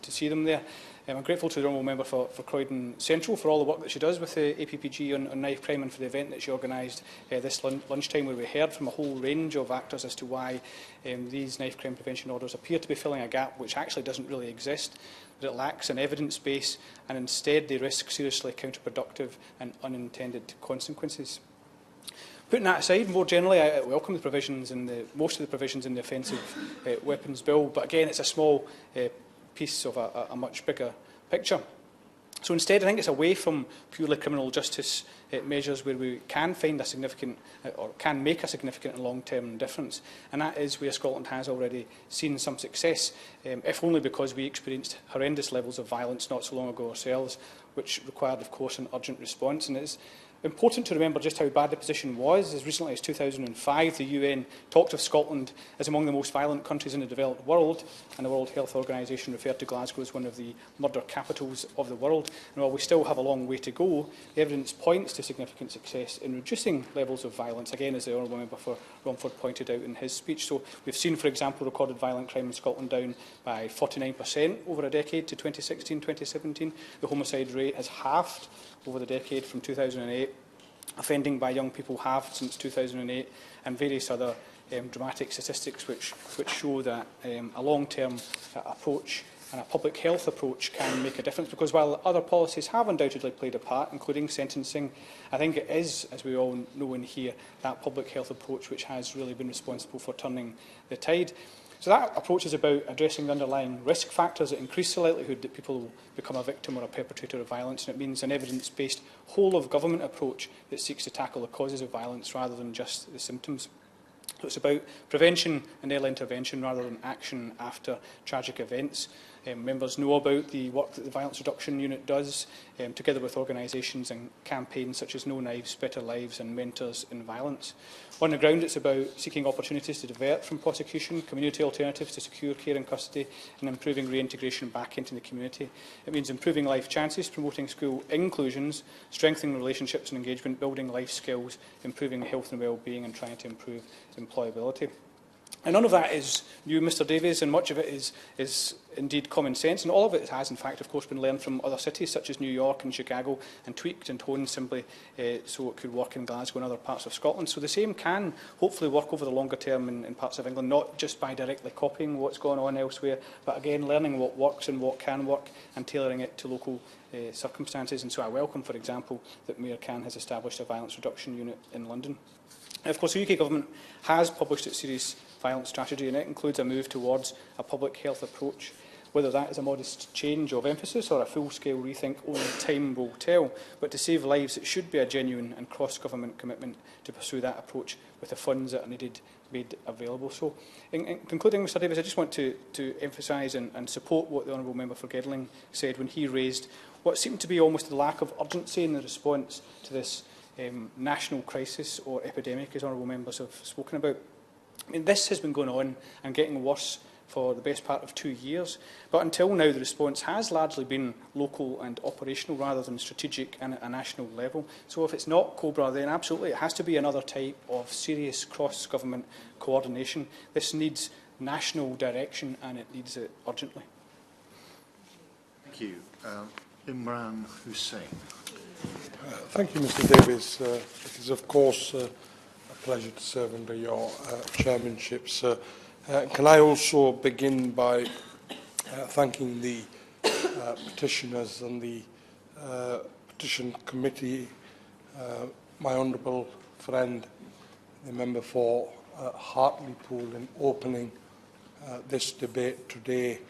see them there. I'm grateful to the honourable member for Croydon Central for all the work that she does with the APPG on knife crime, and for the event that she organised this lunchtime, where we heard from a whole range of actors as to why these knife crime prevention orders appear to be filling a gap which actually doesn't really exist, that it lacks an evidence base, and instead they risk seriously counterproductive and unintended consequences. Putting that aside, more generally, I welcome the provisions in most of the provisions in the Offensive Weapons Bill, but again, it's a small piece of a much bigger picture. So instead, I think it's away from purely criminal justice measures where we can find a significant, or can make a significant and long-term difference, and that is where Scotland has already seen some success, if only because we experienced horrendous levels of violence not so long ago ourselves, which required, of course, an urgent response. And it's important to remember just how bad the position was. As recently as 2005, the UN talked of Scotland as among the most violent countries in the developed world, and the World Health Organisation referred to Glasgow as one of the murder capitals of the world. And while we still have a long way to go, the evidence points to significant success in reducing levels of violence, again, as the Honourable Member for Romford pointed out in his speech. So we've seen, for example, recorded violent crime in Scotland down by 49% over a decade to 2016-2017. The homicide rate has halved over the decade from 2008. Offending by young people halved since 2008, and various other dramatic statistics which show that a long-term approach and a public health approach can make a difference, because while other policies have undoubtedly played a part, including sentencing, I think it is, as we all know in here, that public health approach which has really been responsible for turning the tide. So that approach is about addressing the underlying risk factors that increase the likelihood that people will become a victim or a perpetrator of violence, and it means an evidence-based whole-of-government approach that seeks to tackle the causes of violence rather than just the symptoms. So it's about prevention and early intervention rather than action after tragic events. members know about the work that the Violence Reduction Unit does, together with organisations and campaigns such as No Knives, Better Lives and Mentors in Violence. On the ground, it's about seeking opportunities to divert from prosecution, community alternatives to secure care and custody, and improving reintegration back into the community. It means improving life chances, promoting school inclusions, strengthening relationships and engagement, building life skills, improving health and well-being, and trying to improve employability. And none of that is new, Mr Davies, and much of it is indeed common sense, and all of it has, in fact, of course, been learned from other cities such as New York and Chicago, and tweaked and honed simply so it could work in Glasgow and other parts of Scotland. So the same can hopefully work over the longer term in parts of England, not just by directly copying what's going on elsewhere, but again learning what works and what can work and tailoring it to local circumstances. And so I welcome, for example, that Mayor Cann has established a violence reduction unit in London. And of course, the UK Government has published its serious violence strategy, and it includes a move towards a public health approach. Whether that is a modest change of emphasis or a full-scale rethink, only time will tell. But to save lives, it should be a genuine and cross-government commitment to pursue that approach with the funds that are needed made available. So, in concluding, Mr Davies, I just want to emphasise and support what the Honourable Member for Gedling said when he raised what seemed to be almost a lack of urgency in the response to this national crisis or epidemic, as honourable members have spoken about. I mean, this has been going on and getting worse for the best part of 2 years, but until now the response has largely been local and operational rather than strategic and at a national level. So if it's not COBRA, then absolutely it has to be another type of serious cross-government coordination. This needs national direction and it needs it urgently. Thank you. Imran Hussain. Thank you, Mr Davies. It is, of course, a pleasure to serve under your chairmanship, sir. Can I also begin by thanking the petitioners and the Petition Committee, my honourable friend, the member for Hartlepool, in opening this debate today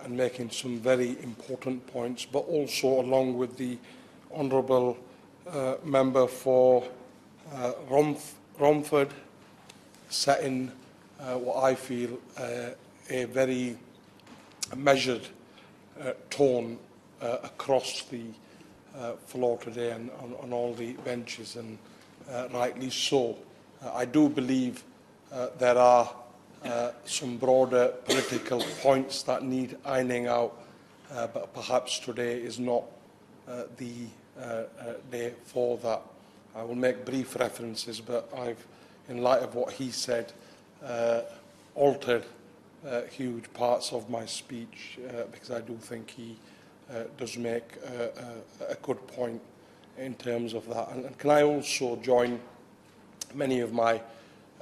and making some very important points, but also along with the honourable member for Romford, setting what I feel a very measured tone across the floor today and on all the benches, and rightly so. I do believe there are some broader political points that need ironing out, but perhaps today is not the day for that. I will make brief references, but I've, in light of what he said, altered huge parts of my speech because I do think he does make a good point in terms of that. And can I also join many of my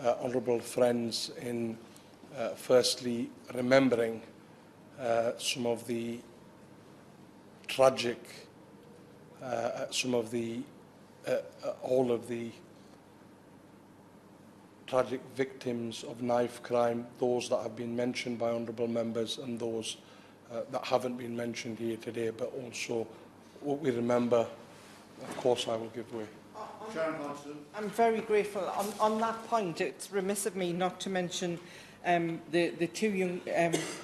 honourable friends in firstly remembering some of the tragic, all of the tragic victims of knife crime, those that have been mentioned by honourable members and those that haven't been mentioned here today, but also what we remember. Of course, I will give way. I'm very grateful. On that point, it's remiss of me not to mention the two young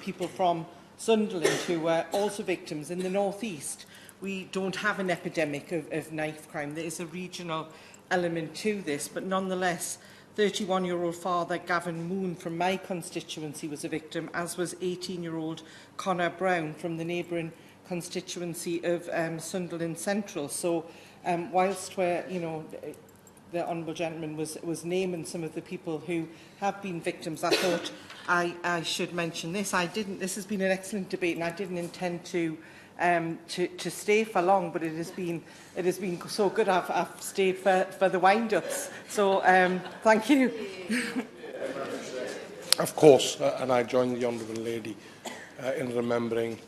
people from Sunderland who were also victims in the North East. We don't have an epidemic of knife crime. There is a regional element to this, but nonetheless, 31-year-old father Gavin Moon from my constituency was a victim, as was 18-year-old Connor Brown from the neighbouring constituency of Sunderland Central. So whilst we're, the honourable gentleman was naming some of the people who have been victims, I thought I should mention this. This has been an excellent debate, and I didn't intend to stay for long, but it has been so good. I've stayed for the wind-ups. So thank you. Of course, and I join the honourable lady in remembering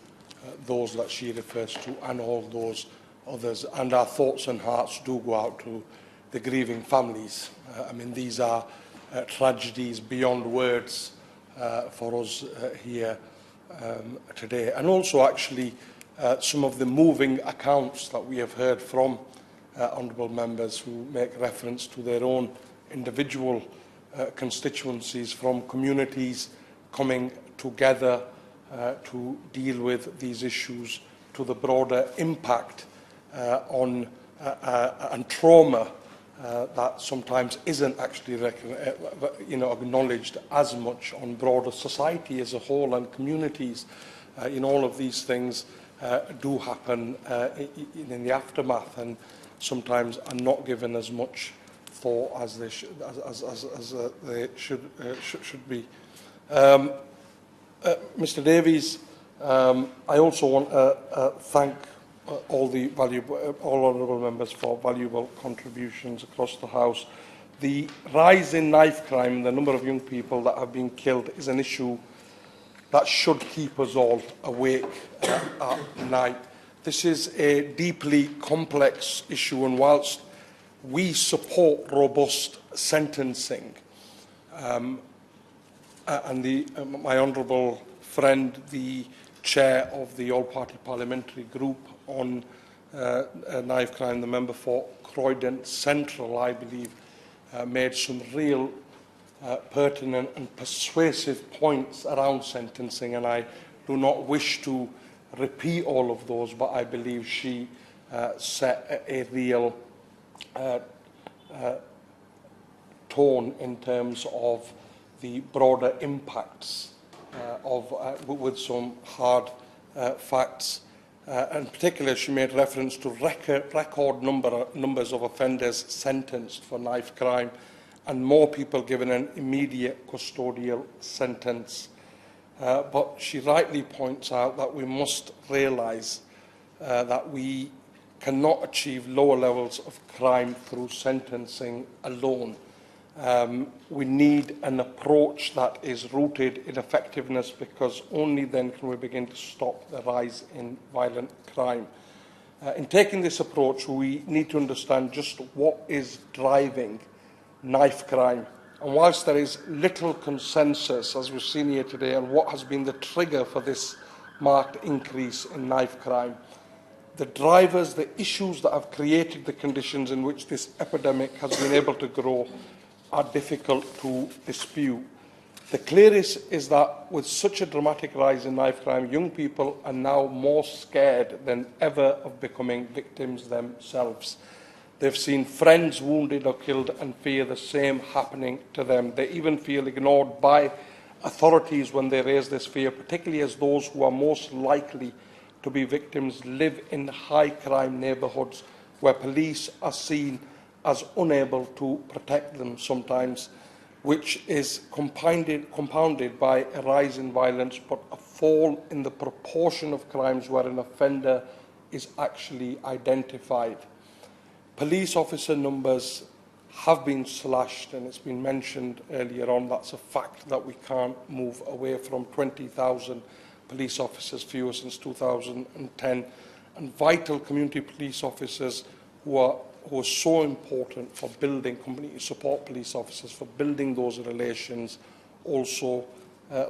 those that she refers to and all those others. And our thoughts and hearts do go out to the grieving families. I mean, these are tragedies beyond words for us here today. And also, actually, some of the moving accounts that we have heard from honourable members who make reference to their own individual constituencies, from communities coming together to deal with these issues, to the broader impact on and trauma that sometimes isn't actually acknowledged as much on broader society as a whole and communities. All of these things do happen in the aftermath and sometimes are not given as much thought as they should be. Mr. Davies, I also want to thank all honourable members for valuable contributions across the House. The rise in knife crime, the number of young people that have been killed, is an issue that should keep us all awake at night. This is a deeply complex issue, and whilst we support robust sentencing, and my honourable friend, the chair of the all-party parliamentary group on knife crime, the member for Croydon Central, I believe, made some real pertinent and persuasive points around sentencing, and I do not wish to repeat all of those, but I believe she set a real tone in terms of the broader impacts with some hard facts. In particular, she made reference to record numbers of offenders sentenced for knife crime and more people given an immediate custodial sentence. But she rightly points out that we must realise that we cannot achieve lower levels of crime through sentencing alone. We need an approach that is rooted in effectiveness, because only then can we begin to stop the rise in violent crime. In taking this approach, we need to understand just what is driving knife crime. And whilst there is little consensus, as we've seen here today, on what has been the trigger for this marked increase in knife crime, the drivers, the issues that have created the conditions in which this epidemic has been able to grow are difficult to dispute. The clearest is that with such a dramatic rise in knife crime, young people are now more scared than ever of becoming victims themselves. They've seen friends wounded or killed and fear the same happening to them. They even feel ignored by authorities when they raise this fear, particularly as those who are most likely to be victims live in high-crime neighbourhoods where police are seen as unable to protect them sometimes, which is compounded by a rise in violence, but a fall in the proportion of crimes where an offender is actually identified. Police officer numbers have been slashed, and it's been mentioned earlier on. That's a fact that we can't move away from. 20,000 police officers fewer since 2010, and vital community police officers who are so important for building community support police officers, for building those relations, also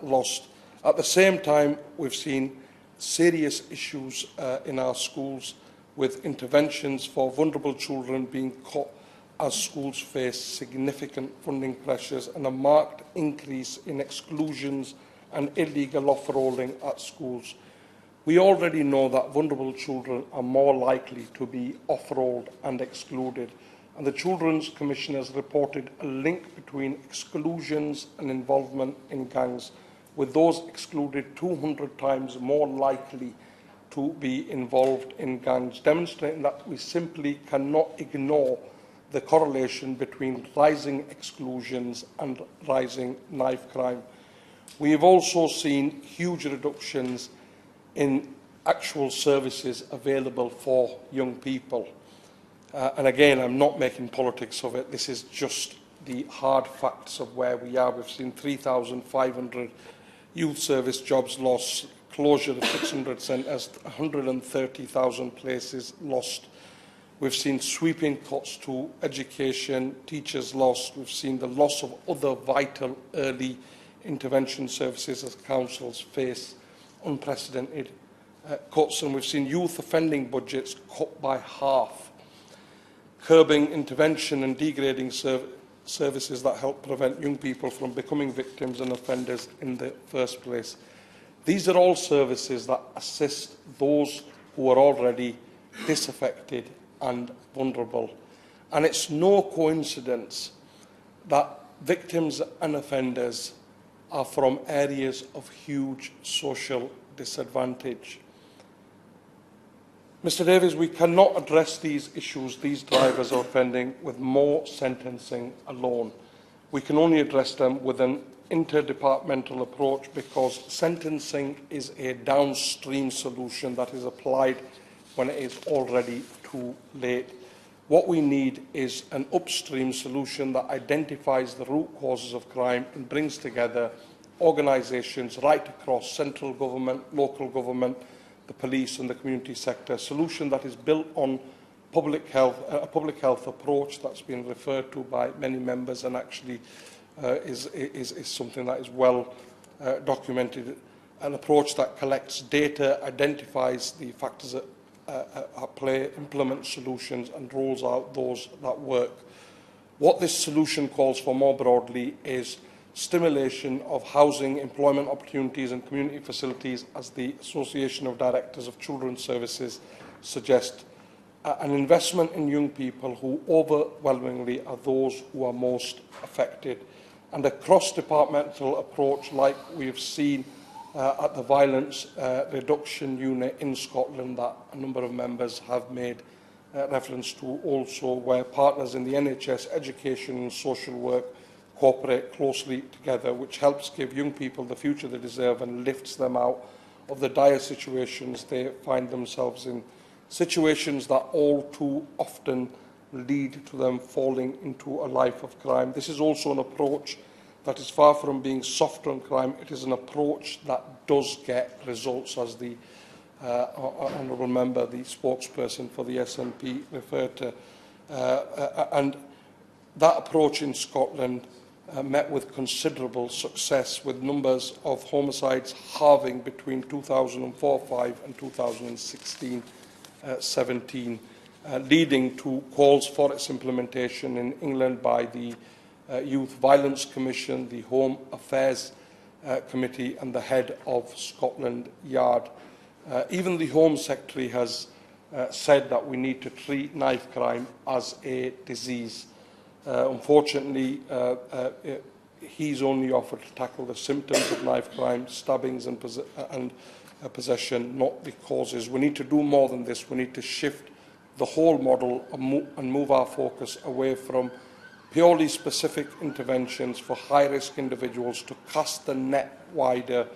lost. At the same time, we've seen serious issues in our schools, with interventions for vulnerable children being cut as schools face significant funding pressures and a marked increase in exclusions and illegal off-rolling at schools. We already know that vulnerable children are more likely to be off-rolled and excluded, and the Children's Commission has reported a link between exclusions and involvement in gangs, with those excluded 200 times more likely to be involved in gangs, demonstrating that we simply cannot ignore the correlation between rising exclusions and rising knife crime. We have also seen huge reductions in actual services available for young people. And again, I'm not making politics of it. This is just the hard facts of where we are. We've seen 3,500 youth service jobs lost, closure of 600 centres, 130,000 places lost. We've seen sweeping cuts to education, teachers lost. We've seen the loss of other vital early intervention services as councils face unprecedented cuts, and we've seen youth offending budgets cut by half, curbing intervention and degrading services that help prevent young people from becoming victims and offenders in the first place. These are all services that assist those who are already disaffected and vulnerable. And it's no coincidence that victims and offenders are from areas of huge social disadvantage. Mr Davies, we cannot address these issues these drivers are offending with more sentencing alone. We can only address them with an interdepartmental approach, because sentencing is a downstream solution that is applied when it is already too late. What we need is an upstream solution that identifies the root causes of crime and brings together organisations right across central government, local government, the police and the community sector, a solution that is built on public health, a public health approach that's been referred to by many members and actually is something that is well documented, an approach that collects data, identifies the factors at play, implements solutions and rolls out those that work. What this solution calls for more broadly is stimulation of housing, employment opportunities and community facilities, as the Association of Directors of Children's Services suggest, an investment in young people who overwhelmingly are those who are most affected, and a cross-departmental approach like we have seen at the Violence Reduction Unit in Scotland that a number of members have made reference to also, where partners in the NHS, education and social work cooperate closely together, which helps give young people the future they deserve and lifts them out of the dire situations they find themselves in, situations that all too often lead to them falling into a life of crime. This is also an approach that is far from being soft on crime. It is an approach that does get results, as the Honourable Member, the spokesperson for the SNP, referred to. And that approach in Scotland met with considerable success, with numbers of homicides halving between 2004-05 and 2016-17, leading to calls for its implementation in England by the Youth Violence Commission, the Home Affairs Committee and the head of Scotland Yard. Even the Home Secretary has said that we need to treat knife crime as a disease. Unfortunately, he's only offered to tackle the symptoms of knife crime, stabbings and possession, not the causes. We need to do more than this. We need to shift the whole model and move our focus away from purely specific interventions for high-risk individuals to cast the net wider,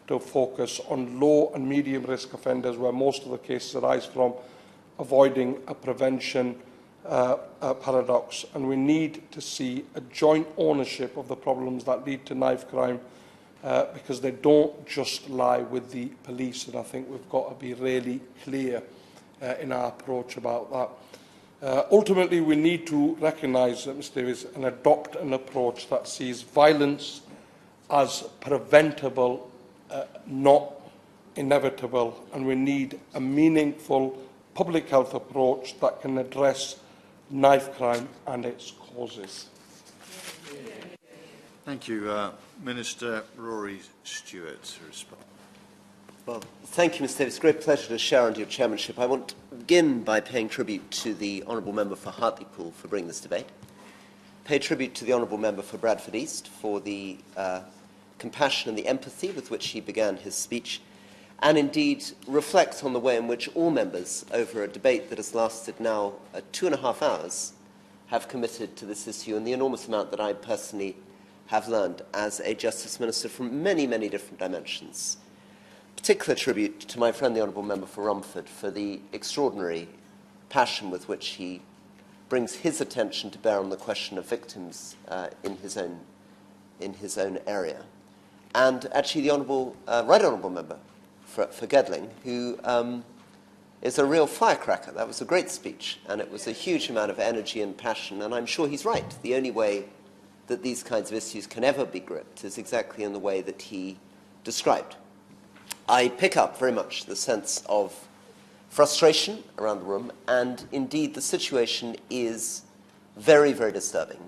to focus on low and medium-risk offenders, where most of the cases arise from, avoiding a prevention paradox. And we need to see a joint ownership of the problems that lead to knife crime, because they don't just lie with the police, and I think we've got to be really clear in our approach about that. Ultimately, we need to recognise that, Mr Davies, and adopt an approach that sees violence as preventable, not inevitable, and we need a meaningful public health approach that can address knife crime and its causes. Thank you. Minister Rory Stewart to respond. Well, thank you, Mr Davies. It's a great pleasure to share under your chairmanship. I want to begin by paying tribute to the Honourable Member for Hartlepool for bringing this debate. Pay tribute to the Honourable Member for Bradford East for the compassion and the empathy with which he began his speech, and indeed reflect on the way in which all members, over a debate that has lasted now 2.5 hours, have committed to this issue, and the enormous amount that I personally have learned as a Justice Minister from many, many different dimensions. Particular tribute to my friend, the Honourable Member for Romford, for the extraordinary passion with which he brings his attention to bear on the question of victims in his own area. And actually the Right Honourable Member for Gedling, who is a real firecracker. That was a great speech, and it was a huge amount of energy and passion, and I'm sure he's right. The only way that these kinds of issues can ever be gripped is exactly in the way that he described. I pick up very much the sense of frustration around the room, and indeed the situation is very, very disturbing,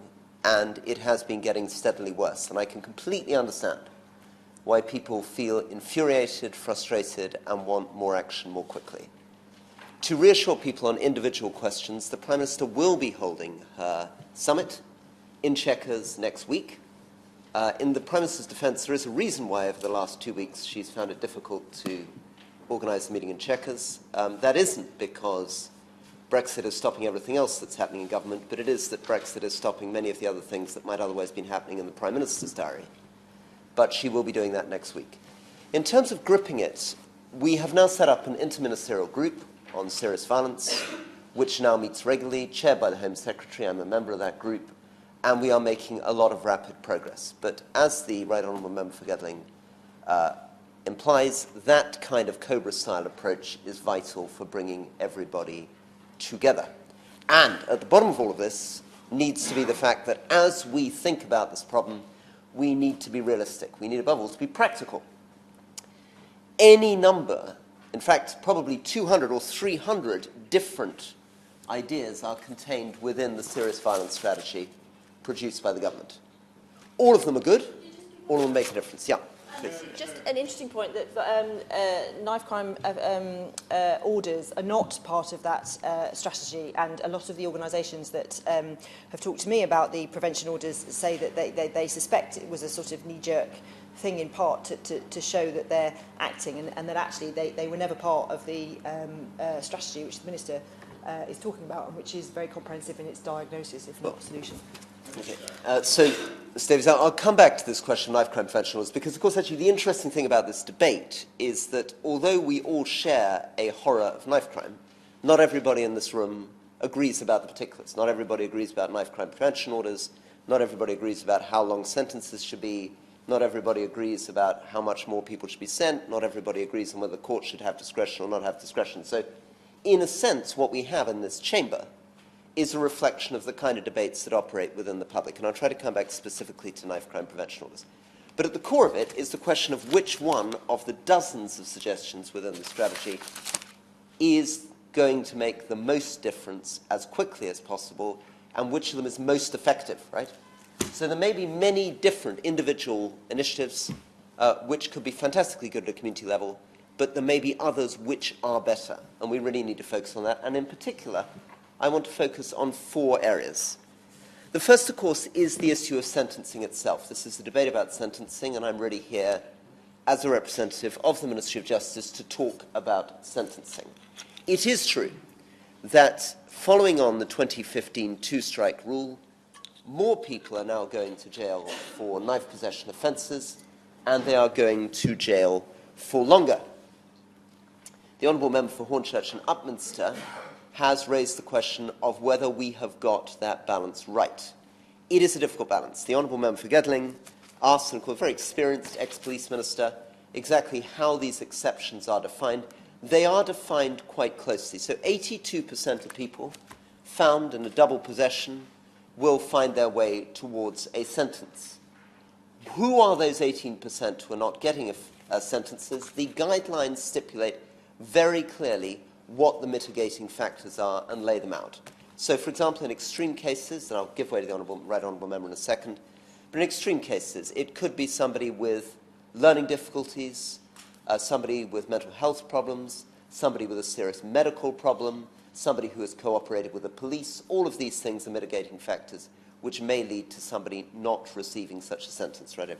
and it has been getting steadily worse. And I can completely understand why people feel infuriated, frustrated, and want more action more quickly. To reassure people on individual questions, the Prime Minister will be holding her summit in Chequers next week. In the Prime Minister's defence, there is a reason why over the last 2 weeks she's found it difficult to organise a meeting in Chequers. That isn't because Brexit is stopping everything else that's happening in government, but it is that Brexit is stopping many of the other things that might otherwise have been happening in the Prime Minister's diary. But she will be doing that next week. In terms of gripping it, we have now set up an interministerial group on serious violence, which now meets regularly, chaired by the Home Secretary. I'm a member of that group, and we are making a lot of rapid progress. But as the Right Honourable Member for Gedling implies, that kind of Cobra-style approach is vital for bringing everybody together. And at the bottom of all of this needs to be the fact that as we think about this problem, we need to be realistic. We need, above all, to be practical. Any number, in fact, probably 200 or 300 different ideas are contained within the serious violence strategy produced by the government. All of them are good. All of them make a difference. Yeah. Please. Just an interesting point that knife crime orders are not part of that strategy, and a lot of the organisations that have talked to me about the prevention orders say that they suspect it was a sort of knee-jerk thing in part to show that they're acting, and that actually they were never part of the strategy which the Minister is talking about, and which is very comprehensive in its diagnosis, if not solution. Okay. So, Mr. Davies, I'll come back to this question of knife crime prevention laws, because, of course, actually the interesting thing about this debate is that although we all share a horror of knife crime, not everybody in this room agrees about the particulars. Not everybody agrees about knife crime prevention orders. Not everybody agrees about how long sentences should be. Not everybody agrees about how much more people should be sent. Not everybody agrees on whether the court should have discretion or not have discretion. So, in a sense, what we have in this chamber is a reflection of the kind of debates that operate within the public. And I'll try to come back specifically to knife crime prevention orders. But at the core of it is the question of which one of the dozens of suggestions within the strategy is going to make the most difference as quickly as possible, and which of them is most effective, right? So there may be many different individual initiatives which could be fantastically good at a community level, but there may be others which are better, and we really need to focus on that. And in particular, I want to focus on 4 areas. The first, of course, is the issue of sentencing itself. This is a debate about sentencing, and I'm really here as a representative of the Ministry of Justice to talk about sentencing. It is true that following on the 2015 two-strike rule, more people are now going to jail for knife possession offences, and they are going to jail for longer. The Honourable Member for Hornchurch and Upminster has raised the question of whether we have got that balance right. It is a difficult balance. The Honourable Member for Gedling asked, and a very experienced ex-police minister, exactly how these exceptions are defined. They are defined quite closely. So 82% of people found in a double possession will find their way towards a sentence. Who are those 18% who are not getting sentences? The guidelines stipulate very clearly what the mitigating factors are and lay them out. So, for example, in extreme cases, and I'll give way to the Right Honourable Member in a second, but in extreme cases, it could be somebody with learning difficulties, somebody with mental health problems, somebody with a serious medical problem, somebody who has cooperated with the police. All of these things are mitigating factors which may lead to somebody not receiving such a sentence. Right?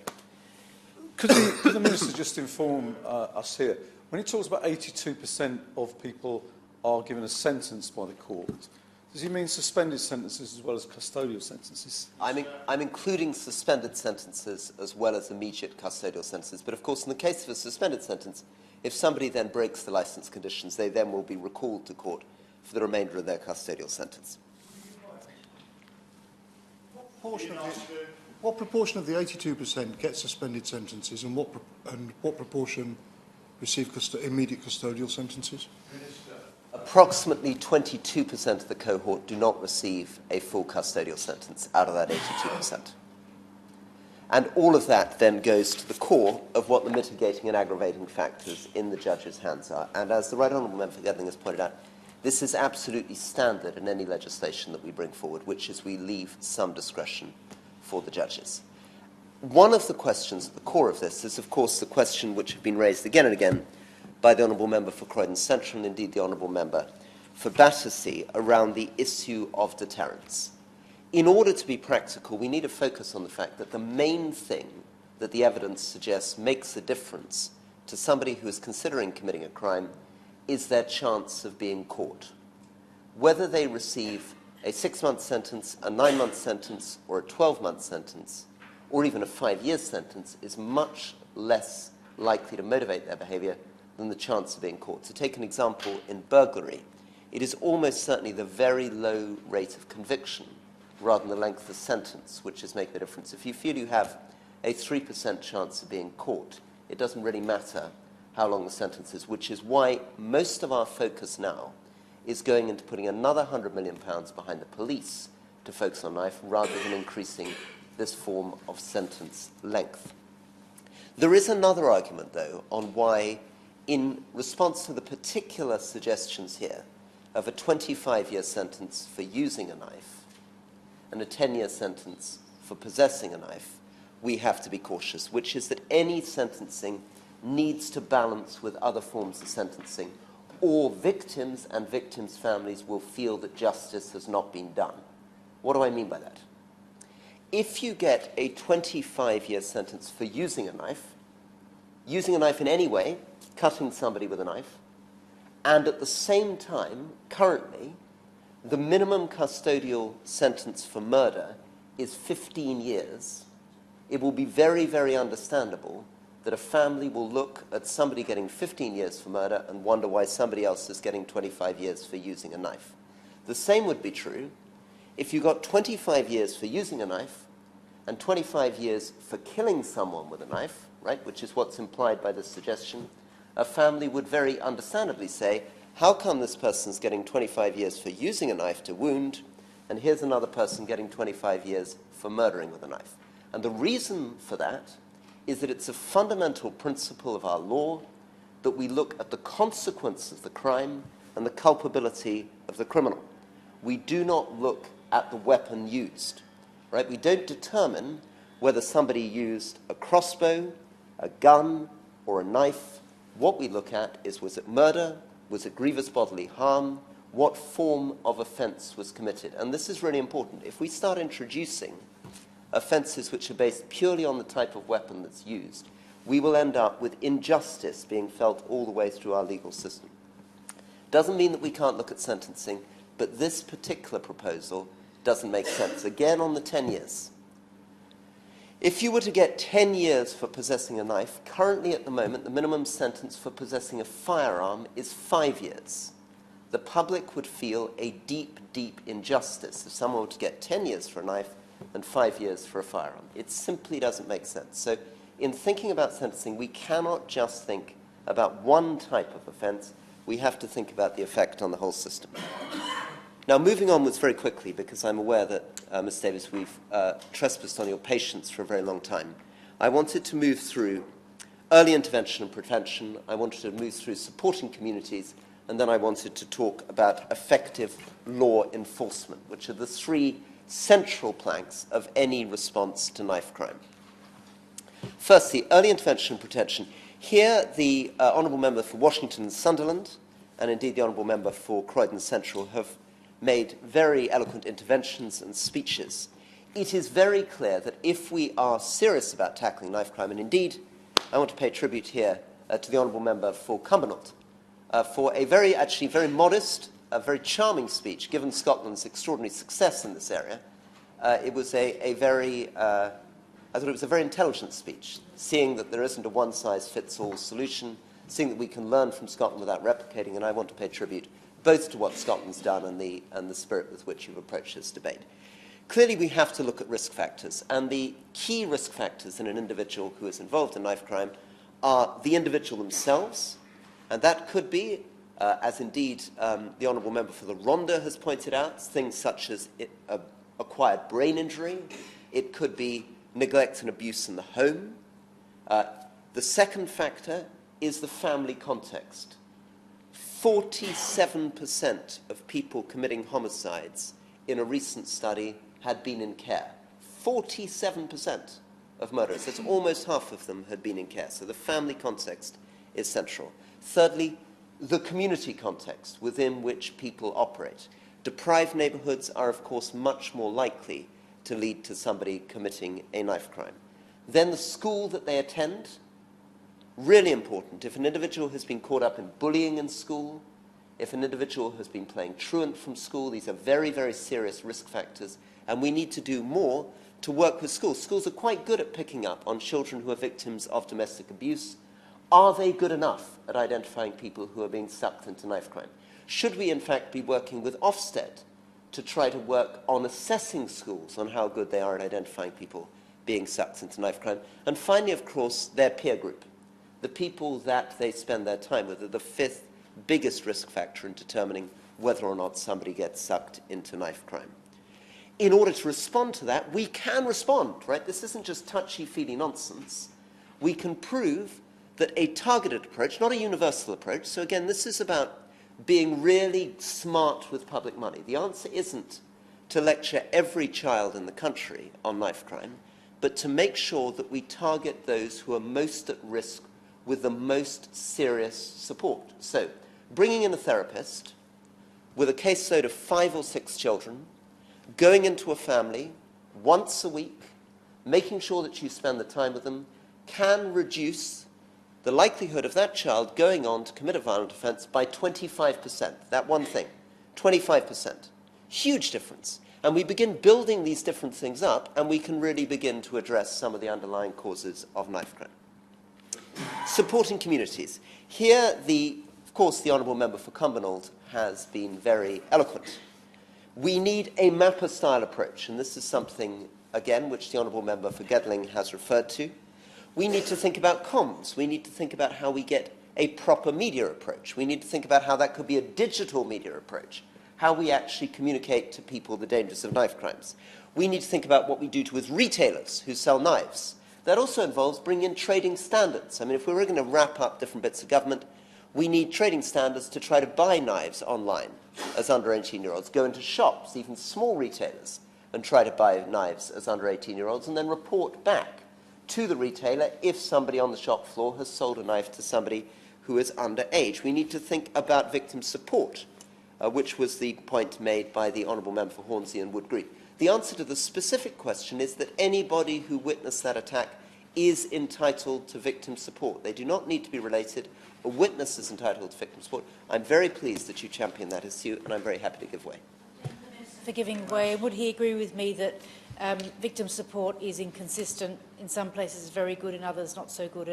Could the Minister just inform us here? When he talks about 82% of people are given a sentence by the court, does he mean suspended sentences as well as custodial sentences? I'm including suspended sentences as well as immediate custodial sentences. But, of course, in the case of a suspended sentence, if somebody then breaks the licence conditions, they then will be recalled to court for the remainder of their custodial sentence. What proportion of the 82% get suspended sentences, and what proportion receive immediate custodial sentences? Approximately 22% of the cohort do not receive a full custodial sentence out of that 82%. And all of that then goes to the core of what the mitigating and aggravating factors in the judge's hands are. And as the Right Honourable Member for Gedling has pointed out, this is absolutely standard in any legislation that we bring forward, which is we leave some discretion for the judges. one of the questions at the core of this is, of course, the question which have been raised again and again by the Honourable Member for Croydon Central and indeed the Honourable Member for Battersea around the issue of deterrence. In order to be practical, we need to focus on the fact that the main thing that the evidence suggests makes a difference to somebody who is considering committing a crime is their chance of being caught. Whether they receive a 6-month sentence, a 9-month sentence, or a 12-month sentence, or even a 5-year sentence, is much less likely to motivate their behaviour than the chance of being caught. To take an example, in burglary, it is almost certainly the very low rate of conviction rather than the length of the sentence which is making the difference. If you feel you have a 3% chance of being caught, it doesn't really matter how long the sentence is, which is why most of our focus now is going into putting another £100 million behind the police to focus on knife rather than increasing this form of sentence length. There is another argument, though, on why, in response to the particular suggestions here of a 25-year sentence for using a knife and a 10-year sentence for possessing a knife, we have to be cautious, which is that any sentencing needs to balance with other forms of sentencing, or victims and victims' families will feel that justice has not been done. What do I mean by that? If you get a 25-year sentence for using a knife in any way, cutting somebody with a knife, and at the same time, currently, the minimum custodial sentence for murder is 15 years, it will be very, very understandable that a family will look at somebody getting 15 years for murder and wonder why somebody else is getting 25 years for using a knife. The same would be true if you got 25 years for using a knife and 25 years for killing someone with a knife, right, which is what's implied by this suggestion. A family would very understandably say, how come this person's getting 25 years for using a knife to wound, and here's another person getting 25 years for murdering with a knife? And the reason for that is that it's a fundamental principle of our law that we look at the consequence of the crime and the culpability of the criminal. We do not look at the weapon used, right? We don't determine whether somebody used a crossbow, a gun, or a knife. What we look at is, was it murder? Was it grievous bodily harm? What form of offence was committed? And this is really important. If we start introducing offences which are based purely on the type of weapon that's used, we will end up with injustice being felt all the way through our legal system. Doesn't mean that we can't look at sentencing, but this particular proposal doesn't make sense. Again, on the 10 years. If you were to get 10 years for possessing a knife, currently at the moment, the minimum sentence for possessing a firearm is 5 years. The public would feel a deep, deep injustice if someone were to get 10 years for a knife and 5 years for a firearm. It simply doesn't make sense. So in thinking about sentencing, we cannot just think about one type of offence. We have to think about the effect on the whole system. Now, moving onwards very quickly, because I'm aware that, Ms Davis, we've trespassed on your patience for a very long time. I wanted to move through early intervention and prevention. I wanted to move through supporting communities, and then I wanted to talk about effective law enforcement, which are the three central planks of any response to knife crime. Firstly, early intervention and protection. Here, the Honourable Member for Washington and Sunderland, and indeed the Honourable Member for Croydon Central, have made very eloquent interventions and speeches. It is very clear that if we are serious about tackling knife crime, and indeed I want to pay tribute here to the Honourable Member for Cumbernauld for a very modest, very charming speech, given Scotland's extraordinary success in this area. It was I thought it was a very intelligent speech, seeing that there isn't a one-size-fits-all solution, seeing that we can learn from Scotland without replicating, and I want to pay tribute both to what Scotland's done and the spirit with which you've approached this debate. Clearly, we have to look at risk factors, and the key risk factors in an individual who is involved in knife crime are the individual themselves, and that could be, as indeed the Honourable Member for the Rhondda has pointed out, things such as acquired brain injury. It could be neglect and abuse in the home. The second factor is the family context. 47% of people committing homicides in a recent study had been in care. 47%. of murderers. That's almost half of them had been in care. So the family context is central. Thirdly, the community context within which people operate. Deprived neighbourhoods are, of course, much more likely to lead to somebody committing a knife crime. Then the school that they attend, really important. If an individual has been caught up in bullying in school, if an individual has been playing truant from school, these are very, very serious risk factors, and we need to do more to work with schools. Schools are quite good at picking up on children who are victims of domestic abuse. Are they good enough at identifying people who are being sucked into knife crime? Should we, in fact, be working with Ofsted to try to work on assessing schools on how good they are at identifying people being sucked into knife crime? And finally, of course, their peer group, the people that they spend their time with, are the fifth biggest risk factor in determining whether or not somebody gets sucked into knife crime. In order to respond to that, we can respond, right? This isn't just touchy-feely nonsense. We can prove that a targeted approach, not a universal approach, so again, this is about being really smart with public money. The answer isn't to lecture every child in the country on knife crime, but to make sure that we target those who are most at risk with the most serious support. So, bringing in a therapist with a caseload of 5 or 6 children, going into a family once a week, making sure that you spend the time with them, can reduce the likelihood of that child going on to commit a violent offence by 25%. That one thing, 25%. Huge difference. And we begin building these different things up, and we can really begin to address some of the underlying causes of knife crime. Supporting communities. Here, of course, the Honourable Member for Cumbernauld has been very eloquent. We need a mapper-style approach, and this is something, again, which the Honourable Member for Gedling has referred to. We need to think about comms. We need to think about how we get a proper media approach. We need to think about how that could be a digital media approach, how we actually communicate to people the dangers of knife crimes. We need to think about what we do with retailers who sell knives. That also involves bringing in trading standards. I mean, if we were going to wrap up different bits of government, we need trading standards to try to buy knives online as under 18-year-olds, go into shops, even small retailers, and try to buy knives as under 18-year-olds, and then report back to the retailer if somebody on the shop floor has sold a knife to somebody who is underage. We need to think about victim support, which was the point made by the Honourable Member for Hornsey and Wood Green. The answer to the specific question is that anybody who witnessed that attack is entitled to victim support. They do not need to be related. A witness is entitled to victim support. I'm very pleased that you champion that issue, and I'm very happy to give way. For giving way, would he agree with me that victim support is inconsistent, in some places very good, in others not so good,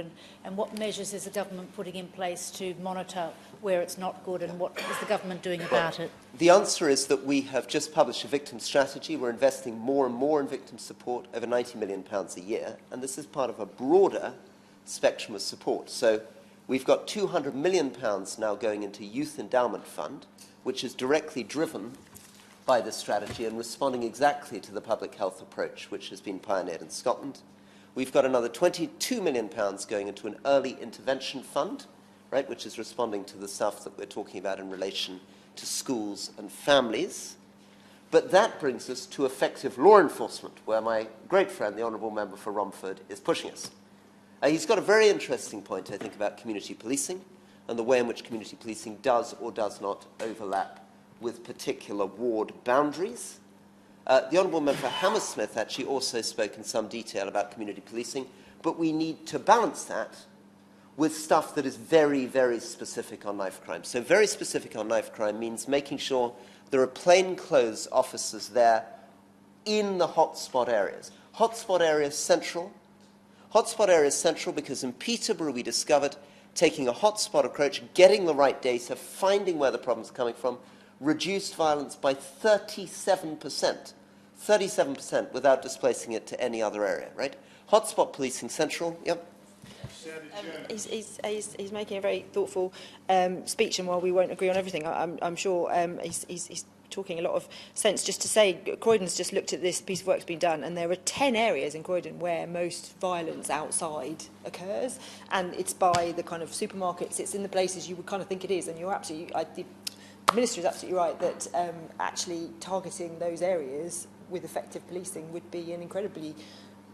and what measures is the government putting in place to monitor where it's not good, and what is the government doing about it? The answer is that we have just published a victim strategy. We're investing more and more in victim support, over £90 million a year, and this is part of a broader spectrum of support. So we've got £200 million now going into Youth Endowment Fund, which is directly driven by this strategy and responding exactly to the public health approach which has been pioneered in Scotland. We've got another £22 million going into an early intervention fund, right, which is responding to the stuff that we're talking about in relation to schools and families. But that brings us to effective law enforcement, where my great friend, the Honourable Member for Romford, is pushing us. He's got a very interesting point, I think, about community policing and the way in which community policing does or does not overlap with particular ward boundaries. The Honourable Member for Hammersmith actually also spoke in some detail about community policing, but we need to balance that with stuff that is very, very specific on knife crime. So very specific on knife crime means making sure there are plainclothes officers there in the hotspot areas. Hotspot areas central. Hotspot areas central because in Peterborough we discovered taking a hotspot approach, getting the right data, finding where the problem's coming from, reduced violence by 37%. 37% without displacing it to any other area, right? Hotspot policing central, yep. He's making a very thoughtful speech, and while we won't agree on everything, I'm sure he's talking a lot of sense. Just to say, Croydon's just looked at this piece of work that's been done, and there are 10 areas in Croydon where most violence outside occurs, and it's by the kind of supermarkets, it's in the places you would kind of think it is, and you're absolutely, the Minister is absolutely right that actually targeting those areas with effective policing would be an incredibly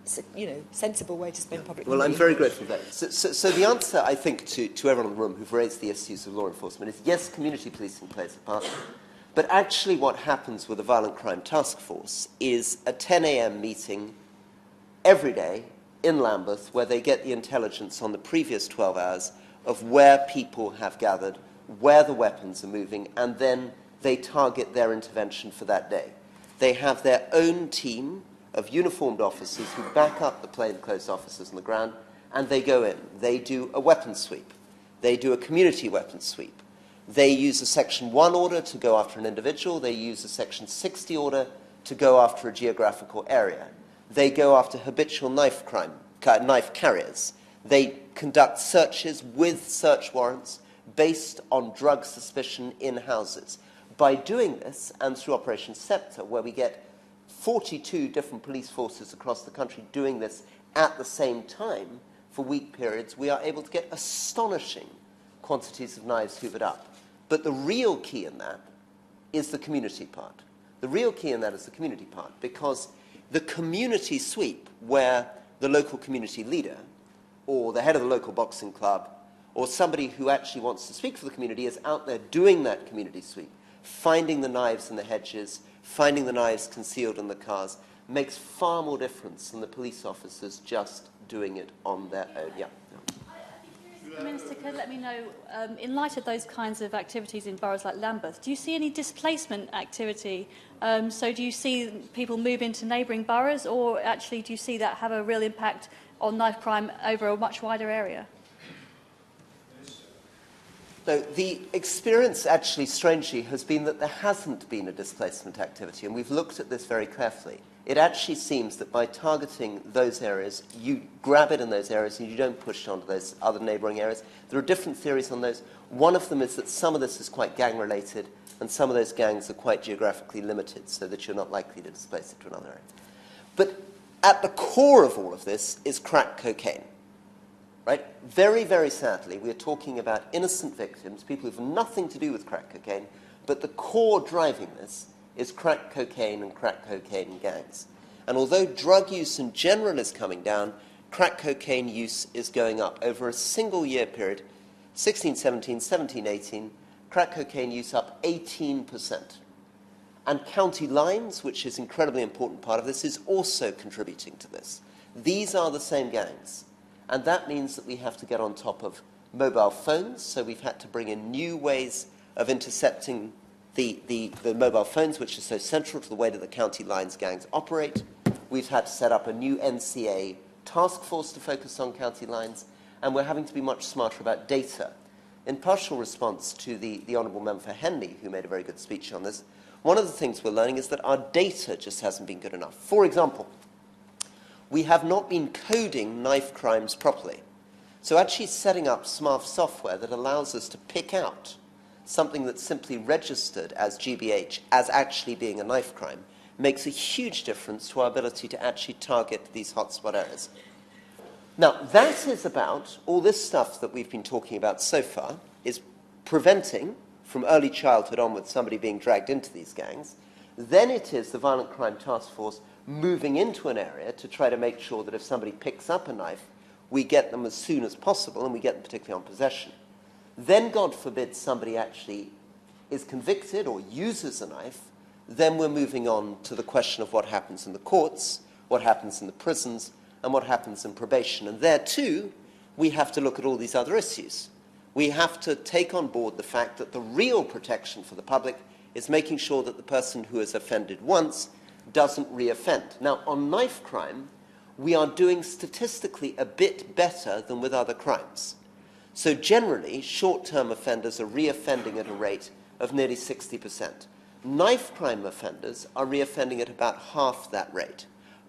sensible way to spend public Well, money. I'm very grateful for that. So the answer, I think, to everyone in the room who've raised the issues of law enforcement is yes, community policing plays a part. But actually what happens with the Violent Crime Task Force is a 10 a.m. meeting every day in Lambeth where they get the intelligence on the previous 12 hours of where people have gathered, where the weapons are moving, and then they target their intervention for that day. They have their own team of uniformed officers who back up the plainclothes officers on the ground, and they go in. They do a weapons sweep. They do a community weapons sweep. They use a Section 1 order to go after an individual. They use a Section 60 order to go after a geographical area. They go after habitual knife carriers. They conduct searches with search warrants based on drug suspicion in houses. By doing this, and through Operation Scepter, where we get 42 different police forces across the country doing this at the same time for week periods, we are able to get astonishing quantities of knives hoovered up. But the real key in that is the community part. The real key in that is the community part, because the community sweep, where the local community leader or the head of the local boxing club or somebody who actually wants to speak for the community is out there doing that community sweep, finding the knives in the hedges, finding the knives concealed in the cars, makes far more difference than the police officers just doing it on their own. Yeah. The Minister could let me know, in light of those kinds of activities in boroughs like Lambeth, do you see any displacement activity? So do you see people move into neighbouring boroughs, or actually do you see that have a real impact on knife crime over a much wider area? So the experience actually, strangely, has been that there hasn't been a displacement activity, and we've looked at this very carefully. It actually seems that by targeting those areas, you grab it in those areas and you don't push it onto those other neighbouring areas. There are different theories on those. One of them is that some of this is quite gang-related, and some of those gangs are quite geographically limited, so that you're not likely to displace it to another area. But at the core of all of this is crack cocaine. Right? Very, very sadly, we are talking about innocent victims, people who have nothing to do with crack cocaine, but the core driving this is crack cocaine and crack cocaine gangs. And although drug use in general is coming down, crack cocaine use is going up. Over a single year period, 16-17, 17-18, crack cocaine use up 18%. And county lines, which is an incredibly important part of this, is also contributing to this. These are the same gangs. And that means that we have to get on top of mobile phones, so we've had to bring in new ways of intercepting the mobile phones, which are so central to the way that the county lines gangs operate. We've had to set up a new NCA task force to focus on county lines, and we're having to be much smarter about data. In partial response to the Honourable Member for Henley, who made a very good speech on this, one of the things we're learning is that our data just hasn't been good enough. For example, we have not been coding knife crimes properly. So actually setting up smart software that allows us to pick out something that's simply registered as GBH as actually being a knife crime makes a huge difference to our ability to actually target these hotspot areas. Now, that is about all this stuff that we've been talking about so far, is preventing from early childhood onwards somebody being dragged into these gangs. Then it is the Violent Crime Task Force moving into an area to try to make sure that if somebody picks up a knife, we get them as soon as possible, and we get them particularly on possession. Then, God forbid, somebody actually is convicted or uses a knife, then we're moving on to the question of what happens in the courts, what happens in the prisons, and what happens in probation. And there, too, we have to look at all these other issues. We have to take on board the fact that the real protection for the public is making sure that the person who has offended once doesn't re-offend. Now, on knife crime, we are doing statistically a bit better than with other crimes. So generally, short-term offenders are re-offending at a rate of nearly 60%. Knife crime offenders are re-offending at about half that rate.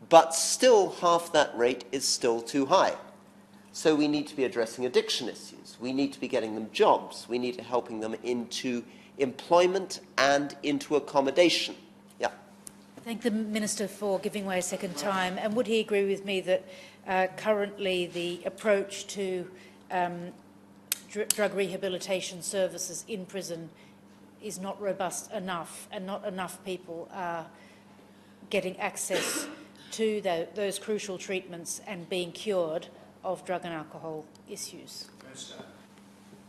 But still, half that rate is still too high. So we need to be addressing addiction issues. We need to be getting them jobs. We need to be helping them into employment and into accommodation. Yeah. Thank the Minister for giving way a second time. And would he agree with me that currently the approach to drug rehabilitation services in prison is not robust enough, and not enough people are getting access to those crucial treatments and being cured of drug and alcohol issues?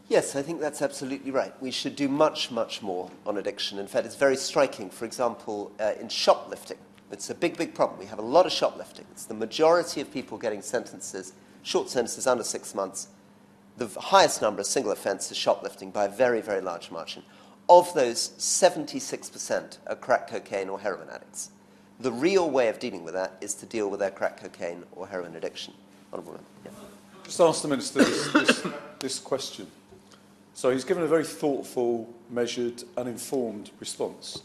Yes, I think that's absolutely right. We should do much, much more on addiction. In fact, it's very striking. For example, in shoplifting, it's a big, big problem. We have a lot of shoplifting. It's the majority of people getting sentences, short sentences under 6 months. The highest number of single offence is shoplifting by a very, very large margin. Of those, 76% are crack cocaine or heroin addicts. The real way of dealing with that is to deal with their crack cocaine or heroin addiction. Honourable Member. Yeah. Just ask the Minister this question. So he's given a very thoughtful, measured and informed response.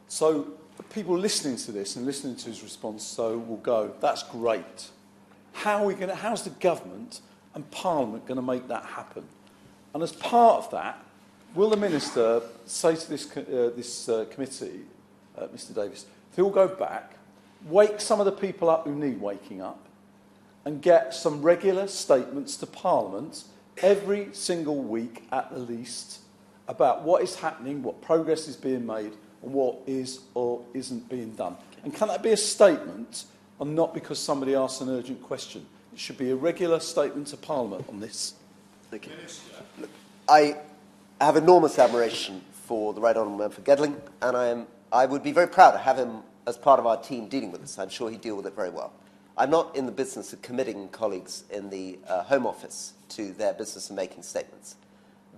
So the people listening to this and listening to his response will go, that's great. How's the government and Parliament going to make that happen? And as part of that, will the Minister say to this committee, Mr Davis, if he'll go back, wake some of the people up who need waking up, and get some regular statements to Parliament every single week at the least about what is happening, what progress is being made, and what is or isn't being done. And can that be a statement, and not because somebody asks an urgent question? It should be a regular statement to Parliament on this. Thank you. Look, I have enormous admiration for the Right Honourable Member for Gedling, and I would be very proud to have him as part of our team dealing with this. I'm sure he'd deal with it very well. I'm not in the business of committing colleagues in the Home Office to their business of making statements.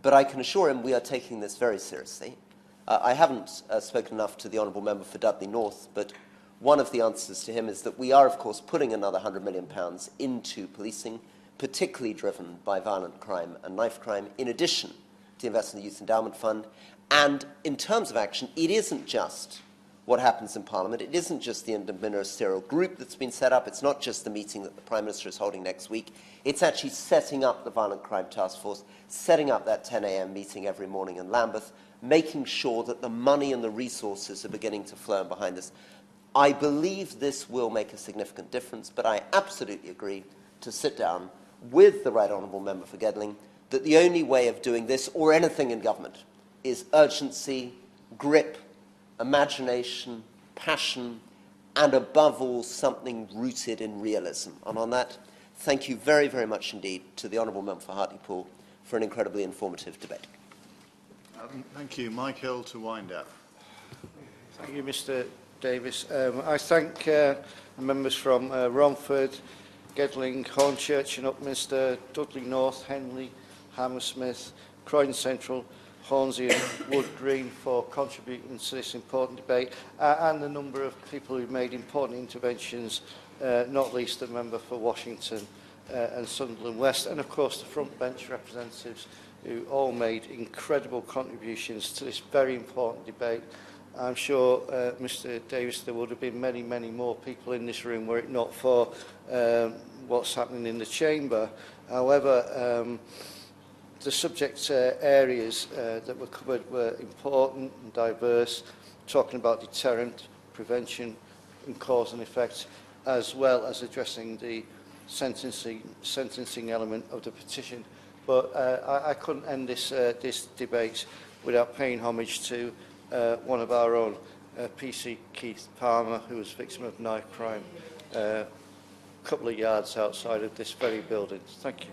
But I can assure him we are taking this very seriously. I haven't spoken enough to the Honourable Member for Dudley North, but one of the answers to him is that we are, of course, putting another £100 million into policing, particularly driven by violent crime and knife crime, in addition to the investment in the Youth Endowment Fund. And in terms of action, it isn't just what happens in Parliament. It isn't just the interministerial group that's been set up. It's not just the meeting that the Prime Minister is holding next week. It's actually setting up the Violent Crime Task Force, setting up that 10 a.m. meeting every morning in Lambeth, making sure that the money and the resources are beginning to flow in behind this. I believe this will make a significant difference, but I absolutely agree to sit down with the Right Honourable Member for Gedling that the only way of doing this, or anything in government, is urgency, grip, imagination, passion, and above all, something rooted in realism. And on that, thank you very, very much indeed to the Honourable Member for Hartlepool for an incredibly informative debate. Thank you. Mike Hill to wind up. Thank you, Mr Davis. I thank the members from Romford, Gedling, Hornchurch and Upminster, Dudley North, Henley, Hammersmith, Croydon Central, Hornsey and Wood Green for contributing to this important debate, and the number of people who made important interventions, not least the member for Washington and Sunderland West, and of course the front bench representatives who all made incredible contributions to this very important debate. I'm sure, Mr Davis, there would have been many, many more people in this room were it not for what's happening in the chamber. However, the subject areas that were covered were important and diverse, talking about deterrent, prevention and cause and effect, as well as addressing the sentencing element of the petition. But I couldn't end this debate without paying homage to one of our own, PC Keith Palmer, who was a victim of knife crime a couple of yards outside of this very building. Thank you.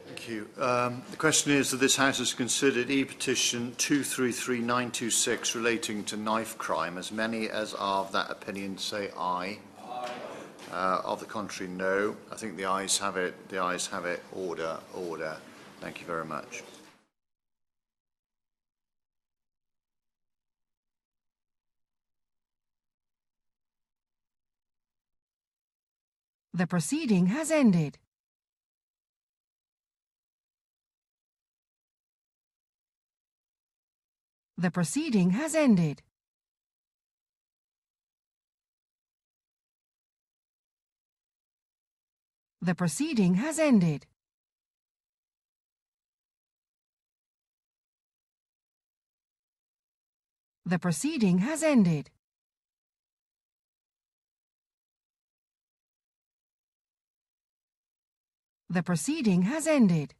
Thank you. The question is that this House has considered e-petition 233926 relating to knife crime. As many as are of that opinion say aye. Aye. Of the contrary, no. I think the ayes have it. The ayes have it. Order. Order. Thank you very much. The proceeding has ended. The proceeding has ended. The proceeding has ended. The proceeding has ended. The proceeding has ended.